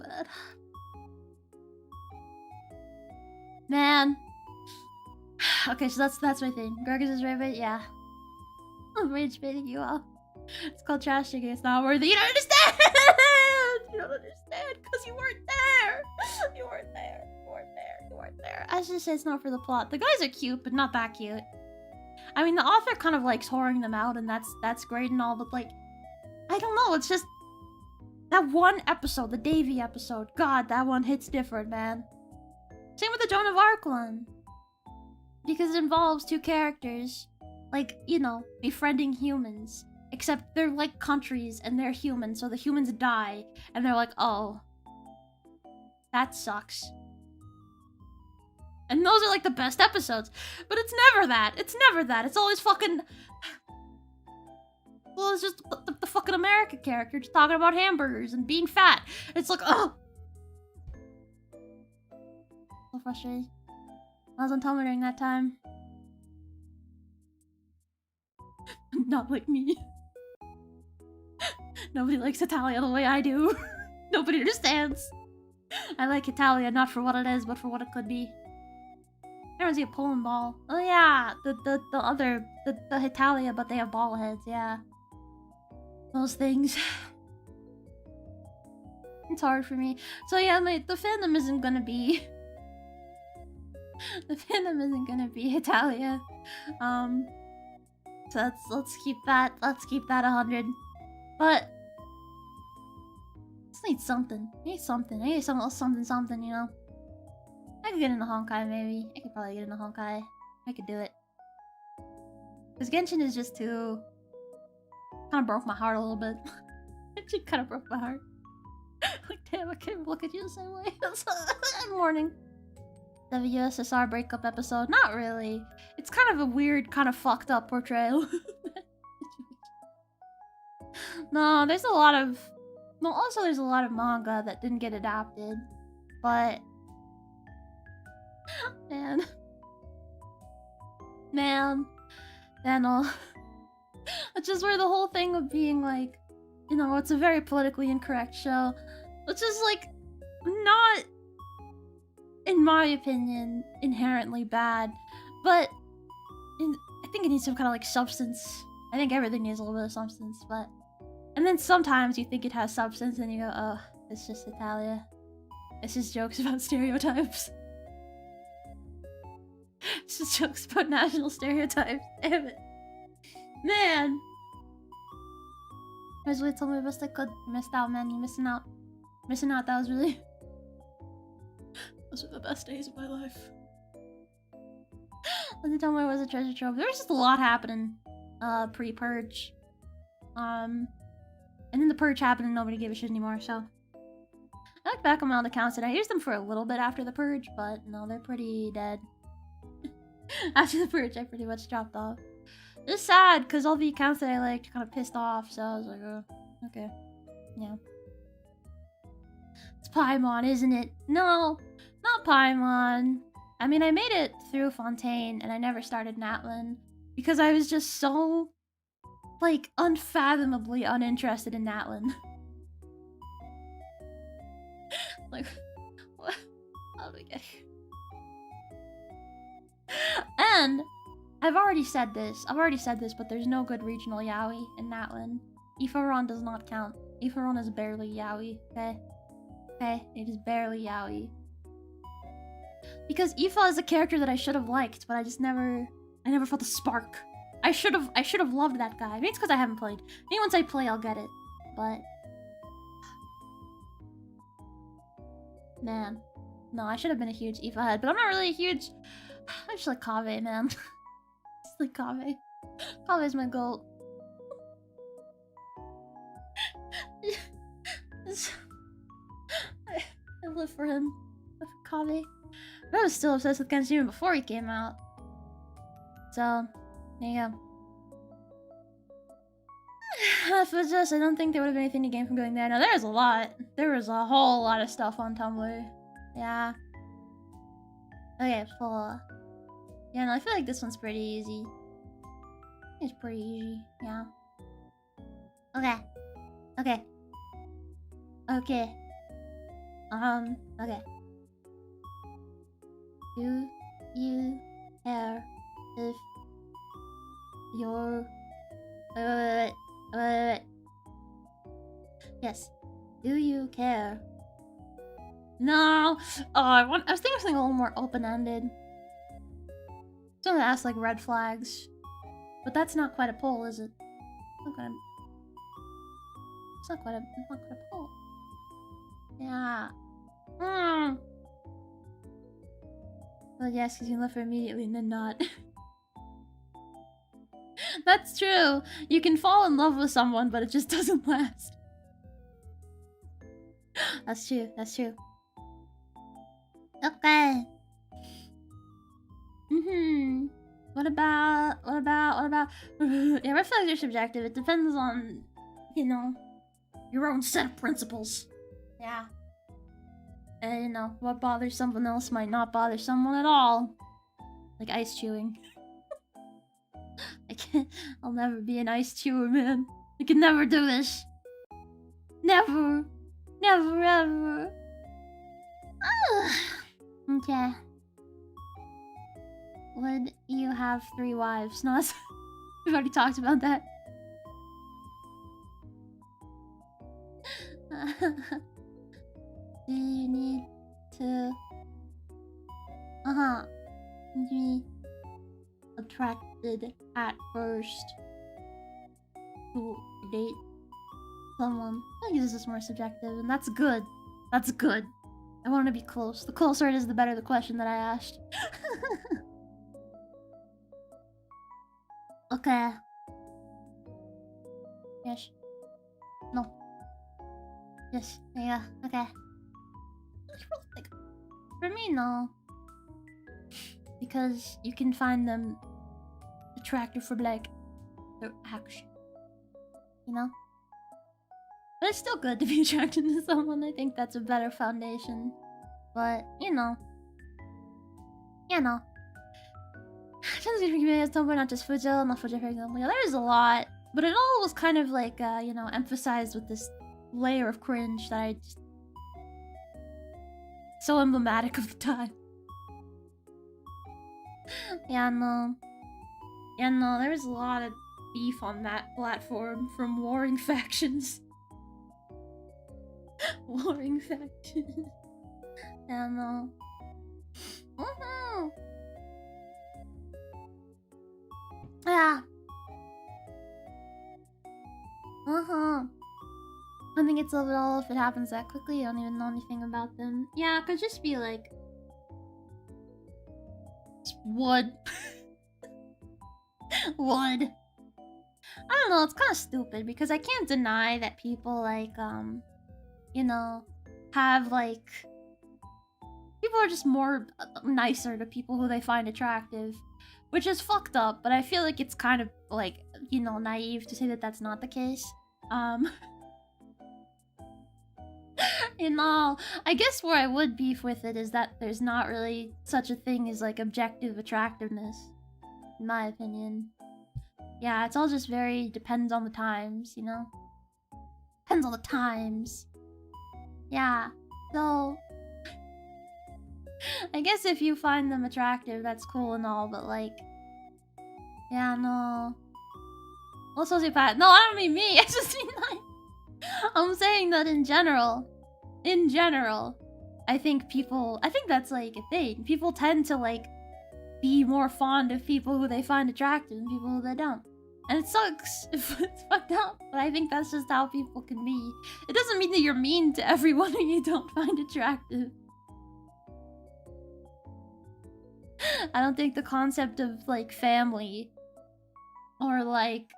man. Okay, so that's my thing. Gregis is right, yeah. I'm rage baiting you all. It's called trash talking. It's not worthy. You don't understand. You don't understand because you weren't there. You weren't there. You weren't there. You weren't there. I should say it's not for the plot. The guys are cute, but not that cute. I mean, the author kind of likes whoring them out, and that's great and all, but like, I don't know. It's just. That one episode, the Davy episode, God, that one hits different, man. Same with the Joan of Arc one. Because it involves two characters, like, you know, befriending humans. Except they're like countries and they're humans, so the humans die. And they're like, oh, that sucks. And those are like the best episodes. But it's never that. It's never that. It's always fucking... Well, it's just the fucking America character just talking about hamburgers and being fat. It's like, oh! So frustrating. I was on Tumblr during that time. Not like me. Nobody likes Italia the way I do. Nobody understands. I like Italia not for what it is, but for what it could be. Everyone's see a pulling ball. Oh yeah, the Italia, but they have ball heads, yeah. Those things. It's hard for me. So yeah, the fandom isn't gonna be... The fandom isn't gonna be Italia. So let's keep that 100. But... Just need something. I need something, you know? I could get into Honkai, maybe. I could probably get into Honkai. I could do it. Because Genshin is just too... Kind of broke my heart a little bit. It kind of broke my heart. Like, damn, I can't look at you the same way. Morning. The USSR breakup episode. Not really. It's kind of a weird, kind of fucked up portrayal. No, there's a lot of... Well, also there's a lot of manga that didn't get adapted. But... Man. Which is where the whole thing of being like, you know, it's a very politically incorrect show. Which is like, not, in my opinion, inherently bad. But, I think it needs some kind of like substance. I think everything needs a little bit of substance, but... And then sometimes you think it has substance and you go, oh, it's just Italia. It's just jokes about stereotypes. It's just jokes about national stereotypes. Damn it. Man! I was really told me best I could. You missed out, man. You missing out. Missing out, that was really... Those were the best days of my life. Let me tell me it was a treasure trove. There was just a lot happening, pre-purge. And then the purge happened and nobody gave a shit anymore, so... I look back on my old accounts and I used them for a little bit after the purge, but no, they're pretty dead. After the purge, I pretty much dropped off. It's sad, because all the accounts that I liked kind of pissed off, so I was like, oh, okay. Yeah. It's Paimon, isn't it? No, not Paimon. I mean, I made it through Fontaine, and I never started Natlin, because I was just so, like, unfathomably uninterested in Natlin. Like, what? How did we get here? And I've already said this, but there's no good regional yaoi in Natlin. Ifaron does not count. Ifaron is barely yaoi, okay? Okay, it is barely yaoi. Because Aoife is a character that I should have liked, but I never felt a spark. I should have loved that guy. Maybe it's because I haven't played. Maybe once I play, I'll get it. But man, no, I should have been a huge Aoife head, but I'm not really a huge. I just like Kaveh, man. Just like Kaveh. Kaveh's my goal. I live for him. I live for Kaveh. But I was still obsessed with Genshin even before he came out. So, there you go. If it was just, I don't think there would have been anything to gain from going there. No, there's a lot. There was a whole lot of stuff on Tumblr. Yeah. Okay, 4. Yeah, no, I feel like this one's pretty easy. It's pretty easy, yeah. Okay. Okay. Okay. Okay. Do you care if your... Wait. Yes. Do you care? No! Oh, I was thinking of something a little more open-ended. Something that asks, like, red flags. But that's not quite a poll, is it? It's not quite a poll. Yeah. Well, yes, because you can love her immediately and then not. That's true. You can fall in love with someone, but it just doesn't last. That's true. That's true. Okay. What about? Yeah, red flags are subjective. It depends on, you know, your own set of principles. Yeah. And, you know, what bothers someone else might not bother someone at all. Like ice chewing. I'll never be an ice chewer, man. I can never do this. Never. Never, ever. Okay. Would you have 3 wives? No, we've already talked about that. Do you need to... be attracted at first to date someone? I think this is more subjective, and that's good. That's good. I want to be close. The closer it is, the better the question that I asked. Okay. Yes. No. Yes. Yeah. Okay. Like, for me, no. Because you can find them attractive for, like, their action. You know? But it's still good to be attracted to someone. I think that's a better foundation. But, you know. You know. At some point, not just Fujo, not Fujo, for example. Yeah, there's a lot. But it all was kind of like, you know, emphasized with this layer of cringe that I just... So emblematic of the time. Yeah, no. Yeah, no, there was a lot of beef on that platform from warring factions. Warring factions. Yeah, no. Yeah. I think it's a little if it happens that quickly, you don't even know anything about them. Yeah, it could just be like... Wood. Wood. I don't know, it's kind of stupid because I can't deny that people like, you know, have like... People are just more nicer to people who they find attractive. Which is fucked up, but I feel like it's kind of like, you know, naive to say that that's not the case. You know, I guess where I would beef with it is that there's not really such a thing as like objective attractiveness, in my opinion. Yeah, it's all just very depends on the times, you know? Depends on the times. Yeah, so... I guess if you find them attractive, that's cool and all, but like... Yeah, no... Well, sociopath... No, I don't mean me, I just mean like... I'm saying that in general... In general, I think people... I think that's like a thing. People tend to like... be more fond of people who they find attractive than people who they don't. And it sucks if it's fucked up, but I think that's just how people can be. It doesn't mean that you're mean to everyone who you don't find attractive. I don't think the concept of like family or like,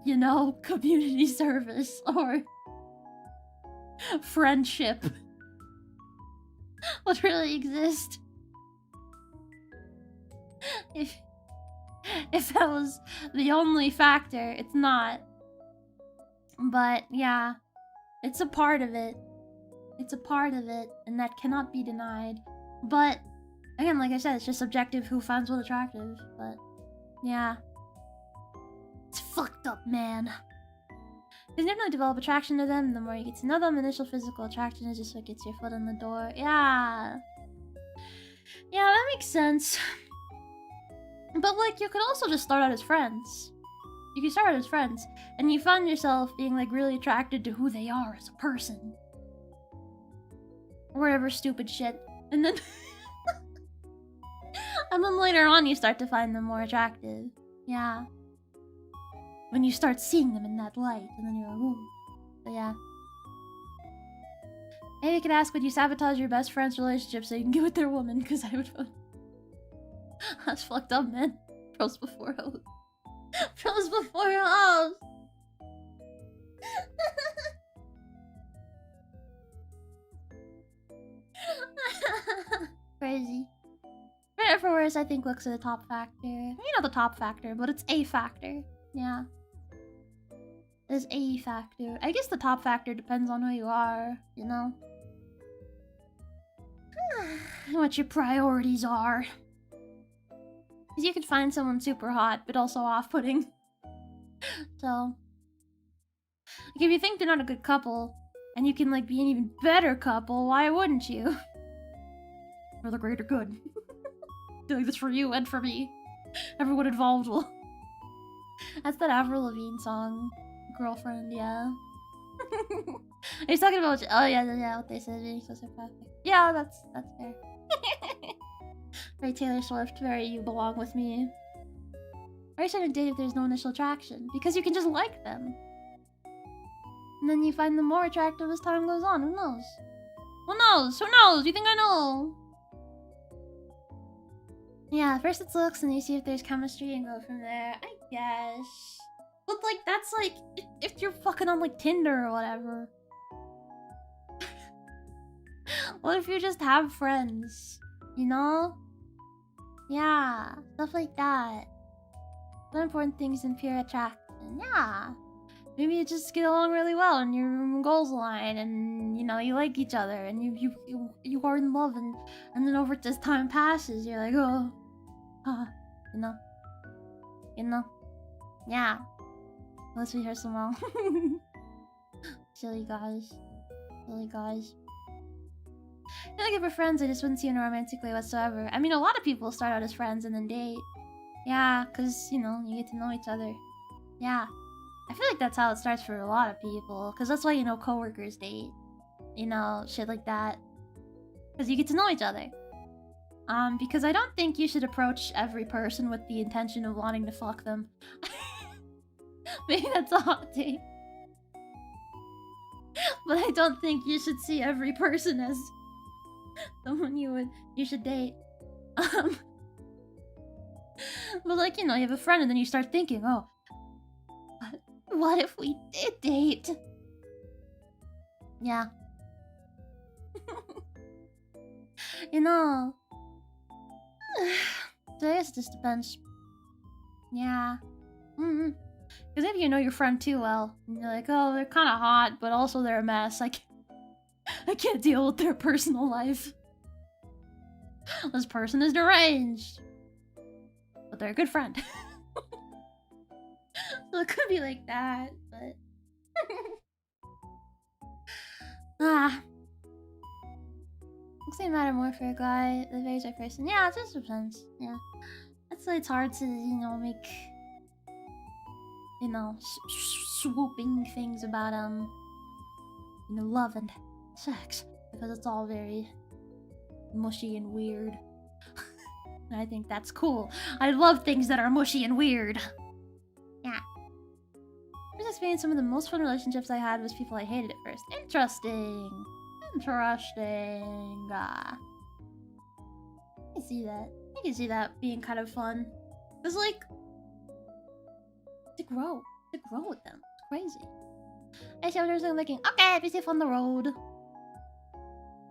you know, community service or friendship would really exist if that was the only factor. It's not. But yeah, it's a part of it. It's a part of it, and that cannot be denied. But again, like I said, it's just subjective who finds what attractive. But yeah, it's fucked up, man. You definitely develop attraction to them the more you get to know them. Initial physical attraction is just what gets your foot in the door. Yeah. Yeah, that makes sense. But like, you could also just start out as friends. You can start out as friends, and you find yourself being like really attracted to who they are as a person. Or whatever stupid shit. And then... and then later on you start to find them more attractive. Yeah. When you start seeing them in that light, and then you're like, ooh. But yeah. Maybe you could ask, would you sabotage your best friend's relationship so you can get with their woman? Because I would... That's fucked up, man. Pros before hoes. Pros before hoes! Crazy. Better for worse, I think looks at the top factor. Maybe not the top factor, but it's a factor. Yeah. There's a factor. I guess the top factor depends on who you are, you know? What your priorities are. Because you could find someone super hot, but also off-putting. So... like, if you think they're not a good couple, and you can, like, be an even better couple, why wouldn't you? For the greater good. Doing this for you and for me. Everyone involved will... That's that Avril Lavigne song. Girlfriend, yeah. He's talking about... Oh, yeah, what they said, being so perfect. Yeah, that's fair. Very Taylor Swift, very you belong with me. Why are you trying to date if there's no initial attraction? Because you can just like them. And then you find them more attractive as time goes on. Who knows? Who knows? Who knows? You think I know? Yeah, first it's looks and you see if there's chemistry and go from there. I guess. But like, that's like, if you're fucking on like Tinder or whatever. What if you just have friends? You know? Yeah, stuff like that. The important things in pure attraction. Yeah. Maybe you just get along really well and your goals align and, you know, you like each other and you are in love and then over as time passes, you're like, oh, you know? Yeah. Let's rehearse them all. Silly guys. I think if we're friends, I just wouldn't see you in a romantic way whatsoever. I mean, a lot of people start out as friends and then date. Yeah, because, you know, you get to know each other. Yeah. I feel like that's how it starts for a lot of people. Because that's why, you know, coworkers date. You know, shit like that. Because you get to know each other. Because I don't think you should approach every person with the intention of wanting to fuck them. Maybe that's a hot take. But I don't think you should see every person as someone you should date. But like, you know, you have a friend and then you start thinking, oh, What if we did date? Yeah. You know. So I guess it just depends. Yeah. Because if you know your friend too well, and you're like, oh, they're kind of hot, but also they're a mess. I can't deal with their personal life. This person is deranged. But they're a good friend. So it could be like that, but... Looks like matter more for a guy, the very right person. Yeah, it just depends. Yeah. That's why it's hard to, you know, make... You know, swooping things about, you know, love and sex. Because it's all very mushy and weird. And I think that's cool. I love things that are mushy and weird. Yeah. I was explaining some of the most fun relationships I had was people I hated at first. Interesting. Interesting. I can see that. I can see that being kind of fun. It's like... To grow with them. It's crazy. I see what they're thinking, okay, be safe on the road.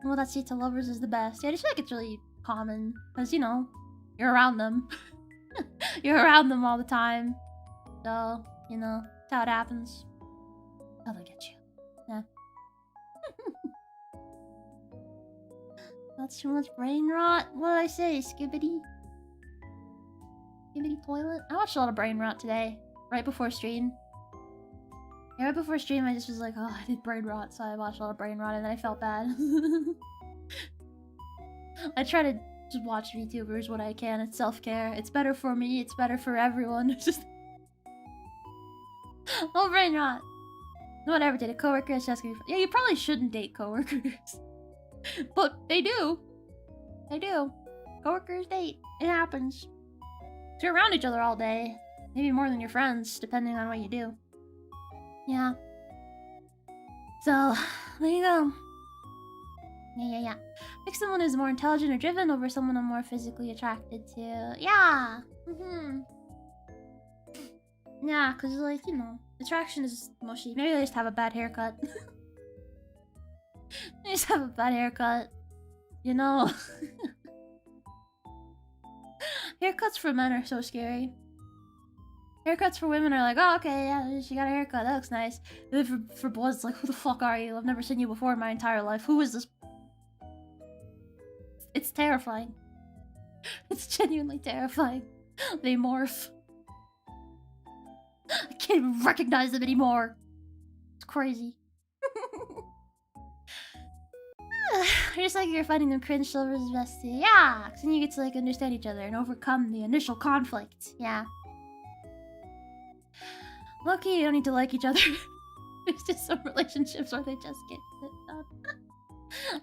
Well, that seat to lovers is the best. Yeah, I just feel like it's really common. Because, you know, you're around them. You're around them all the time. So, you know, that's how it happens. How they get you. Yeah. That's too much brain rot. What did I say? Skibbity? Skibbity toilet? I watched a lot of brain rot today. Right before stream. Yeah, right before stream I just was like, oh, I did brain rot, so I watched a lot of brain rot and then I felt bad. I try to just watch VTubers when I can. It's self-care. It's better for me. It's better for everyone. It's just... Oh, brain rot. No one ever did a coworker. It's just gonna be... Yeah, you probably shouldn't date coworkers. But they do. They do. Coworkers date. It happens. You're around each other all day. Maybe more than your friends, depending on what you do. Yeah. So, there you go. Yeah. Pick someone who's more intelligent or driven over someone I'm more physically attracted to. Yeah. Yeah, because, like, you know, attraction is mushy. Maybe they just have a bad haircut. They just have a bad haircut. You know? Haircuts for men are so scary. Haircuts for women are like, oh, okay, yeah, she got a haircut, that looks nice. And then for boys, it's like, who the fuck are you? I've never seen you before in my entire life. Who is this? It's terrifying. It's genuinely terrifying. They morph. I can't even recognize them anymore. It's crazy. Just like you're finding them cringe lovers bestie. Yeah, because then you get to like understand each other and overcome the initial conflict. Yeah. Lucky you don't need to like each other. There's just some relationships where they just get it done.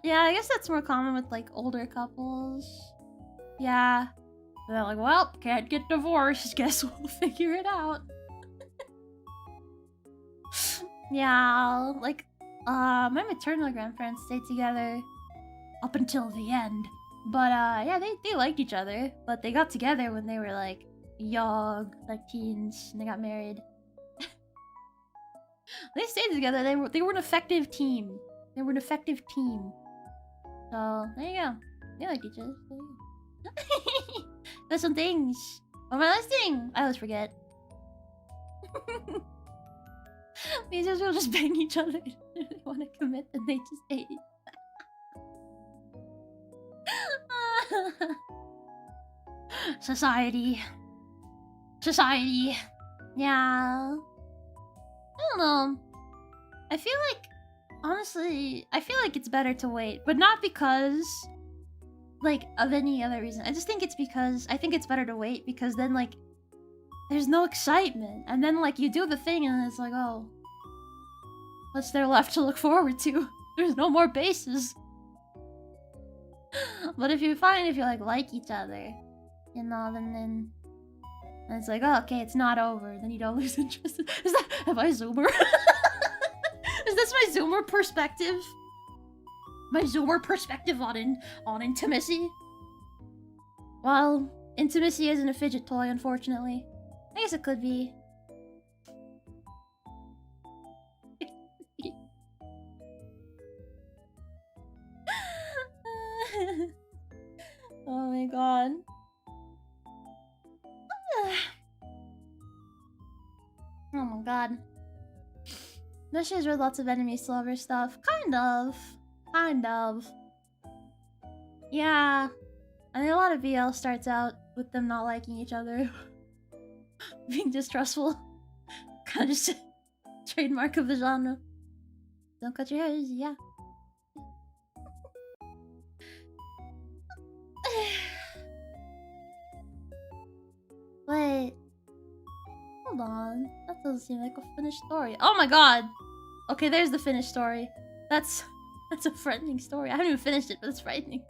Yeah, I guess that's more common with like older couples. Yeah. They're like, well, can't get divorced. Guess we'll figure it out. Yeah, like, my maternal grandparents stayed together up until the end. But, yeah, they liked each other. But they got together when they were, like, young, like teens, and they got married. They stayed together. They were an effective team. They were an effective team. So, there you go. They liked each other. There's some things. What am I listing? I always forget. These guys will just bang each other. If they want to commit, then they just date. Society. Yeah. I don't know. I feel like, honestly, I feel like it's better to wait. But not because, like, of any other reason. I just think it's because, I think it's better to wait because then, like, there's no excitement. And then, like, you do the thing and it's like, oh, what's there left to look forward to? There's no more bases. But if you like each other, you know, then it's like, oh, okay, it's not over. Then you don't lose interest. Is that, am I Zoomer? Is this my Zoomer perspective? My Zoomer perspective on intimacy? Well, intimacy isn't a fidget toy, unfortunately. I guess it could be. Oh my god. Oh my god. This is with lots of enemies to lover stuff. Kind of. Kind of. Yeah. I mean, a lot of BL starts out with them not liking each other. Being distrustful. Kind of just a trademark of the genre. Don't cut your hairs, yeah. Wait. Hold on. That doesn't seem like a finished story. Oh my god! Okay, there's the finished story. That's a frightening story. I haven't even finished it, but it's frightening.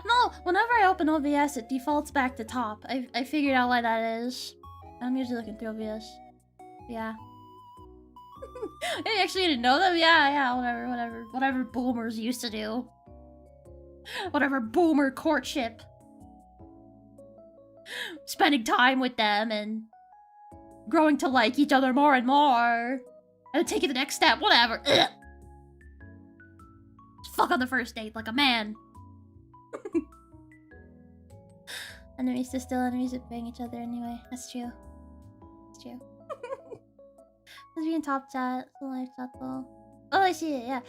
No, whenever I open OBS, it defaults back to top. I figured out why that is. I'm usually looking through OBS. Yeah. I actually didn't know that. Yeah, whatever boomers used to do. Whatever boomer courtship. Spending time with them and growing to like each other more and more. And taking the next step, whatever. Ugh. Just fuck on the first date like a man. Enemies to still enemies are paying each other anyway. That's true. That's true. Let's be in top chat. It's a live chat though. Oh, I see it, yeah.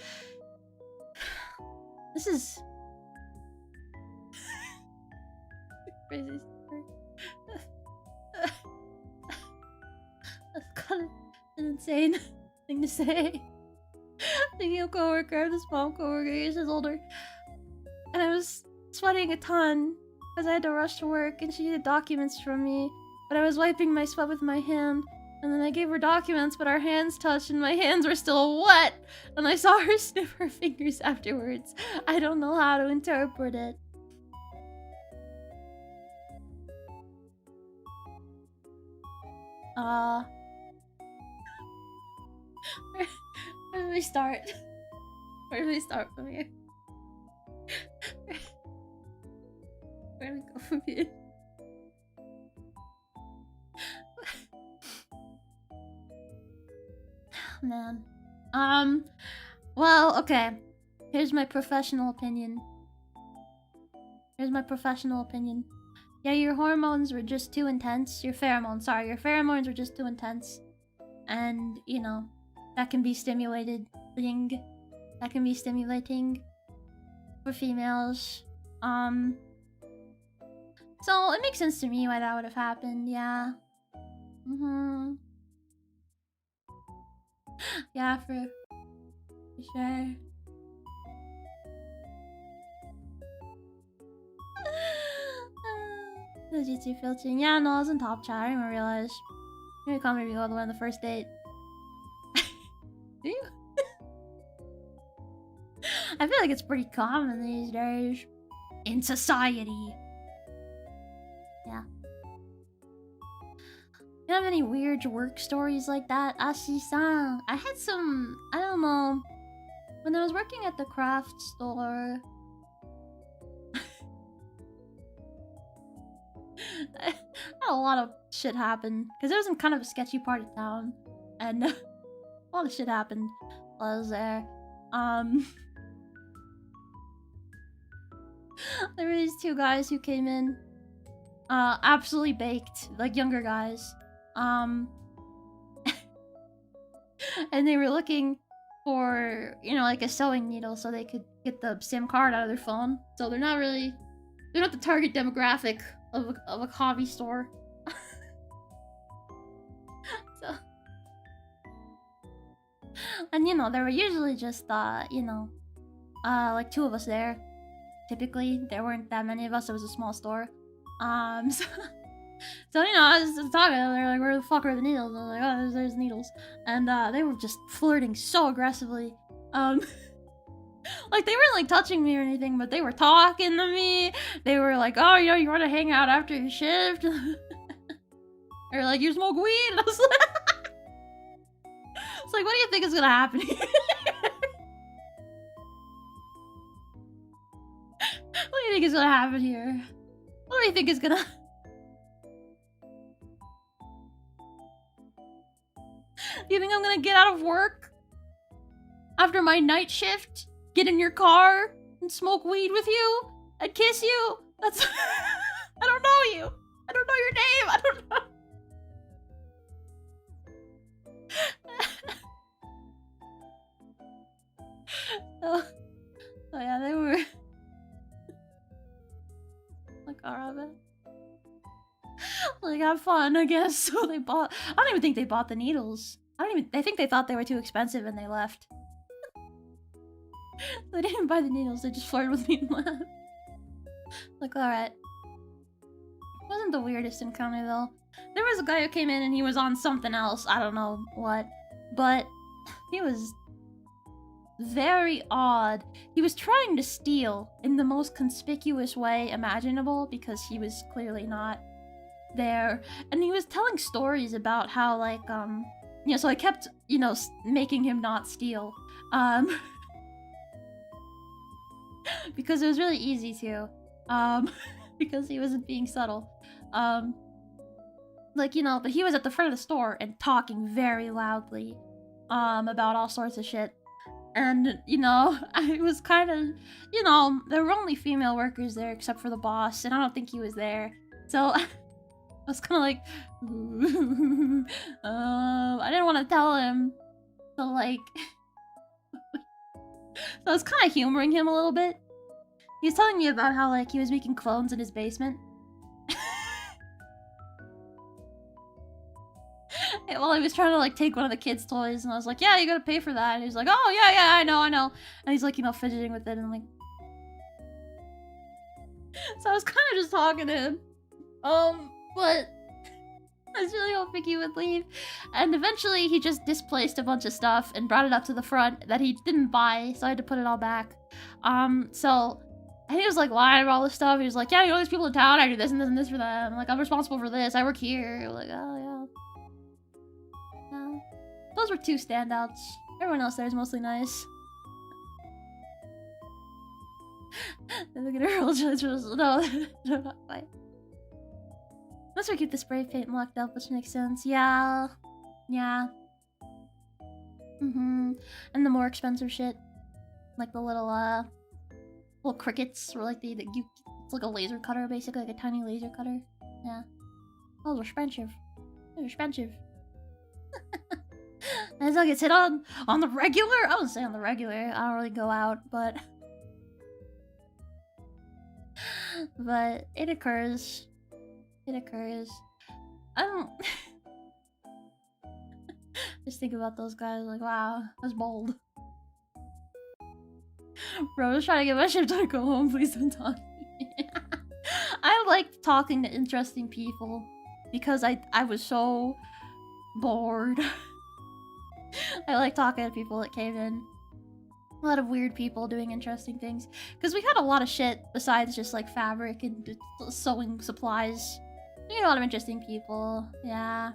This is crazy story. That's kind of an insane thing to say. Thinking of coworker, this mom coworker, years older. And I was sweating a ton because I had to rush to work and she needed documents from me. But I was wiping my sweat with my hand. And then I gave her documents, but our hands touched and my hands were still wet. And I saw her sniff her fingers afterwards. I don't know how to interpret it. Where do we start? Where do we start from here? Where do we go from here? Man. Well, okay. Here's my professional opinion. Yeah, your hormones were just too intense. Your pheromones were just too intense. And, you know, that can be stimulating. That can be stimulating for females. So it makes sense to me why that would have happened, yeah. Yeah, for sure. The Jitsu filtering. Yeah, no, I was in top chat. I didn't even realize. Maybe call me all the way on the first date. Do you? I feel like it's pretty common these days. In society. Yeah. You have any weird work stories like that, Ashie-san? I had some, I don't know. When I was working at the craft store, I had a lot of shit happen because it was in kind of a sketchy part of town, and a lot of shit happened while I was there. There were these two guys who came in, absolutely baked, like younger guys. And they were looking for, you know, like a sewing needle so they could get the SIM card out of their phone. So they're not the target demographic of a hobby store. So, and you know, there were usually just you know, like two of us there. Typically, there weren't that many of us. It was a small store. So you know, I was just talking. They're like, "Where the fuck are the needles?" I was like, "Oh, there's needles," and they were just flirting so aggressively. Like they weren't like touching me or anything, but they were talking to me. They were like, "Oh, you know, you want to hang out after your shift?" Or like, "You smoke weed?" And I was like, "It's like, what do you think is gonna happen here?" What do you think is gonna happen here? What do you think is gonna... Do you think I'm gonna get out of work after my night shift, get in your car and smoke weed with you and kiss you. That's I don't know you. I don't know your name. I don't know. So yeah, they were like, alright, like, have fun, I guess. So they bought. I don't even think they bought the needles. I think they thought they were too expensive and they left. They didn't buy the needles. They just flirted with me and left. Like, alright. Wasn't the weirdest encounter though. There was a guy who came in and he was on something else. I don't know what, but he was very odd. He was trying to steal in the most conspicuous way imaginable because he was clearly not there. And he was telling stories about how, like, you know, so I kept, you know, making him not steal. Because it was really easy to. Because he wasn't being subtle. Like, you know, but he was at the front of the store and talking very loudly, about all sorts of shit. And, you know, I was kind of, you know, there were only female workers there except for the boss, and I don't think he was there. So I was kind of like, I didn't want to tell him. So, like, so I was kind of humoring him a little bit. He was telling me about how, like, he was making clones in his basement. Well, he was trying to, like, take one of the kids' toys, and I was like, yeah, you gotta pay for that. And he was like, oh, yeah, I know. And he's, like, you know, fidgeting with it, and I'm like... So I was kind of just talking to him. But... I was really hoping he would leave. And eventually, he just displaced a bunch of stuff and brought it up to the front that he didn't buy, so I had to put it all back. So... And he was, like, lying about all this stuff. He was like, yeah, you know, these people in town, I do this and this and this for them. Like, I'm responsible for this, I work here. Like, oh, yeah. Those were two standouts. Everyone else there is mostly nice. Look at her old judgments. No, not quite. Must we keep the spray paint locked up, which makes sense. Yeah. Yeah. And the more expensive shit. Like the little crickets, or like it's like a laser cutter, basically, like a tiny laser cutter. Yeah. Those are expensive. They're expensive. And so it gets hit on the regular? I wouldn't say on the regular. I don't really go out, but... But it occurs. It occurs. I don't... Just think about those guys, like, wow, that's bold. Bro, I was trying to get my shift to go home, please don't talk to me. I like talking to interesting people because I was so bored. I like talking to people that came in. A lot of weird people doing interesting things. Because we had a lot of shit besides just like fabric and sewing supplies. We had a lot of interesting people. Yeah.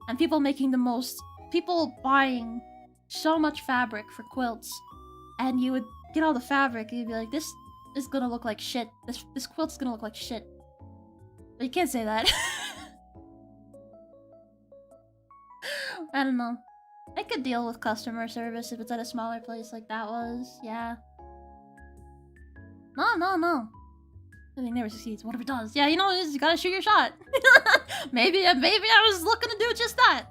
And people making the most... People buying so much fabric for quilts. And you would get all the fabric and you'd be like, this is gonna look like shit. This quilt's gonna look like shit. But you can't say that. I don't know. I could deal with customer service if it's at a smaller place like that was. Yeah. No. Nothing never succeeds. What if it does? Yeah, you know, you gotta shoot your shot. maybe I was looking to do just that.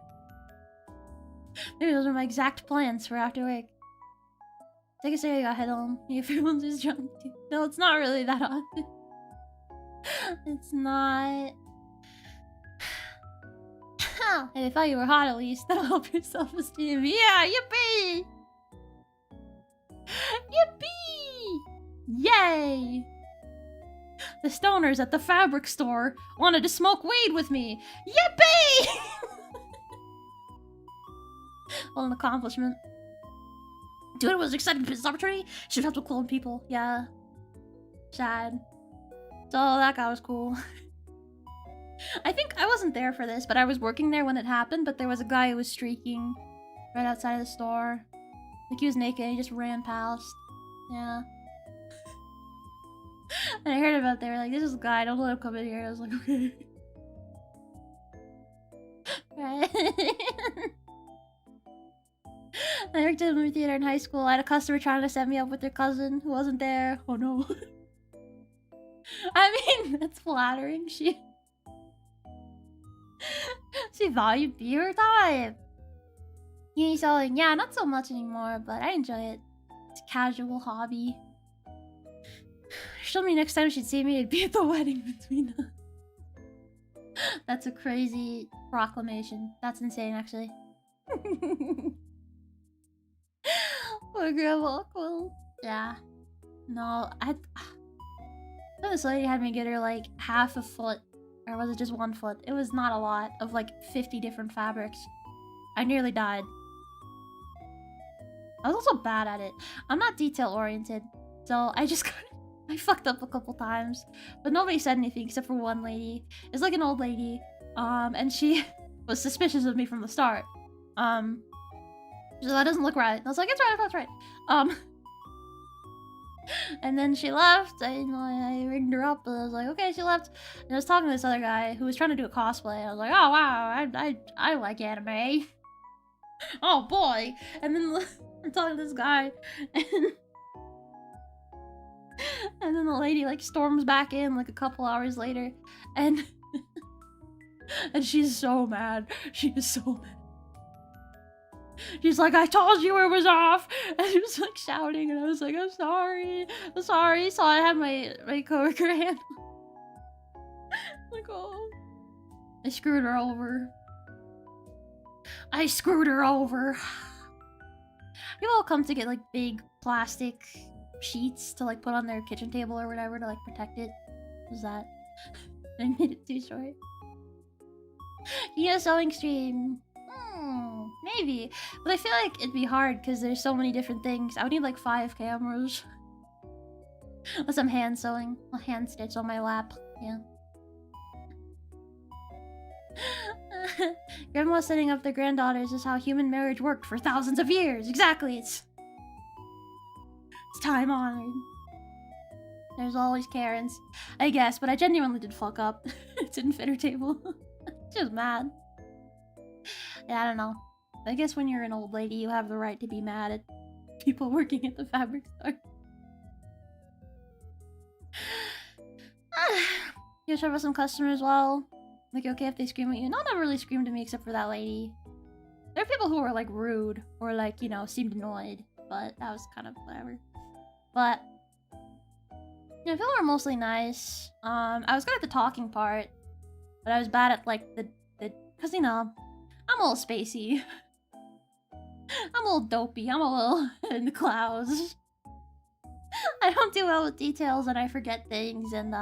Maybe those are my exact plans for after work. Take a cigarette, head home. If everyone's just drunk. No, it's not really that often. It's not. Hey, they thought you were hot at least. That'll help your self-esteem. Yeah, yippee! Yippee! Yay! The stoners at the fabric store wanted to smoke weed with me. Yippee! Well, an accomplishment. Dude was excited for this opportunity. Should help to clone people. Yeah. Sad. So that guy was cool. I think I wasn't there for this, but I was working there when it happened, but there was a guy who was streaking right outside of the store. Like, he was naked, he just ran past. Yeah. And I heard about it, they were like, this is a guy, don't let him come in here. I was like, okay. Right. I worked in a movie theater in high school. I had a customer trying to set me up with their cousin who wasn't there. Oh no. I mean, that's flattering. She thought you'd be her type. Uni selling, yeah, not so much anymore, but I enjoy it. It's a casual hobby. She told me next time she'd see me, it'd be at the wedding between us. That's a crazy proclamation. That's insane, actually. Poor grandma Quill. Yeah. No, this lady had me get her like half a foot. Or was it just 1 foot? It was not a lot of like 50 different fabrics. I nearly died. I was also bad at it. I'm not detail oriented. So I just I fucked up a couple times. But nobody said anything except for one lady. It's like an old lady. And she was suspicious of me from the start. She's like, that doesn't look right. I was like, it's right, that's right. And then she left. I ringed her up, and I was like, okay, she left. And I was talking to this other guy who was trying to do a cosplay. I was like, oh wow, I like anime. Oh boy. And then I'm talking to this guy, and then the lady like storms back in like a couple hours later, and and she's so mad. She is so mad. She's like, I told you it was off! And she was like shouting, and I was like, I'm sorry. I'm sorry. So I had my coworker hand. Like, oh. I screwed her over. I screwed her over. People all come to get like big plastic sheets to like put on their kitchen table or whatever to like protect it. What was that? I made it too short. Yeah, sewing stream. Maybe. But I feel like it'd be hard because there's so many different things. I would need like 5 cameras. Unless I'm hand sewing. I'll hand stitch on my lap. Yeah. Grandma setting up their granddaughters is how human marriage worked for thousands of years. Exactly. It's time honored. There's always Karens. I guess, but I genuinely did fuck up. It didn't fit her table. She was mad. Yeah, I don't know. I guess when you're an old lady, you have the right to be mad at people working at the fabric store. You serve with some customers well. Like, okay if they scream at you? No, never really screamed at me except for that lady. There are people who were like rude or like, you know, seemed annoyed, but that was kind of whatever. But yeah, people were mostly nice. I was good at the talking part, but I was bad at like the because you know, I'm a little spacey. I'm a little dopey. I'm a little in the clouds. I don't do well with details and I forget things and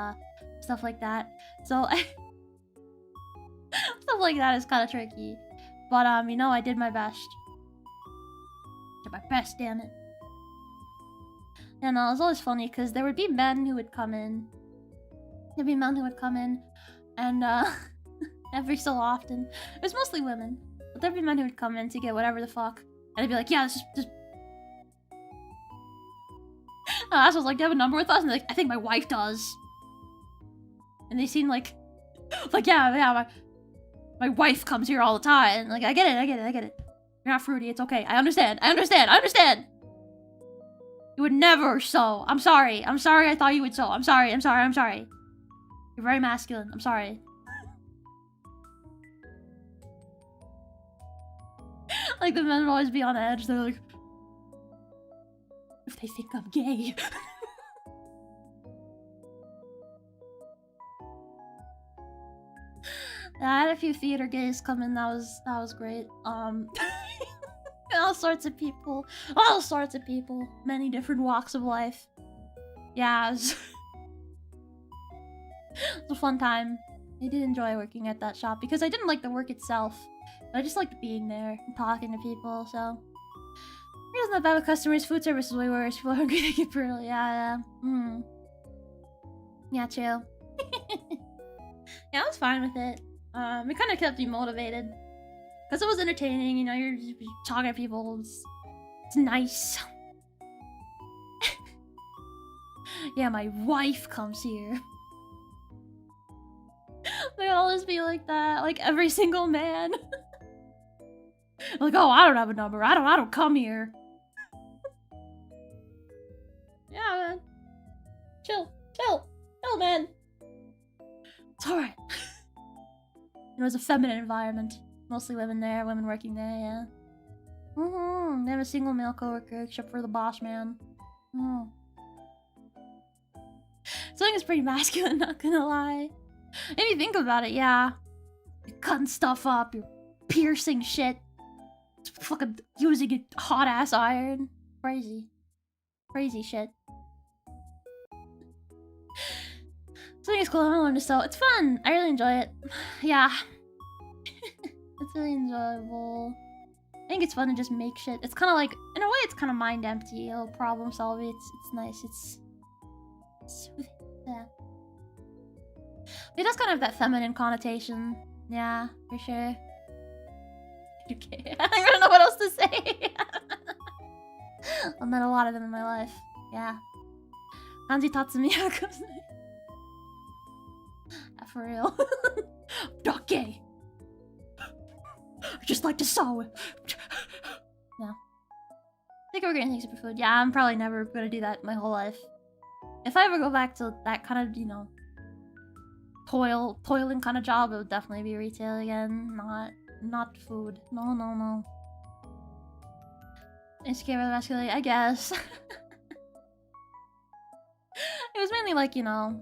stuff like that. So stuff like that is kind of tricky. But you know, I did my best. Did my best, damn it. And it was always funny because there would be men who would come in. There'd be men who would come in, and every so often, it was mostly women, but there'd be men who would come in to get whatever the fuck, and I'd be like, yeah, just. I was like, do you have a number with us? And they're like, I think my wife does. And they seem like yeah, my wife comes here all the time. And like, I get it. You're not fruity, it's okay. I understand. You would never sew. I'm sorry, I thought you would sew. I'm sorry. You're very masculine, I'm sorry. Like, the men would always be on edge. They're like, if they think I'm gay. I had a few theater gays come in. That was great. All sorts of people, many different walks of life. Yeah, it was a fun time. I did enjoy working at that shop because I didn't like the work itself, but I just liked being there and talking to people. So it wasn't that bad with customers. Food service is way worse. People are hungry, they get brutal. Yeah. Yeah, true. Yeah, I was fine with it. It kind of kept me motivated because it was entertaining. You know, you're just talking to people. It's nice. Yeah, my wife comes here. They always be like that, like every single man. Like, oh, I don't have a number. I don't come here. Yeah, man. Chill, man. It's alright. It was a feminine environment. Mostly women there, women working there, yeah. They have a single male coworker except for the boss man. Something is pretty masculine, not gonna lie. If you think about it, yeah. You're cutting stuff up, you're piercing shit. Fucking using a hot ass iron. Crazy. Crazy shit. Something is cool, I learned to sew. It's fun! I really enjoy it. Yeah. It's really enjoyable. I think it's fun to just make shit. It's kind of like, in a way, it's kind of mind empty. A little problem solving. It's nice. It's soothing. Yeah. It does kind of have that feminine connotation. Yeah, for sure. Okay. I don't know what else to say. I've met a lot of them in my life. Yeah. Hanji Tatsumiya comes. For real. Not gay. I just like to sew. No. I think we're getting superfood. Yeah, I'm probably never gonna do that my whole life. If I ever go back to that kind of, you know, toiling kind of job, it would definitely be retail again. Not food. No. Insecure with masculinity, I guess. It was mainly like, you know,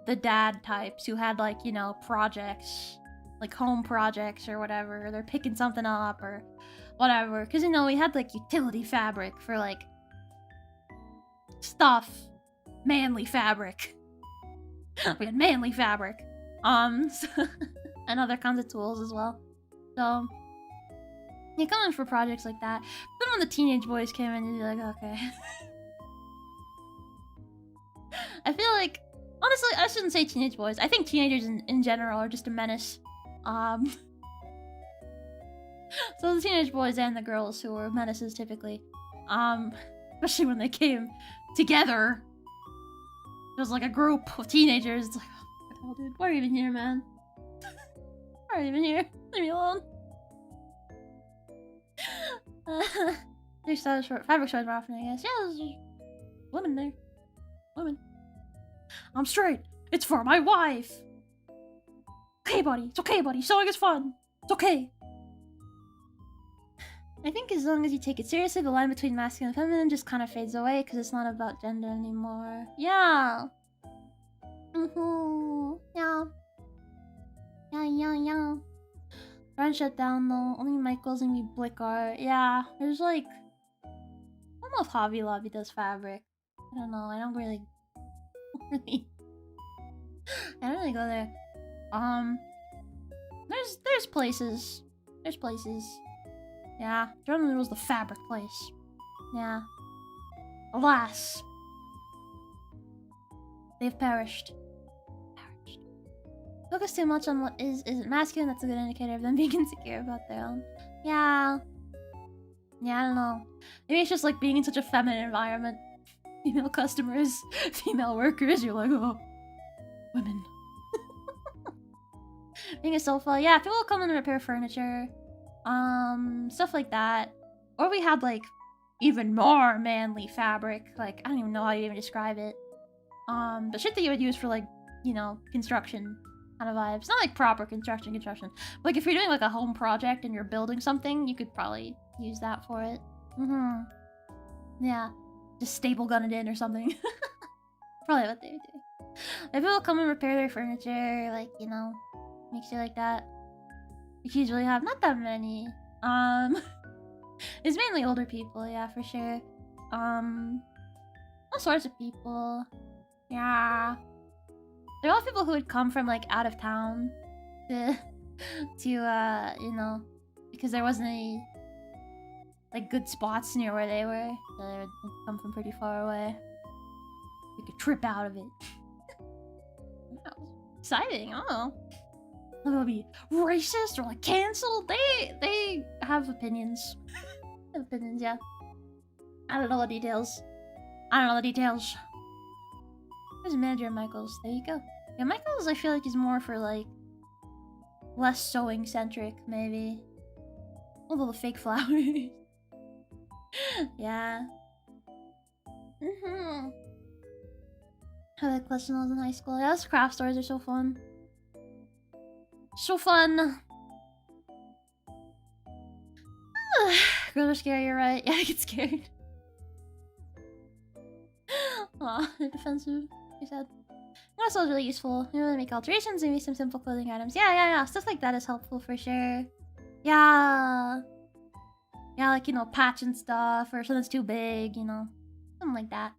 the dad types who had like, you know, projects. Like home projects or whatever. They're picking something up or whatever. Because, you know, we had like utility fabric for like stuff. Manly fabric. We had manly fabric. And other kinds of tools as well. So, you come in for projects like that. Then when the teenage boys came in, you'd be like, okay. I feel like, honestly, I shouldn't say teenage boys. I think teenagers in general are just a menace. So the teenage boys and the girls who were menaces typically. Especially when they came together. It was like a group of teenagers. It's like, oh, what the hell, dude? Why are you even here, man? Why are you even here? Leave me alone. There's fabric stores more often, I guess. Yeah, there's women there. Women. I'm straight. It's for my wife. Okay, buddy. It's okay, buddy. Sewing is fun. It's okay. I think as long as you take it seriously, the line between masculine and feminine just kind of fades away because it's not about gender anymore. Yeah. Yeah. Yeah. Run shut down though. Only Michael's and me Blick are. Yeah. There's like, I don't know if Hobby Lobby does fabric. I don't know. I don't really go there. There's places. There's places. Yeah. Germany was the fabric place. Yeah. Alas. They've perished. Focus too much on what is masculine, that's a good indicator of them being insecure about their own. Yeah. Yeah, I don't know. Maybe it's just like being in such a feminine environment. Female customers, female workers, you're like, oh, women. Being a sofa, yeah, people will come in and repair furniture. Stuff like that. Or we had like even more manly fabric. Like, I don't even know how you even describe it. But shit that you would use for like, you know, construction kind of vibes. Not like proper construction. Like if you're doing like a home project and you're building something, you could probably use that for it. Yeah. Just staple gun it in or something. Probably what they would do. Maybe we'll come and repair their furniture, like, you know, make shit like that. We usually have not that many. It's mainly older people, yeah, for sure. All sorts of people. Yeah. There are all people who would come from like out of town to you know, because there wasn't any like good spots near where they were. So they would come from pretty far away. We could trip out of it. That was exciting. I don't know. They'll be racist or like canceled. They have opinions. They have opinions, yeah. I don't know the details. There's a manager at Michael's. There you go. Yeah, Michael's I feel like is more for like less sewing centric, maybe. All the fake flowers. Yeah. I like Confessionals in high school. Yeah, those craft stores are so fun. So fun. Girls are scary, you're right. Yeah, I get scared. Aw, they're defensive. You said. That's also really useful. You really make alterations, maybe some simple clothing items. Yeah. Stuff like that is helpful for sure. Yeah. Yeah, like, you know, patch and stuff, or something's too big, you know. Something like that.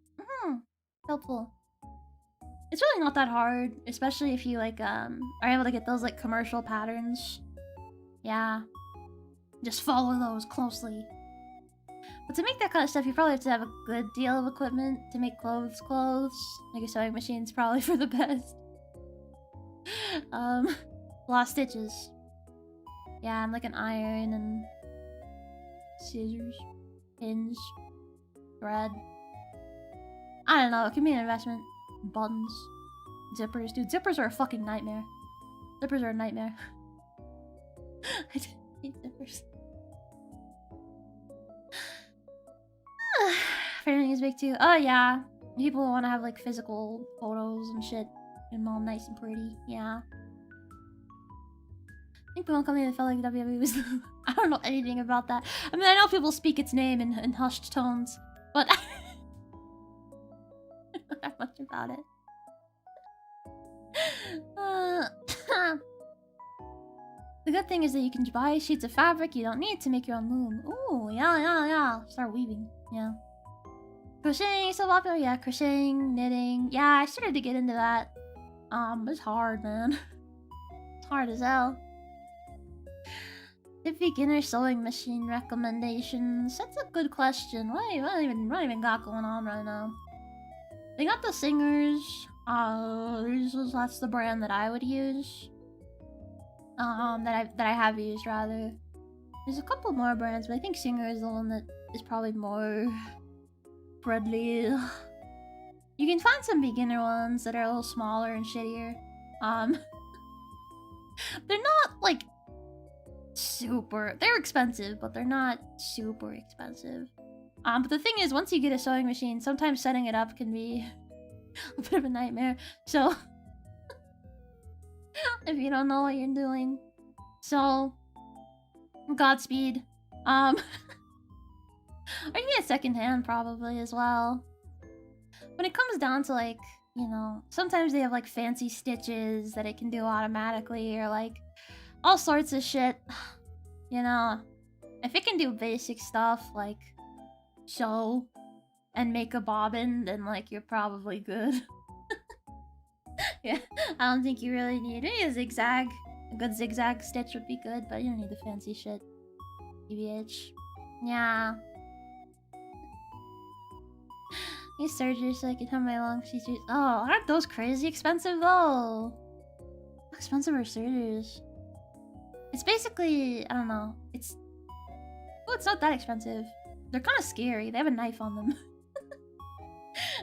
Helpful. It's really not that hard, especially if you, like, are able to get those, like, commercial patterns. Yeah. Just follow those closely. But to make that kind of stuff, you probably have to have a good deal of equipment to make clothes. Like a sewing machine's probably for the best. A lot of stitches. Yeah, and like an iron and scissors, pins, thread. I don't know, it can be an investment. Buttons, zippers. Dude, zippers are a fucking nightmare. Zippers are a nightmare. I hate zippers. Everything is big too. Oh yeah. People want to have like physical photos and shit and all nice and pretty. Yeah. I think the one company that felt like WWE was I don't know anything about that. I mean, I know people speak its name in hushed tones, but I don't know that much about it. The good thing is that you can buy sheets of fabric you don't need to make your own loom. Ooh, yeah. Start weaving. Yeah. Crocheting is so popular. Yeah, crocheting, knitting. Yeah, I started to get into that. It's hard, man. It's hard as hell. The beginner sewing machine recommendations. That's a good question. What even got going on right now? They got the Singers. That's the brand that I would use. That I have used rather. There's a couple more brands, but I think Singer is the one that is probably more friendly. You can find some beginner ones that are a little smaller and shittier. They're not like super. They're expensive, but they're not super expensive. But the thing is, once you get a sewing machine, sometimes setting it up can be a bit of a nightmare. So if you don't know what you're doing, so Godspeed. Or you can get secondhand probably as well. When it comes down to like, you know, sometimes they have like fancy stitches that it can do automatically or like all sorts of shit. You know, if it can do basic stuff like sew and make a bobbin, then like you're probably good. Yeah, I don't think you really need maybe a zigzag. A good zigzag stitch would be good, but you don't need the fancy shit. TBH. Yeah. These surgeries so I can have my long seizures. Oh, aren't those crazy expensive though? How expensive are surgeries? It's basically, I don't know. It's not that expensive. They're kind of scary. They have a knife on them.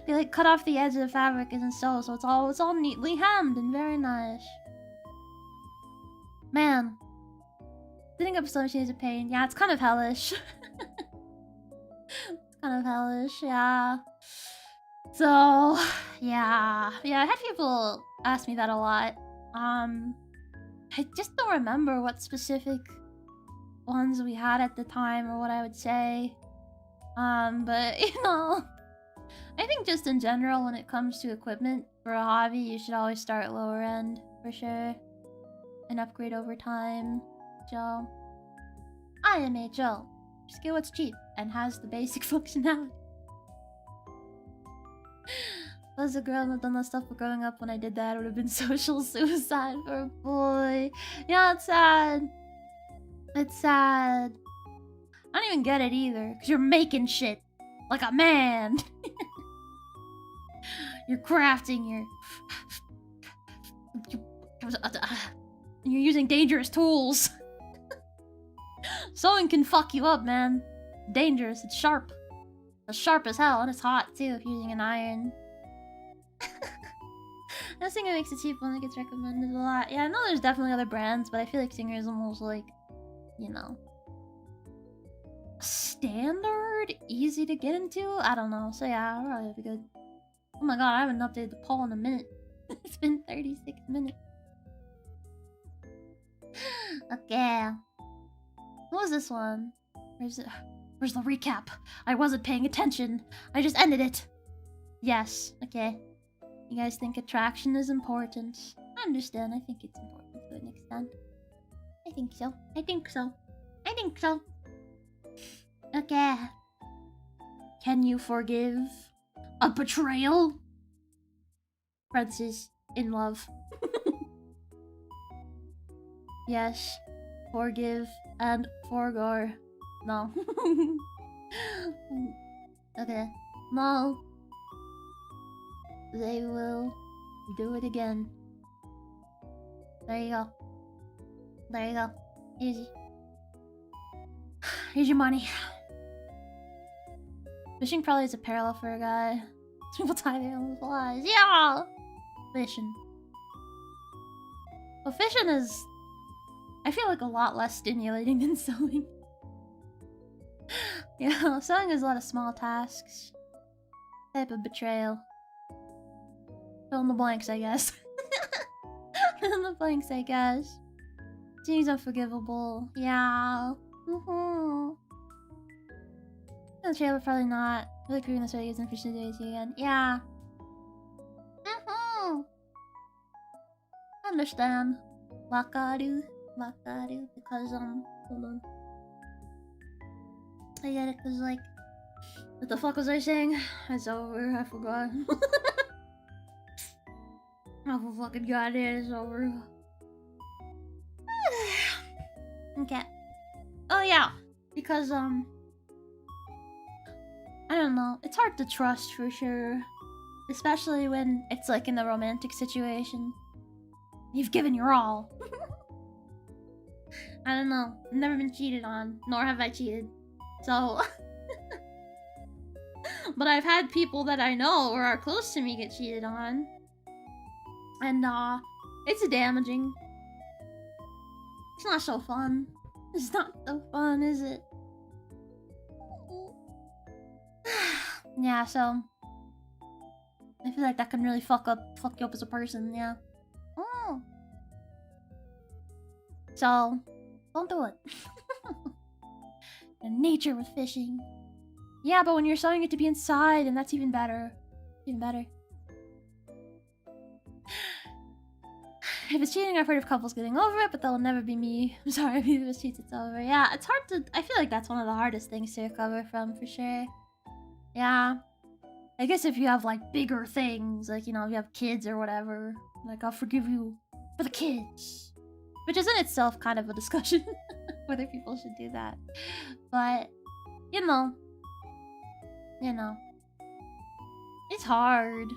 They like cut off the edge of the fabric and sew, so it's all neatly hemmed and very nice. Man, setting up sewing machine is a pain. Yeah, it's kind of hellish. It's kind of hellish, yeah. So, yeah, I had people ask me that a lot. I just don't remember what specific ones we had at the time or what I would say. But you know, I think just in general, when it comes to equipment for a hobby, you should always start lower end for sure and upgrade over time. So, I am HL. Just get what's cheap and has the basic functionality. If I was a girl and had done that stuff for growing up when I did that, it would have been social suicide for a boy. Yeah, it's sad. It's sad. I don't even get it either, because you're making shit like a man. You're crafting, you're using dangerous tools. Sewing can fuck you up, man. Dangerous, it's sharp. It's sharp as hell, and it's hot too if you're using an iron. I think it makes it cheap when it gets recommended a lot. Yeah, I know there's definitely other brands, but I feel like Singer is almost like, you know, standard, easy to get into. I don't know. So yeah, I'll probably be good. Oh my god, I haven't updated the poll in a minute. It's been 36 minutes. Okay. What was this one? Where's it? Where's the recap? I wasn't paying attention. I just ended it. Yes. Okay. You guys think attraction is important? I understand. I think it's important to an extent. I think so. I think so. I think so. Okay. Can you forgive a betrayal? Francis, in love. Yes. Forgive and forgo. No. Okay. No. They will do it again. There you go. There you go. Easy. Here's your money. Fishing probably is a parallel for a guy. People tie their own flies. Yeah! Fishing. Well, fishing is... I feel like a lot less stimulating than sewing. Yeah, sewing is a lot of small tasks. Type of betrayal. Fill in the blanks, I guess. Fill in the blanks, I guess. Seems unforgivable. Yeah. The trailer probably not. Really proving this way isn't for days again. Yeah. Understand. Wakaru. Wakaru. Because, hold on. I get it, cause like... What the fuck was I saying? It's over, I forgot. I fucking got it, it's over. Okay. Oh yeah, because I don't know. It's hard to trust for sure, especially when it's like in a romantic situation. You've given your all. I don't know. I've never been cheated on, nor have I cheated. So, but I've had people that I know or are close to me get cheated on, and it's damaging. It's not so fun. It's not so fun, is it? Yeah, so I feel like that can really fuck you up as a person. Yeah. Oh. So, don't do it. And nature with fishing. Yeah, but when you're sewing it to be inside, and that's even better. Even better. If it's cheating, I've heard of couples getting over it, but that'll never be me. I'm sorry, if it cheats, it's over. Yeah, it's hard to... I feel like that's one of the hardest things to recover from, for sure. Yeah. I guess if you have, like, bigger things, like, you know, if you have kids or whatever, like, I'll forgive you for the kids. Which is in itself kind of a discussion, whether people should do that. But, you know. It's hard.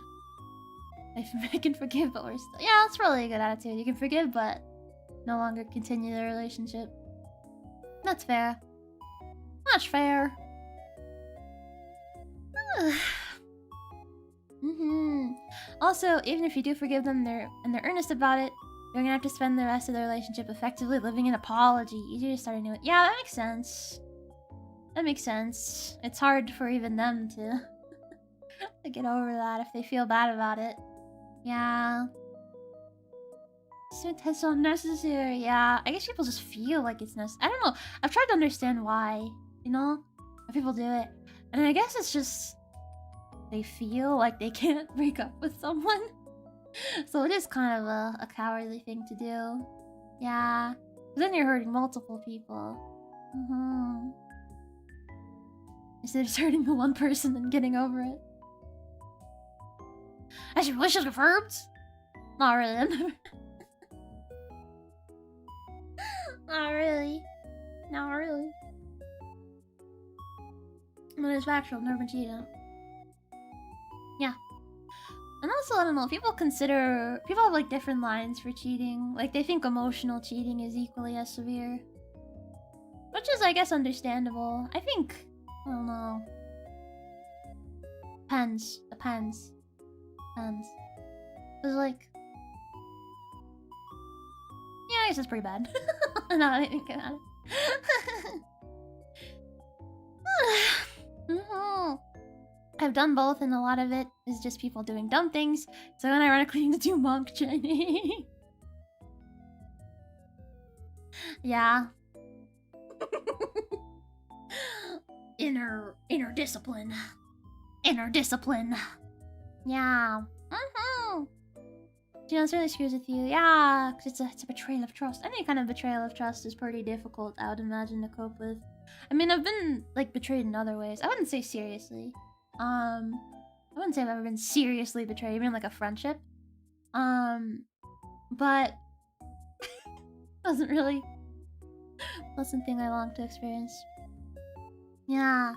I can forgive, but we're still... Yeah, that's really a good attitude. You can forgive, but no longer continue the relationship. That's fair. That's fair. Also, even if you do forgive them and they're earnest about it, you're gonna have to spend the rest of the relationship effectively living an apology. Easier to start a new... Yeah, that makes sense. That makes sense. It's hard for even them to get over that if they feel bad about it. Yeah. So intense, so unnecessary. Yeah, I guess people just feel like it's necessary. I don't know. I've tried to understand why, you know? Why people do it. And I guess it's just... they feel like they can't break up with someone. So it is kind of a cowardly thing to do. Yeah. Then you're hurting multiple people. Instead of just hurting the one person and getting over it. Has your relationship confirmed? Not really. Not really. Not really. But it's factual. I've never been cheated on. Yeah. And also, I don't know, people have like different lines for cheating. Like, they think emotional cheating is equally as severe. Which is, I guess, understandable. I think, I don't know. Depends. Depends. Cause like... yeah, I guess it's pretty bad. Now that I think about it. I've done both, and a lot of it is just people doing dumb things. So then ironically need to do monk training. Yeah. Inner discipline. Inner discipline. Yeah. You know, it certainly screws with you. Yeah, because it's a betrayal of trust. Any kind of betrayal of trust is pretty difficult, I would imagine, to cope with. I mean, I've been, like, betrayed in other ways. I wouldn't say seriously. I wouldn't say I've ever been seriously betrayed, even like a friendship. But wasn't really thing I long to experience. Yeah.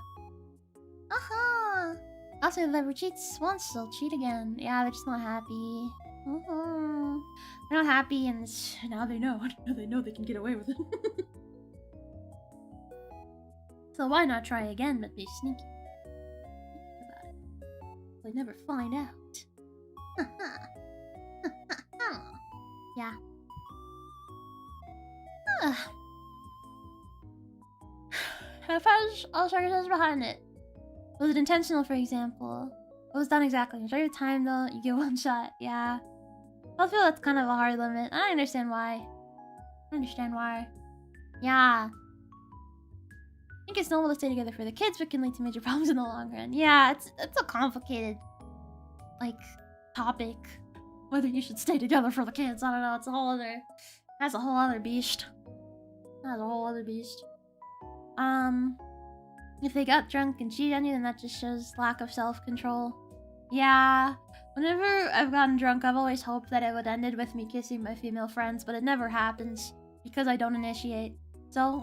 Also, whoever cheats once, they'll cheat again. Yeah, they're just not happy. They're not happy, and now they know. Now they know they can get away with it. So why not try again, but be sneaky about it? They never find out. Yeah. If all circumstances behind it. Was it intentional, for example? What was done exactly? Enjoy your time, though. You get one shot. Yeah. I feel that's kind of a hard limit. I understand why. Yeah. I think it's normal to stay together for the kids, but can lead to major problems in the long run. Yeah, it's a complicated, like, topic. Whether you should stay together for the kids, I don't know. It's a whole other... That's a whole other beast. That's a whole other beast. If they got drunk and cheated on you, then that just shows lack of self-control. Yeah. Whenever I've gotten drunk, I've always hoped that it would ended with me kissing my female friends, but it never happens. Because I don't initiate. So...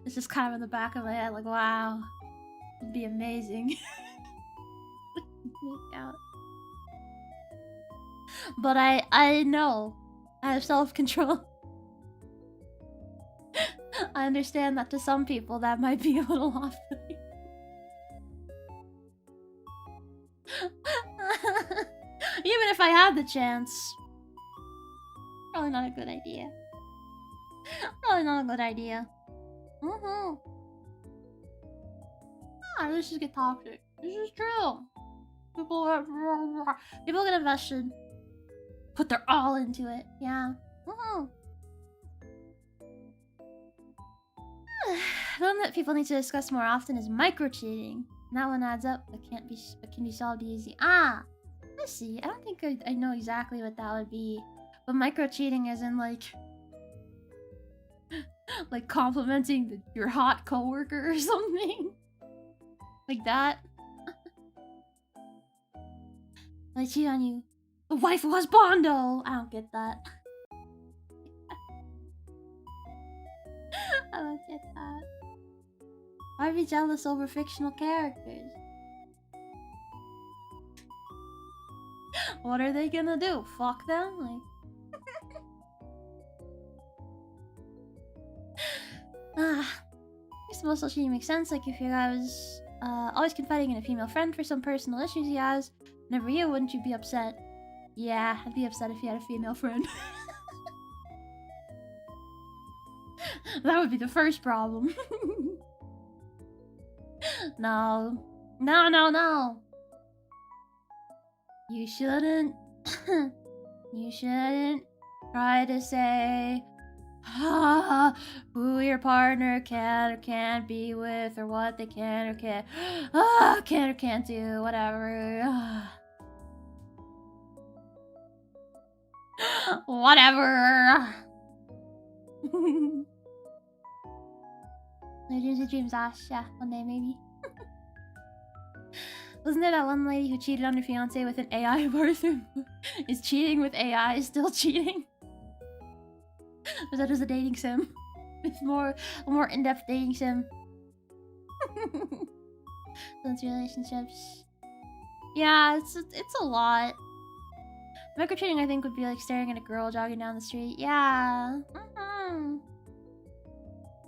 It's just kind of in the back of my head, like, wow. It'd be amazing. But I know. I have self-control. I understand that to some people that might be a little off-putting. Even if I had the chance. Probably not a good idea. Probably not a good idea. This is get toxic. This is true. People get invested. Put their all into it. Yeah. The one that people need to discuss more often is micro-cheating. That one adds up, but can be solved easy. I see. I don't think I know exactly what that would be. But micro-cheating is in, like... like complimenting your hot coworker or something. Like that. I cheat on you. The wife was Bondo! I don't get that. I don't get that. Why be jealous over fictional characters? What are they gonna do? Fuck them? Like... Makes most cheating make sense. Like if your guy was always confiding in a female friend for some personal issues he has, never you, wouldn't you be upset? Yeah, I'd be upset if you had a female friend. That would be the first problem. No. You shouldn't. You shouldn't try to say who your partner can or can't be with, or what they can or can't do, whatever. Whatever. No dreams are dreams, Ash. Yeah, one day maybe. Wasn't there that one lady who cheated on her fiance with an AI birth? Is cheating with AI still cheating? Or that was a dating sim? It's a more in-depth dating sim. Those relationships. Yeah, it's a lot. Micro-cheating, I think, would be like staring at a girl jogging down the street. Yeah.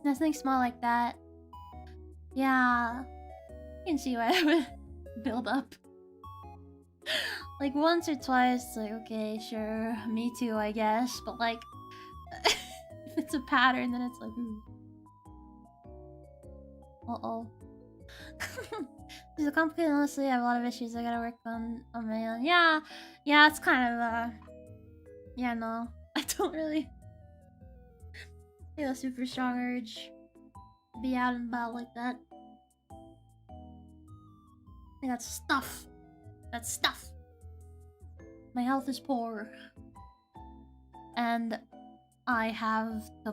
Nothing small like that. Yeah. You can see why I would build up. Like once or twice, like, okay, sure, me too, I guess. But like, if it's a pattern, then it's like, ooh. Uh-oh. It's complicated, honestly. I have a lot of issues I gotta work on my own. Yeah, it's kind of, yeah, no. I don't really feel a super strong urge to be out and about like that. I think that's stuff. That's stuff. My health is poor. And I have a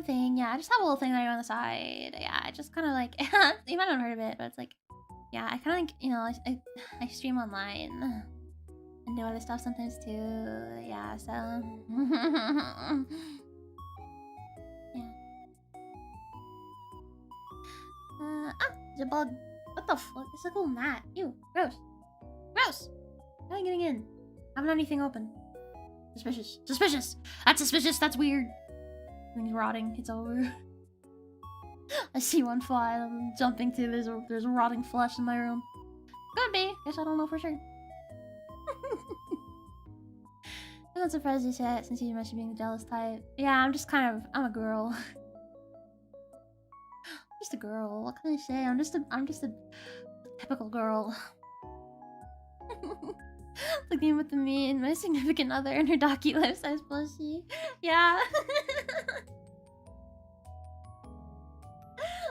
thing. Yeah, I just have a little thing that I do on the side. Yeah, I just kind of like, you might not have heard of it, but it's like, yeah, I kind of like, you know, I stream online and do other stuff sometimes too. Yeah, so yeah. There's a bug. What the fuck? It's a little mat. Ew, gross. Gross! How am I getting in? I haven't anything open. Suspicious. Suspicious! That's suspicious! That's weird. Thing's rotting. It's over. I see one fly and I'm jumping to there's a rotting flesh in my room. Could be. Guess I don't know for sure. I'm not surprised you said it since you mentioned being the jealous type. Yeah, I'm just kind of I'm a girl. Just a girl. What can I say? I'm just a typical girl. Looking with me and my significant other and her docky life-size plushie. Yeah.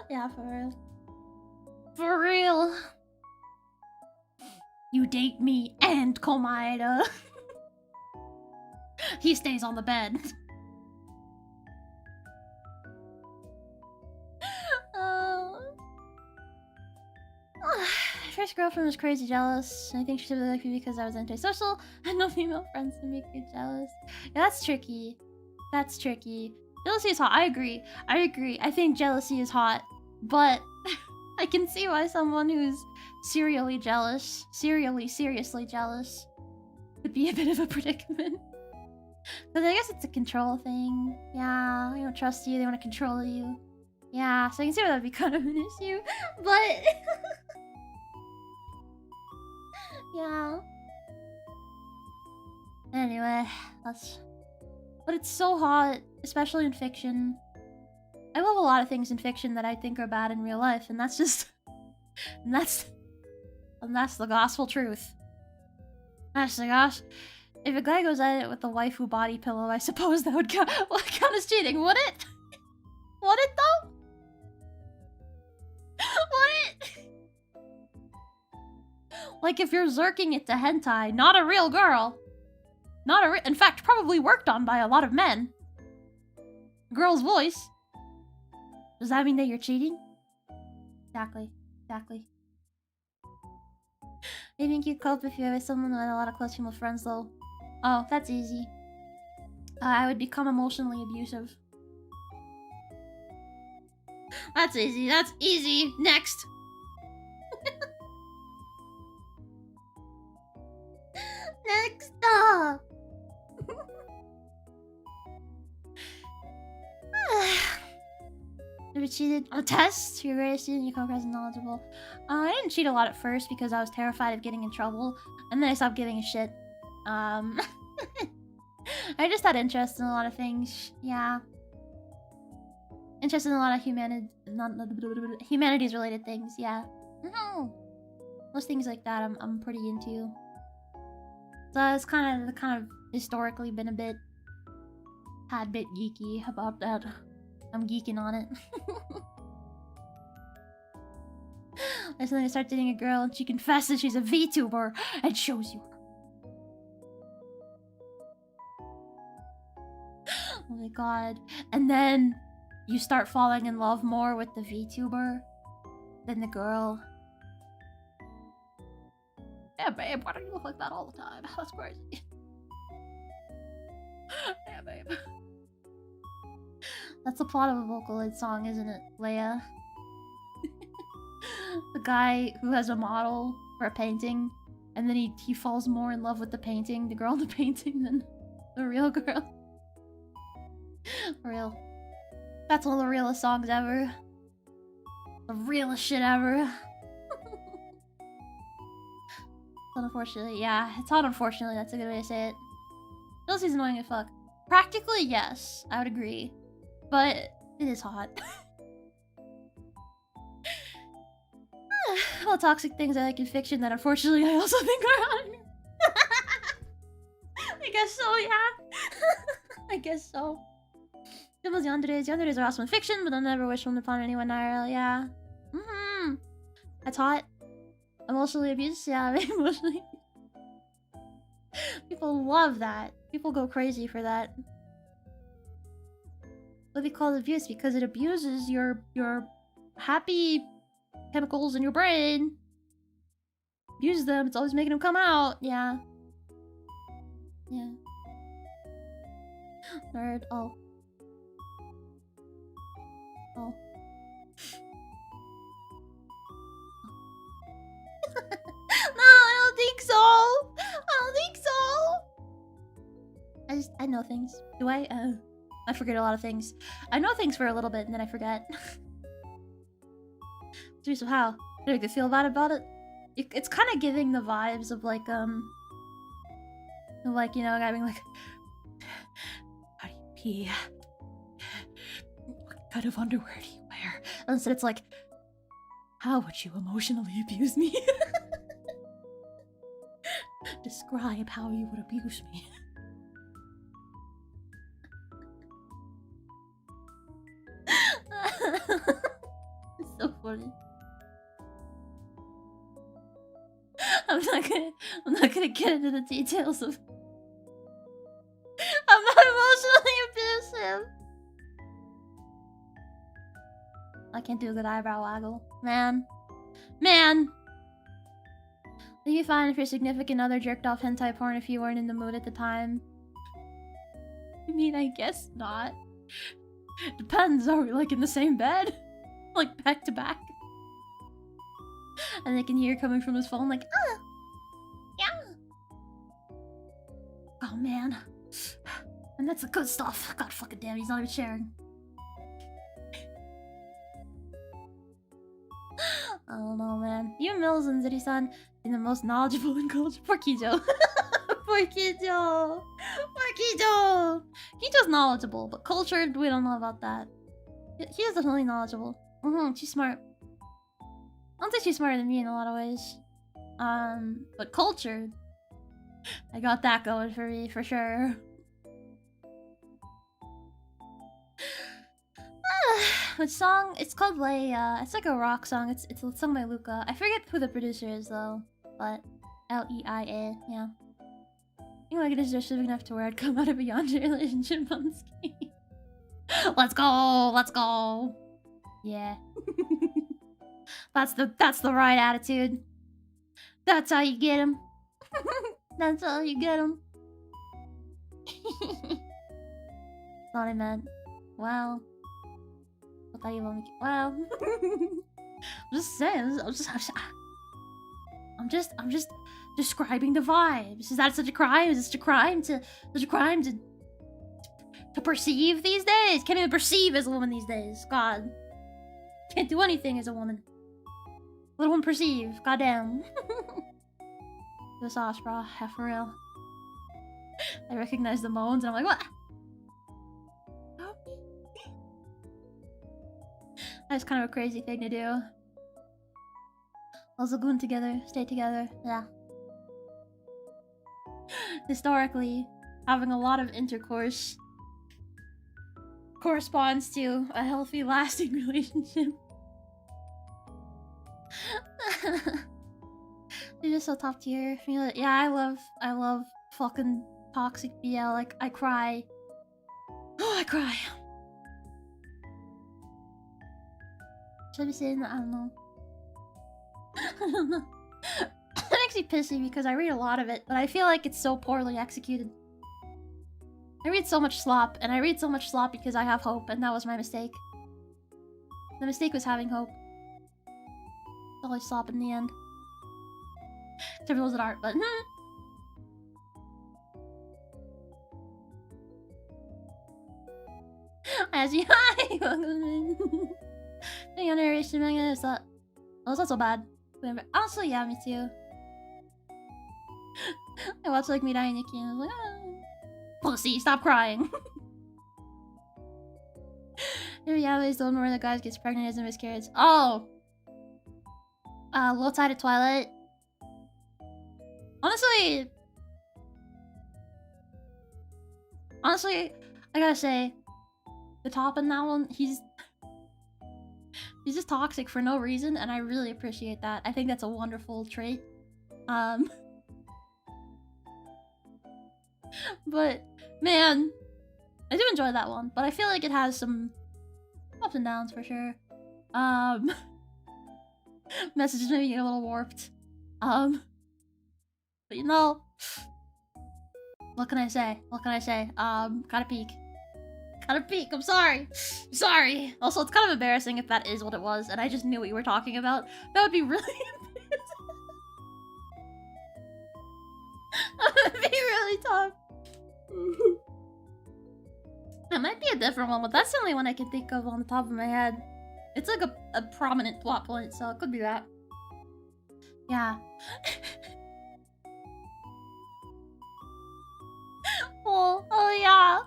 Yeah, for real. For real. You date me and Komaeda. He stays on the bed. My first girlfriend was crazy jealous. I think she really liked me because I was antisocial and no female friends to make me jealous. Yeah, that's tricky. That's tricky. Jealousy is hot. I agree. I think jealousy is hot. But I can see why someone who's seriously seriously jealous could be a bit of a predicament. Because I guess it's a control thing. Yeah, they don't trust you. They want to control you. Yeah, so I can see why that'd be kind of an issue. But... yeah. Anyway, but it's so hot, especially in fiction. I love a lot of things in fiction that I think are bad in real life, and that's just... and that's the gospel truth. That's the gosh. If a guy goes at it with the waifu body pillow, I suppose that would count as cheating, would it? Would it though? Would it? Like if you're zerking it to hentai, not a real girl. In fact, probably worked on by a lot of men. Girl's voice. Does that mean that you're cheating? Exactly. I think you'd cope if you have someone with a lot of close female friends though. Oh, that's easy. I would become emotionally abusive. That's easy. That's easy. Next. Next up. Never cheated on a test. You're a great student. You're co-present knowledgeable. I didn't cheat a lot at first because I was terrified of getting in trouble, and then I stopped giving a shit. I just had interest in a lot of things. Yeah. Interested in a lot of humanities related things, yeah. Most things like that I'm pretty into. So it's kind of historically been a bit geeky about that. I'm geeking on it. And then I start dating a girl and she confesses she's a VTuber and shows you her. Oh my god. And then you start falling in love more with the VTuber than the girl. Yeah, babe, why don't you look like that all the time? That's crazy. Yeah, babe. That's the plot of a Vocaloid song, isn't it, Leia? The guy who has a model for a painting, and then he falls more in love with the painting, the girl in the painting, than the real girl. Real. That's one of the realest songs ever. The realest shit ever. Unfortunately, yeah. It's not unfortunately, that's a good way to say it. Chelsea's annoying as fuck. Practically, yes, I would agree. But it is hot. All toxic things I like in fiction that unfortunately I also think are hot. I guess so, yeah. I guess so. Those yanderes are awesome in fiction, but I'll never wish them upon anyone IRL, yeah. That's hot. Emotionally abused, yeah, emotionally. People love that. People go crazy for that. What they call abuse because it abuses your happy chemicals in your brain. Abuse them, it's always making them come out, yeah. Yeah. Nerd, oh. Oh. No, I don't think so! I don't think so! I know things. Do I? I forget a lot of things. I know things for a little bit and then I forget. So how? Do you feel bad about it? It's kind of giving the vibes of like, you know, having like, how do you pee? What kind of underwear do you wear? Instead it's like, how would you emotionally abuse me? Describe how you would abuse me. It's so funny. I'm not gonna get into the details of. I'm not emotionally abusive. I can't do a good eyebrow waggle, man. Would you find if your significant other jerked off hentai porn if you weren't in the mood at the time? I mean, I guess not. Depends. Are we like in the same bed, like back to back? And they can hear coming from his phone like, yeah. Oh man. And that's the good stuff. God fucking damn, he's not even sharing. I don't know, man. You and Milz and Zuri-san being the most knowledgeable in culture. Poor Kijo. Poor Kijo. Poor Kijo. Kijo's knowledgeable, but cultured, we don't know about that. He is definitely knowledgeable. She's smart. I don't think she's smarter than me in a lot of ways. But cultured. I got that going for me, for sure. Which song? It's called Leia. It's like a rock song. It's sung by Luca. I forget who the producer is though. But L-E-I-A, yeah. I think my goodness, they're big enough to where I'd come out of a yonder relationship on screen. Let's go! Let's go! Yeah. That's the right attitude. That's how you get him. That's how you get him. Not I meant. Wow. Wow. I'm just saying. I'm just describing the vibes. Is that such a crime? Is this a crime to perceive these days? Can't even perceive as a woman these days. God. Can't do anything as a woman. Let a woman perceive. Goddamn. The sauce, bro. Yeah, for real. I recognize the moans and I'm like, what? That's kind of a crazy thing to do. Also glued together, stay together, yeah. Historically, having a lot of intercourse corresponds to a healthy, lasting relationship. They're just so top tier. Yeah, I love fucking toxic BL. Like, I cry. Oh, I cry. Should I be saying that? I don't know. I don't know. It makes me pissy because I read a lot of it, but I feel like it's so poorly executed. I read so much slop, and I read so much slop because I have hope, and that was my mistake. The mistake was having hope. It's always slop in the end. Except for those that aren't, but... As you hi! Welcome in. The narration manga is that... Oh, it's not so bad. Honestly, yeah, me too. I watched like Mirai Nikki and I was like, Pussy, stop crying. Yeah, there's the one where the guy gets pregnant as a miscarriage. Oh! Low Tide of Twilight. Honestly, I gotta say, the top in that one, he's just toxic for no reason, and I really appreciate that. I think that's a wonderful trait. But man, I do enjoy that one, but I feel like it has some ups and downs for sure. Messages maybe get a little warped. But you know, what can I say? What can I say? Gotta peek. Gotta peek, I'm sorry. Sorry. Also, it's kind of embarrassing if that is what it was, and I just knew what you were talking about. That would be really that would be really tough. It might be a different one, but that's the only one I can think of on the top of my head. It's like a prominent plot point, so it could be that. Yeah. Oh yeah.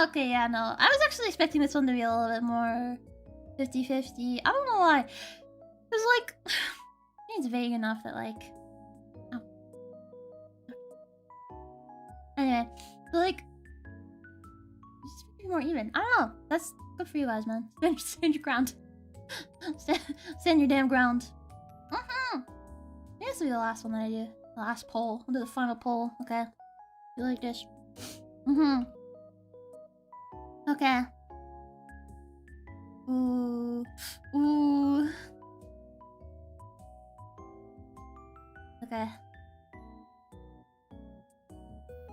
Okay, yeah, no. I was actually expecting this one to be a little bit more 50-50. I don't know why. It's like, it's vague enough that like... Oh. Anyway, so like... Just be more even. I don't know. That's good for you guys, man. Stand your ground. Stand your damn ground. This will be the last one that I do. The last poll. I'll do the final poll, okay? You like this? Okay. Ooh. Ooh. Okay.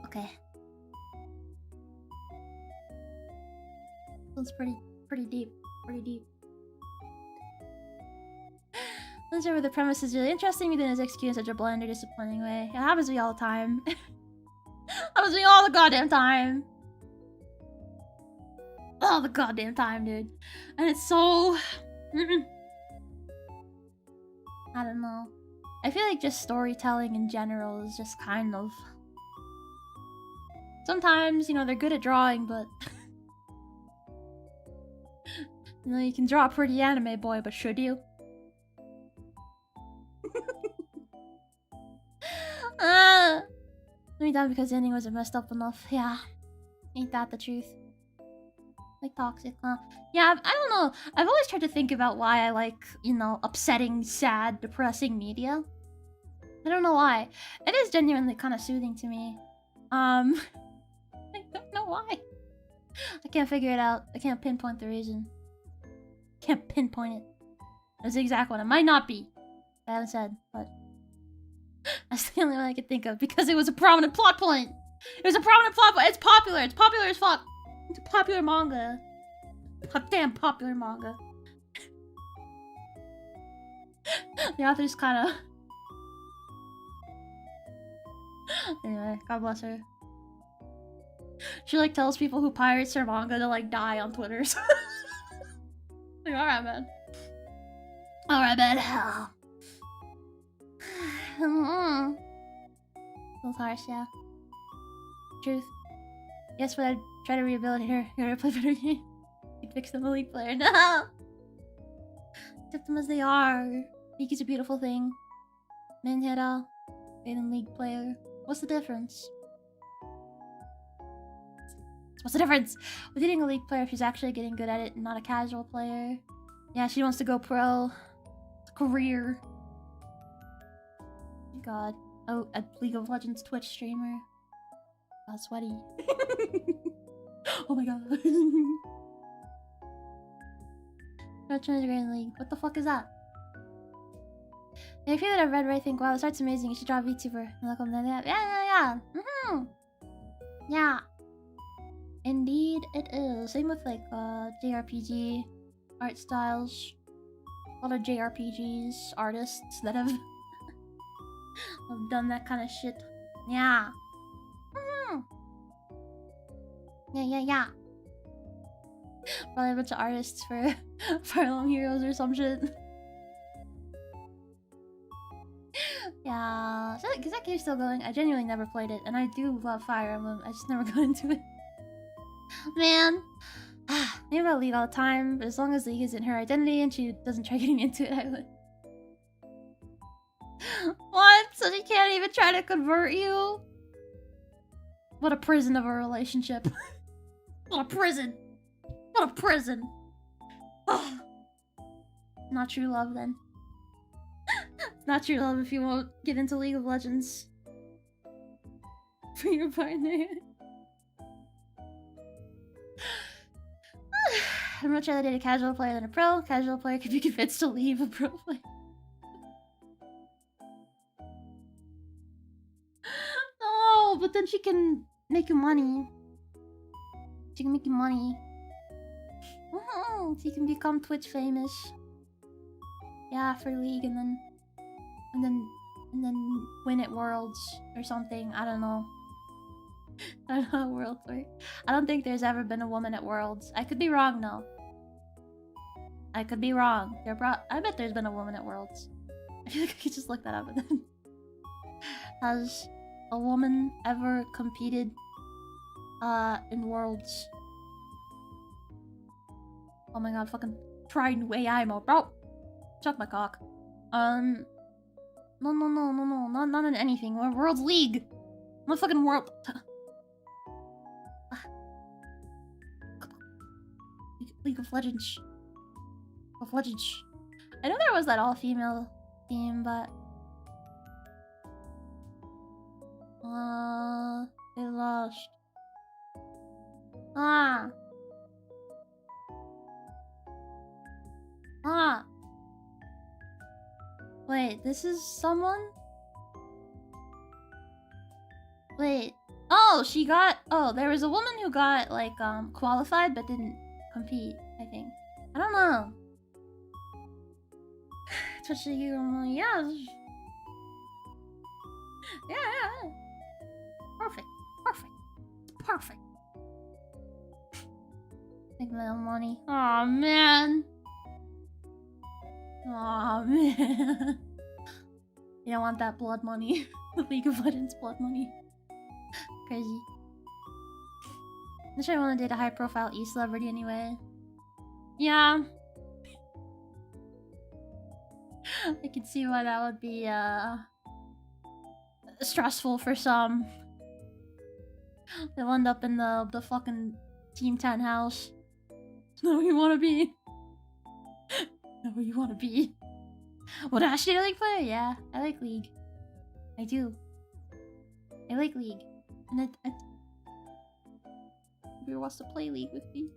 Okay. That's pretty deep. Pretty deep. Let's over the premise is really interesting, but then it's executed in such a bland or disappointing way. It happens to me all the time. Happens to me all the goddamn time. All the goddamn time, dude. And it's so... I don't know. I feel like just storytelling in general is just kind of... Sometimes, you know, they're good at drawing, but... You know, you can draw a pretty anime, boy, but should you? Maybe that because the ending wasn't messed up enough. Yeah. Ain't that the truth? Like toxic, huh? Yeah, I don't know. I've always tried to think about why I like, you know, upsetting, sad, depressing media. I don't know why. It is genuinely kind of soothing to me. I don't know why. I can't figure it out. I can't pinpoint the reason. Can't pinpoint it. That's the exact one. It might not be. I haven't said, but... That's the only one I could think of because it was a prominent plot point. It was a prominent plot point. It's popular. It's popular as fuck. It's a popular manga. Damn popular manga. The author's kind of... Anyway, God bless her. She like tells people who pirates her manga to like die on Twitter. Like, alright, man. Alright, man. Feels harsh, yeah. Truth. Yes, but I'd try to rehabilitate her. You gotta play better game. You'd fix them a League player. No! Accept them as they are. League is a beautiful thing. Menhera. Being League player. What's the difference? What's the difference? With getting a League player if she's actually getting good at it and not a casual player. Yeah, she wants to go pro. It's a career. God. Oh, a League of Legends Twitch streamer. God, sweaty. Oh my god. League. What the fuck is that? Yeah, I feel that I've read where I think, wow, this art's amazing. You should draw a VTuber. Yeah. Yeah. Indeed, it is. Same with like JRPG art styles. A lot of JRPGs artists that have I've done that kind of shit. Yeah. Yeah. Probably a bunch of artists for Fire Emblem Heroes or some shit. Yeah, so, is that game still going? I genuinely never played it, and I do love Fire Emblem. I just never got into it. Man, maybe I'll League all the time, but as long as League isn't her identity and she doesn't try getting into it, I would. What? So she can't even try to convert you? What a prison of a relationship. What a prison. What a prison. Not true love then. It's not true love if you won't get into League of Legends. For your partner. I'd much rather date a casual player than a pro. Casual player could be convinced to leave a pro player. No, but then she can make you money. She can make you money. She can become Twitch famous. Yeah, for League, and then win at Worlds or something. I don't know. I don't know how Worlds work. I don't think there's ever been a woman at Worlds. I could be wrong though. I could be wrong. I bet there's been a woman at Worlds. I feel like I could just look that up. But then, has a woman ever competed in Worlds? Oh my god, fucking try new AI mode, bro. Chuck my cock. No, not in anything. We're World's League. Not fucking World. League of Legends. Of Legends. I know there was that all-female team, but they lost. Wait, this is someone? Wait. Oh, she got... Oh, there was a woman who got, like, qualified but didn't compete, I think. I don't know. Yeah. Yeah. Perfect. Perfect. Make little money. Aw, man. You don't want that blood money. The League of Legends blood money. Crazy. I'm sure I want to date a high-profile e-celebrity anyway. Yeah. I can see why that would be, stressful for some. They'll end up in the fucking Team 10 house. Not where you want to be. Not where you want to be. What, Ashlie, League player? Yeah, I like League. I do. I like League. And who wants to play League with me?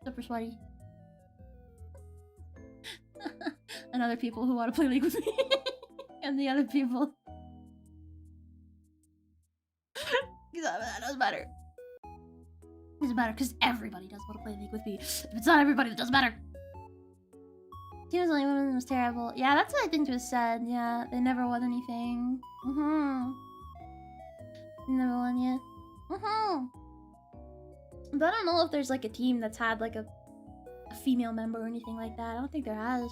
Super sweaty. And other people who want to play League with me. And the other people. That doesn't matter. It doesn't matter because everybody does want to play League with me. If it's not everybody, it doesn't matter. Team was only women was terrible. Yeah, that's what I think was said. Yeah, they never won anything. They never won yet. But I don't know if there's like a team that's had like a female member or anything like that. I don't think there has.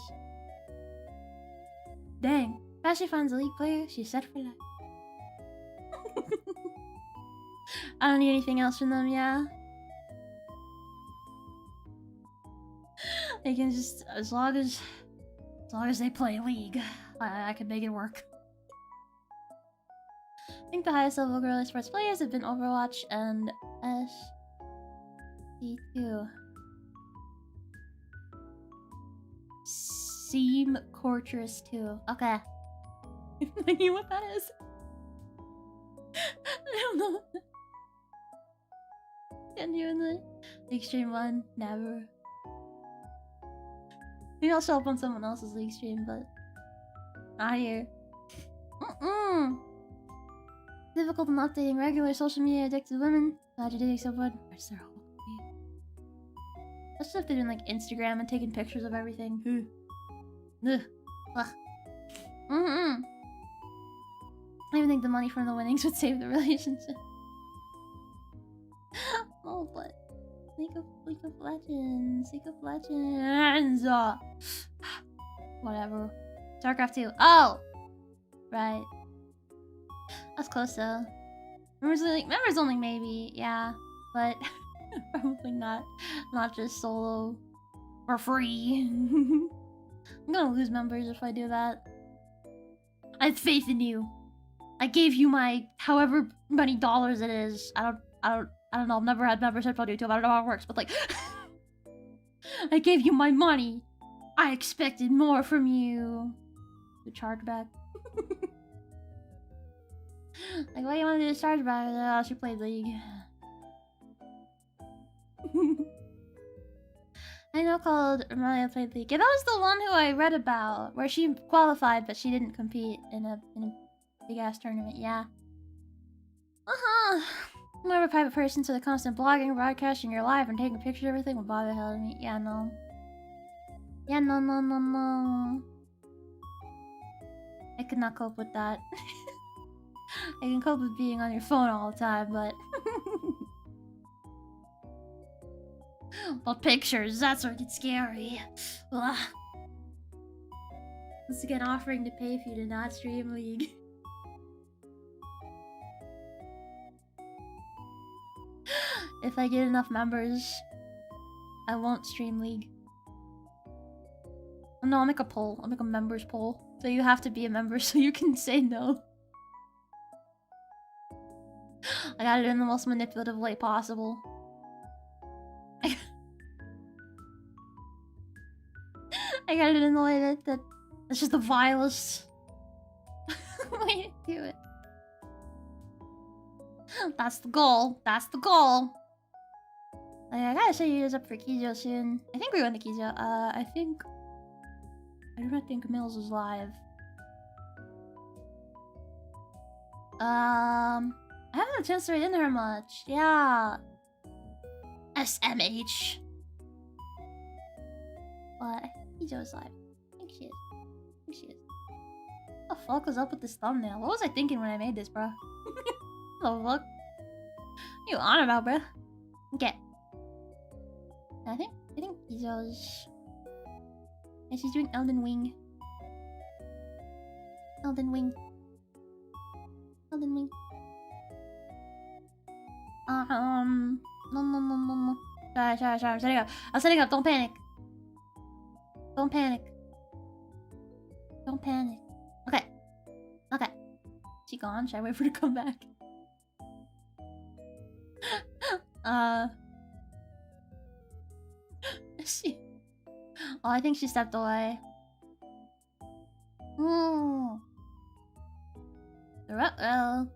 Dang. If Ashlie finds a League player, she's set for life. I don't need anything else from them, yeah. They can just, as long as they play League, I can make it work. I think the highest level girl esports players have been Overwatch and SC2. Seam Fortress 2. Okay. I knew what that is. I don't know. Genuinely. League stream 1, never. Maybe I'll show up on someone else's League stream, but not here. Difficult in updating regular social media addicted women. Glad you're dating someone. Especially if they're doing like Instagram and taking pictures of everything. I even think the money from the winnings would save the relationship. Oh, but League of Legends. Whatever. StarCraft 2. Oh! Right. That's close though. Members only maybe, yeah. But probably not just solo. For free. I'm gonna lose members if I do that. I have faith in you. I gave you my however many dollars it is. I don't know. I've never had membership on YouTube. I don't know how it works, but like I gave you my money. I expected more from you. The chargeback. Like, why do you want to do this chargeback? Oh, she played League. I know called Amalia played League. Yeah, that was the one who I read about, where she qualified but she didn't compete in a big ass tournament. Yeah. More of a private person, so the constant blogging, broadcasting your live, and taking pictures of everything would bother the hell out of me. Yeah, no. Yeah, no. I could not cope with that. I can cope with being on your phone all the time, but well, pictures, that's where it gets scary. Ugh. Once again, offering to pay for you to not stream League. If I get enough members, I won't stream League. Oh, no, I'll make a poll. I'll make a members poll. So you have to be a member so you can say no. I got it in the most manipulative way possible. I got it in the way that's just the vilest way to do it. That's the goal. That's the goal. I gotta set you guys up for Kijo soon. I think we're going to Kijo. I do not think Milz is live. I haven't had a chance to read into her much. Yeah. SMH. But I think Kijo is live. I think she is. What the fuck was up with this thumbnail? What was I thinking when I made this, bro? What the fuck? What are you on about, bro? Okay. I think Kijo's... Yeah, she's doing Elden Ring. No. Sorry. I'm setting up. Don't panic. Okay. She gone? Should I wait for her to come back? She... Oh, I think she stepped away. Ooh. Uh-oh.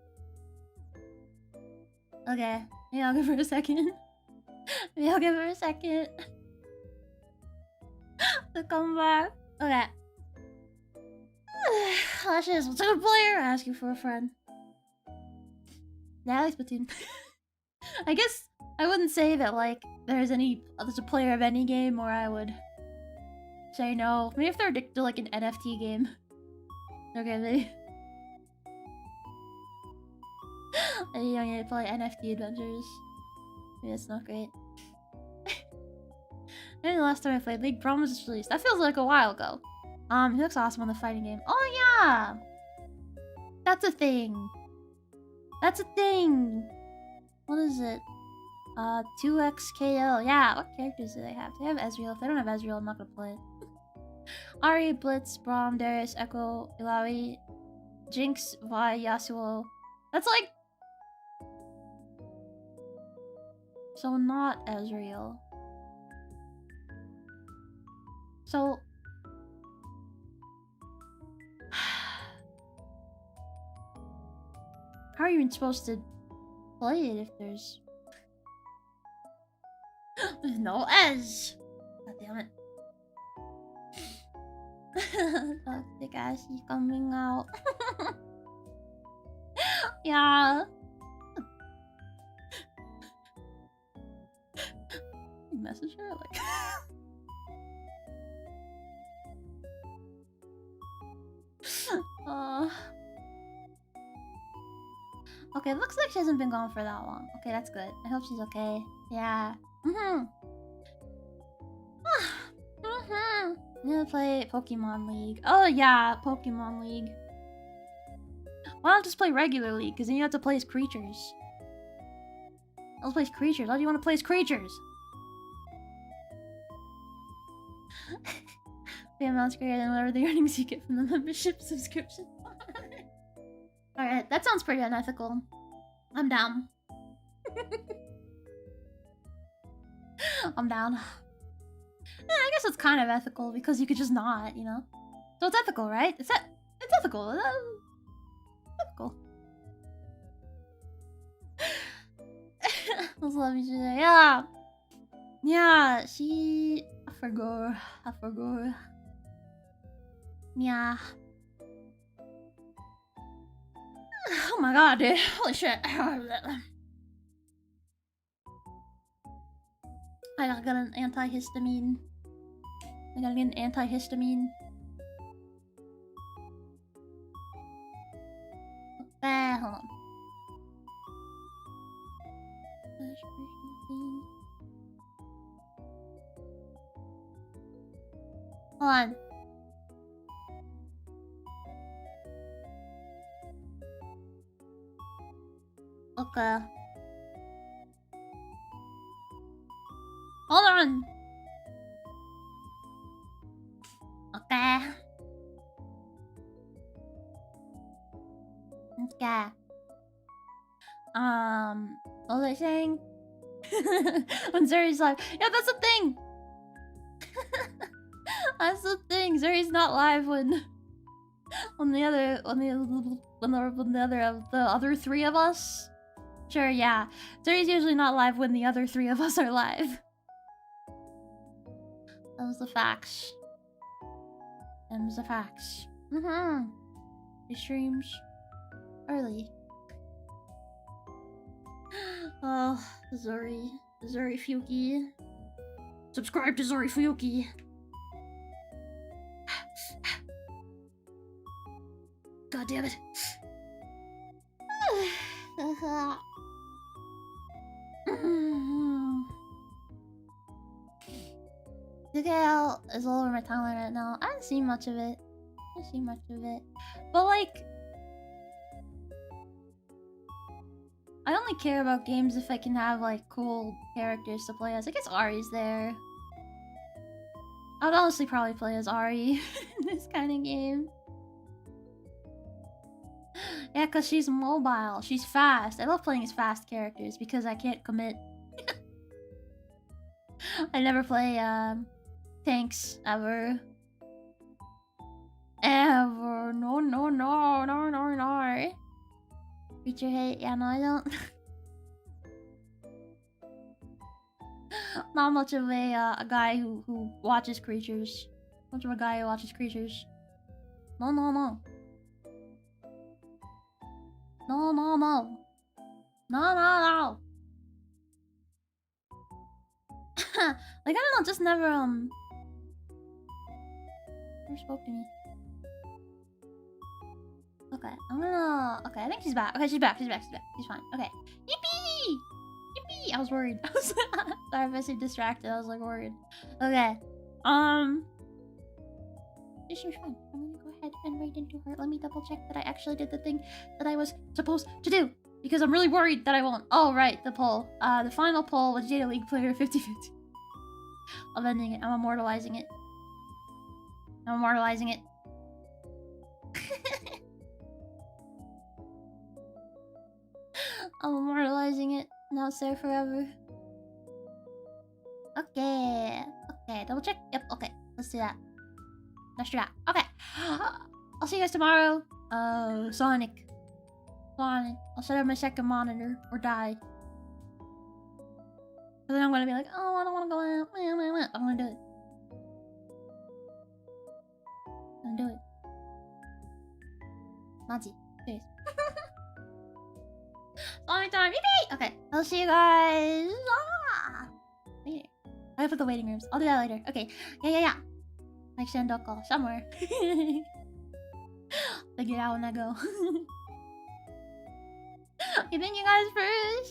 Okay. Maybe I'll give her a second. To come back. Okay. Ashie is what's a good player? I ask you for a friend. Natalie's Platoon. I guess I wouldn't say that like there's a player of any game where I would say no. Maybe if they're addicted to like an NFT game. Okay, maybe. You don't need to play NFT adventures. Maybe that's not great. Maybe the last time I played League Prom was just released. That feels like a while ago. He looks awesome on the fighting game. Oh yeah! That's a thing. What is it? 2xKL. Yeah, what characters do they have? They have Ezreal. If they don't have Ezreal, I'm not gonna play it. Ari, Blitz, Braum, Darius, Echo, Ilaoi, Jinx, Vi, Yasuo. That's like... So not Ezreal. So... How are you even supposed to play it if there's no Ez? God damn it. Toxic Ashie coming out. Yeah. You message her like Okay, looks like she hasn't been gone for that long. Okay, that's good. I hope she's okay. Yeah. I'm gonna play Pokemon League. Oh yeah, Pokemon League. Why not just play regularly? Because then you have to play as creatures. Let's play as creatures. Why do you want to play as creatures? The amount's greater than whatever the earnings you get from the membership subscription. Alright, that sounds pretty unethical. I'm down. I'm down. Yeah, I guess it's kind of ethical because you could just not, you know? So it's ethical, right? It's ethical. Ethical. I love you today. Yeah. Yeah, she... I forgot. Yeah. Oh my god, dude. Holy shit. I got an antihistamine. I gotta get an antihistamine. Hold on. Hold on. Okay. Hold on. Okay. Okay. What was I saying? When Zuri's live. Yeah, that's the thing. That's the thing. Zuri's not live when the other three of us. Sure, yeah. Zuri's usually not live when the other three of us are live. Those the facts. Them's the facts. He streams early. Oh, Zuri Fuyuki. Subscribe to Zuri Fuyuki. God damn it. Detail is all over my timeline right now. I haven't seen much of it. But like, I only care about games if I can have like cool characters to play as. I guess Ari's there. I'd honestly probably play as Ari in this kind of game. Yeah, because she's mobile. She's fast. I love playing as fast characters because I can't commit. I never play tanks ever. Ever. No. Creature hate. Yeah, no, I don't. Not much of a guy who watches creatures. Much of a guy who watches creatures. No. No. Like, I don't know, just never spoke to me. Okay, I'm gonna... Okay, I think she's back. Okay, she's back. She's fine. Okay. Yippee! Yippee! I was worried. Sorry if I said distracted. I was like worried. Okay. She was fine. I'm gonna go ahead and write into her. Let me double check that I actually did the thing that I was supposed to do. Because I'm really worried that I won't. Oh, right, the poll. The final poll was Jada League player 50-50. I'm ending it. I'm immortalizing it. I'm immortalizing it. I'm immortalizing it. Now it's there forever. Okay. Okay, double check. Yep, okay. Let's do that. Let's do that. Okay. I'll see you guys tomorrow. Sonic. I'll set up my second monitor or die. And then I'm gonna be like, oh, I don't wanna go out. I'm gonna do it. I'm gonna do it. Nazi. Please. Sonic time. Yippee! Okay. I'll see you guys. Wait. I gotta put the waiting rooms. I'll do that later. Okay. Yeah. Like Shandoko. Somewhere. Figure it out when I go. Thank you guys for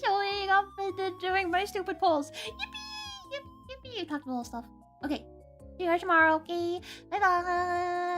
showing up and doing my stupid polls. Yippee! Yippee! Talked about all stuff. Okay. See you guys tomorrow, okay? Bye-bye!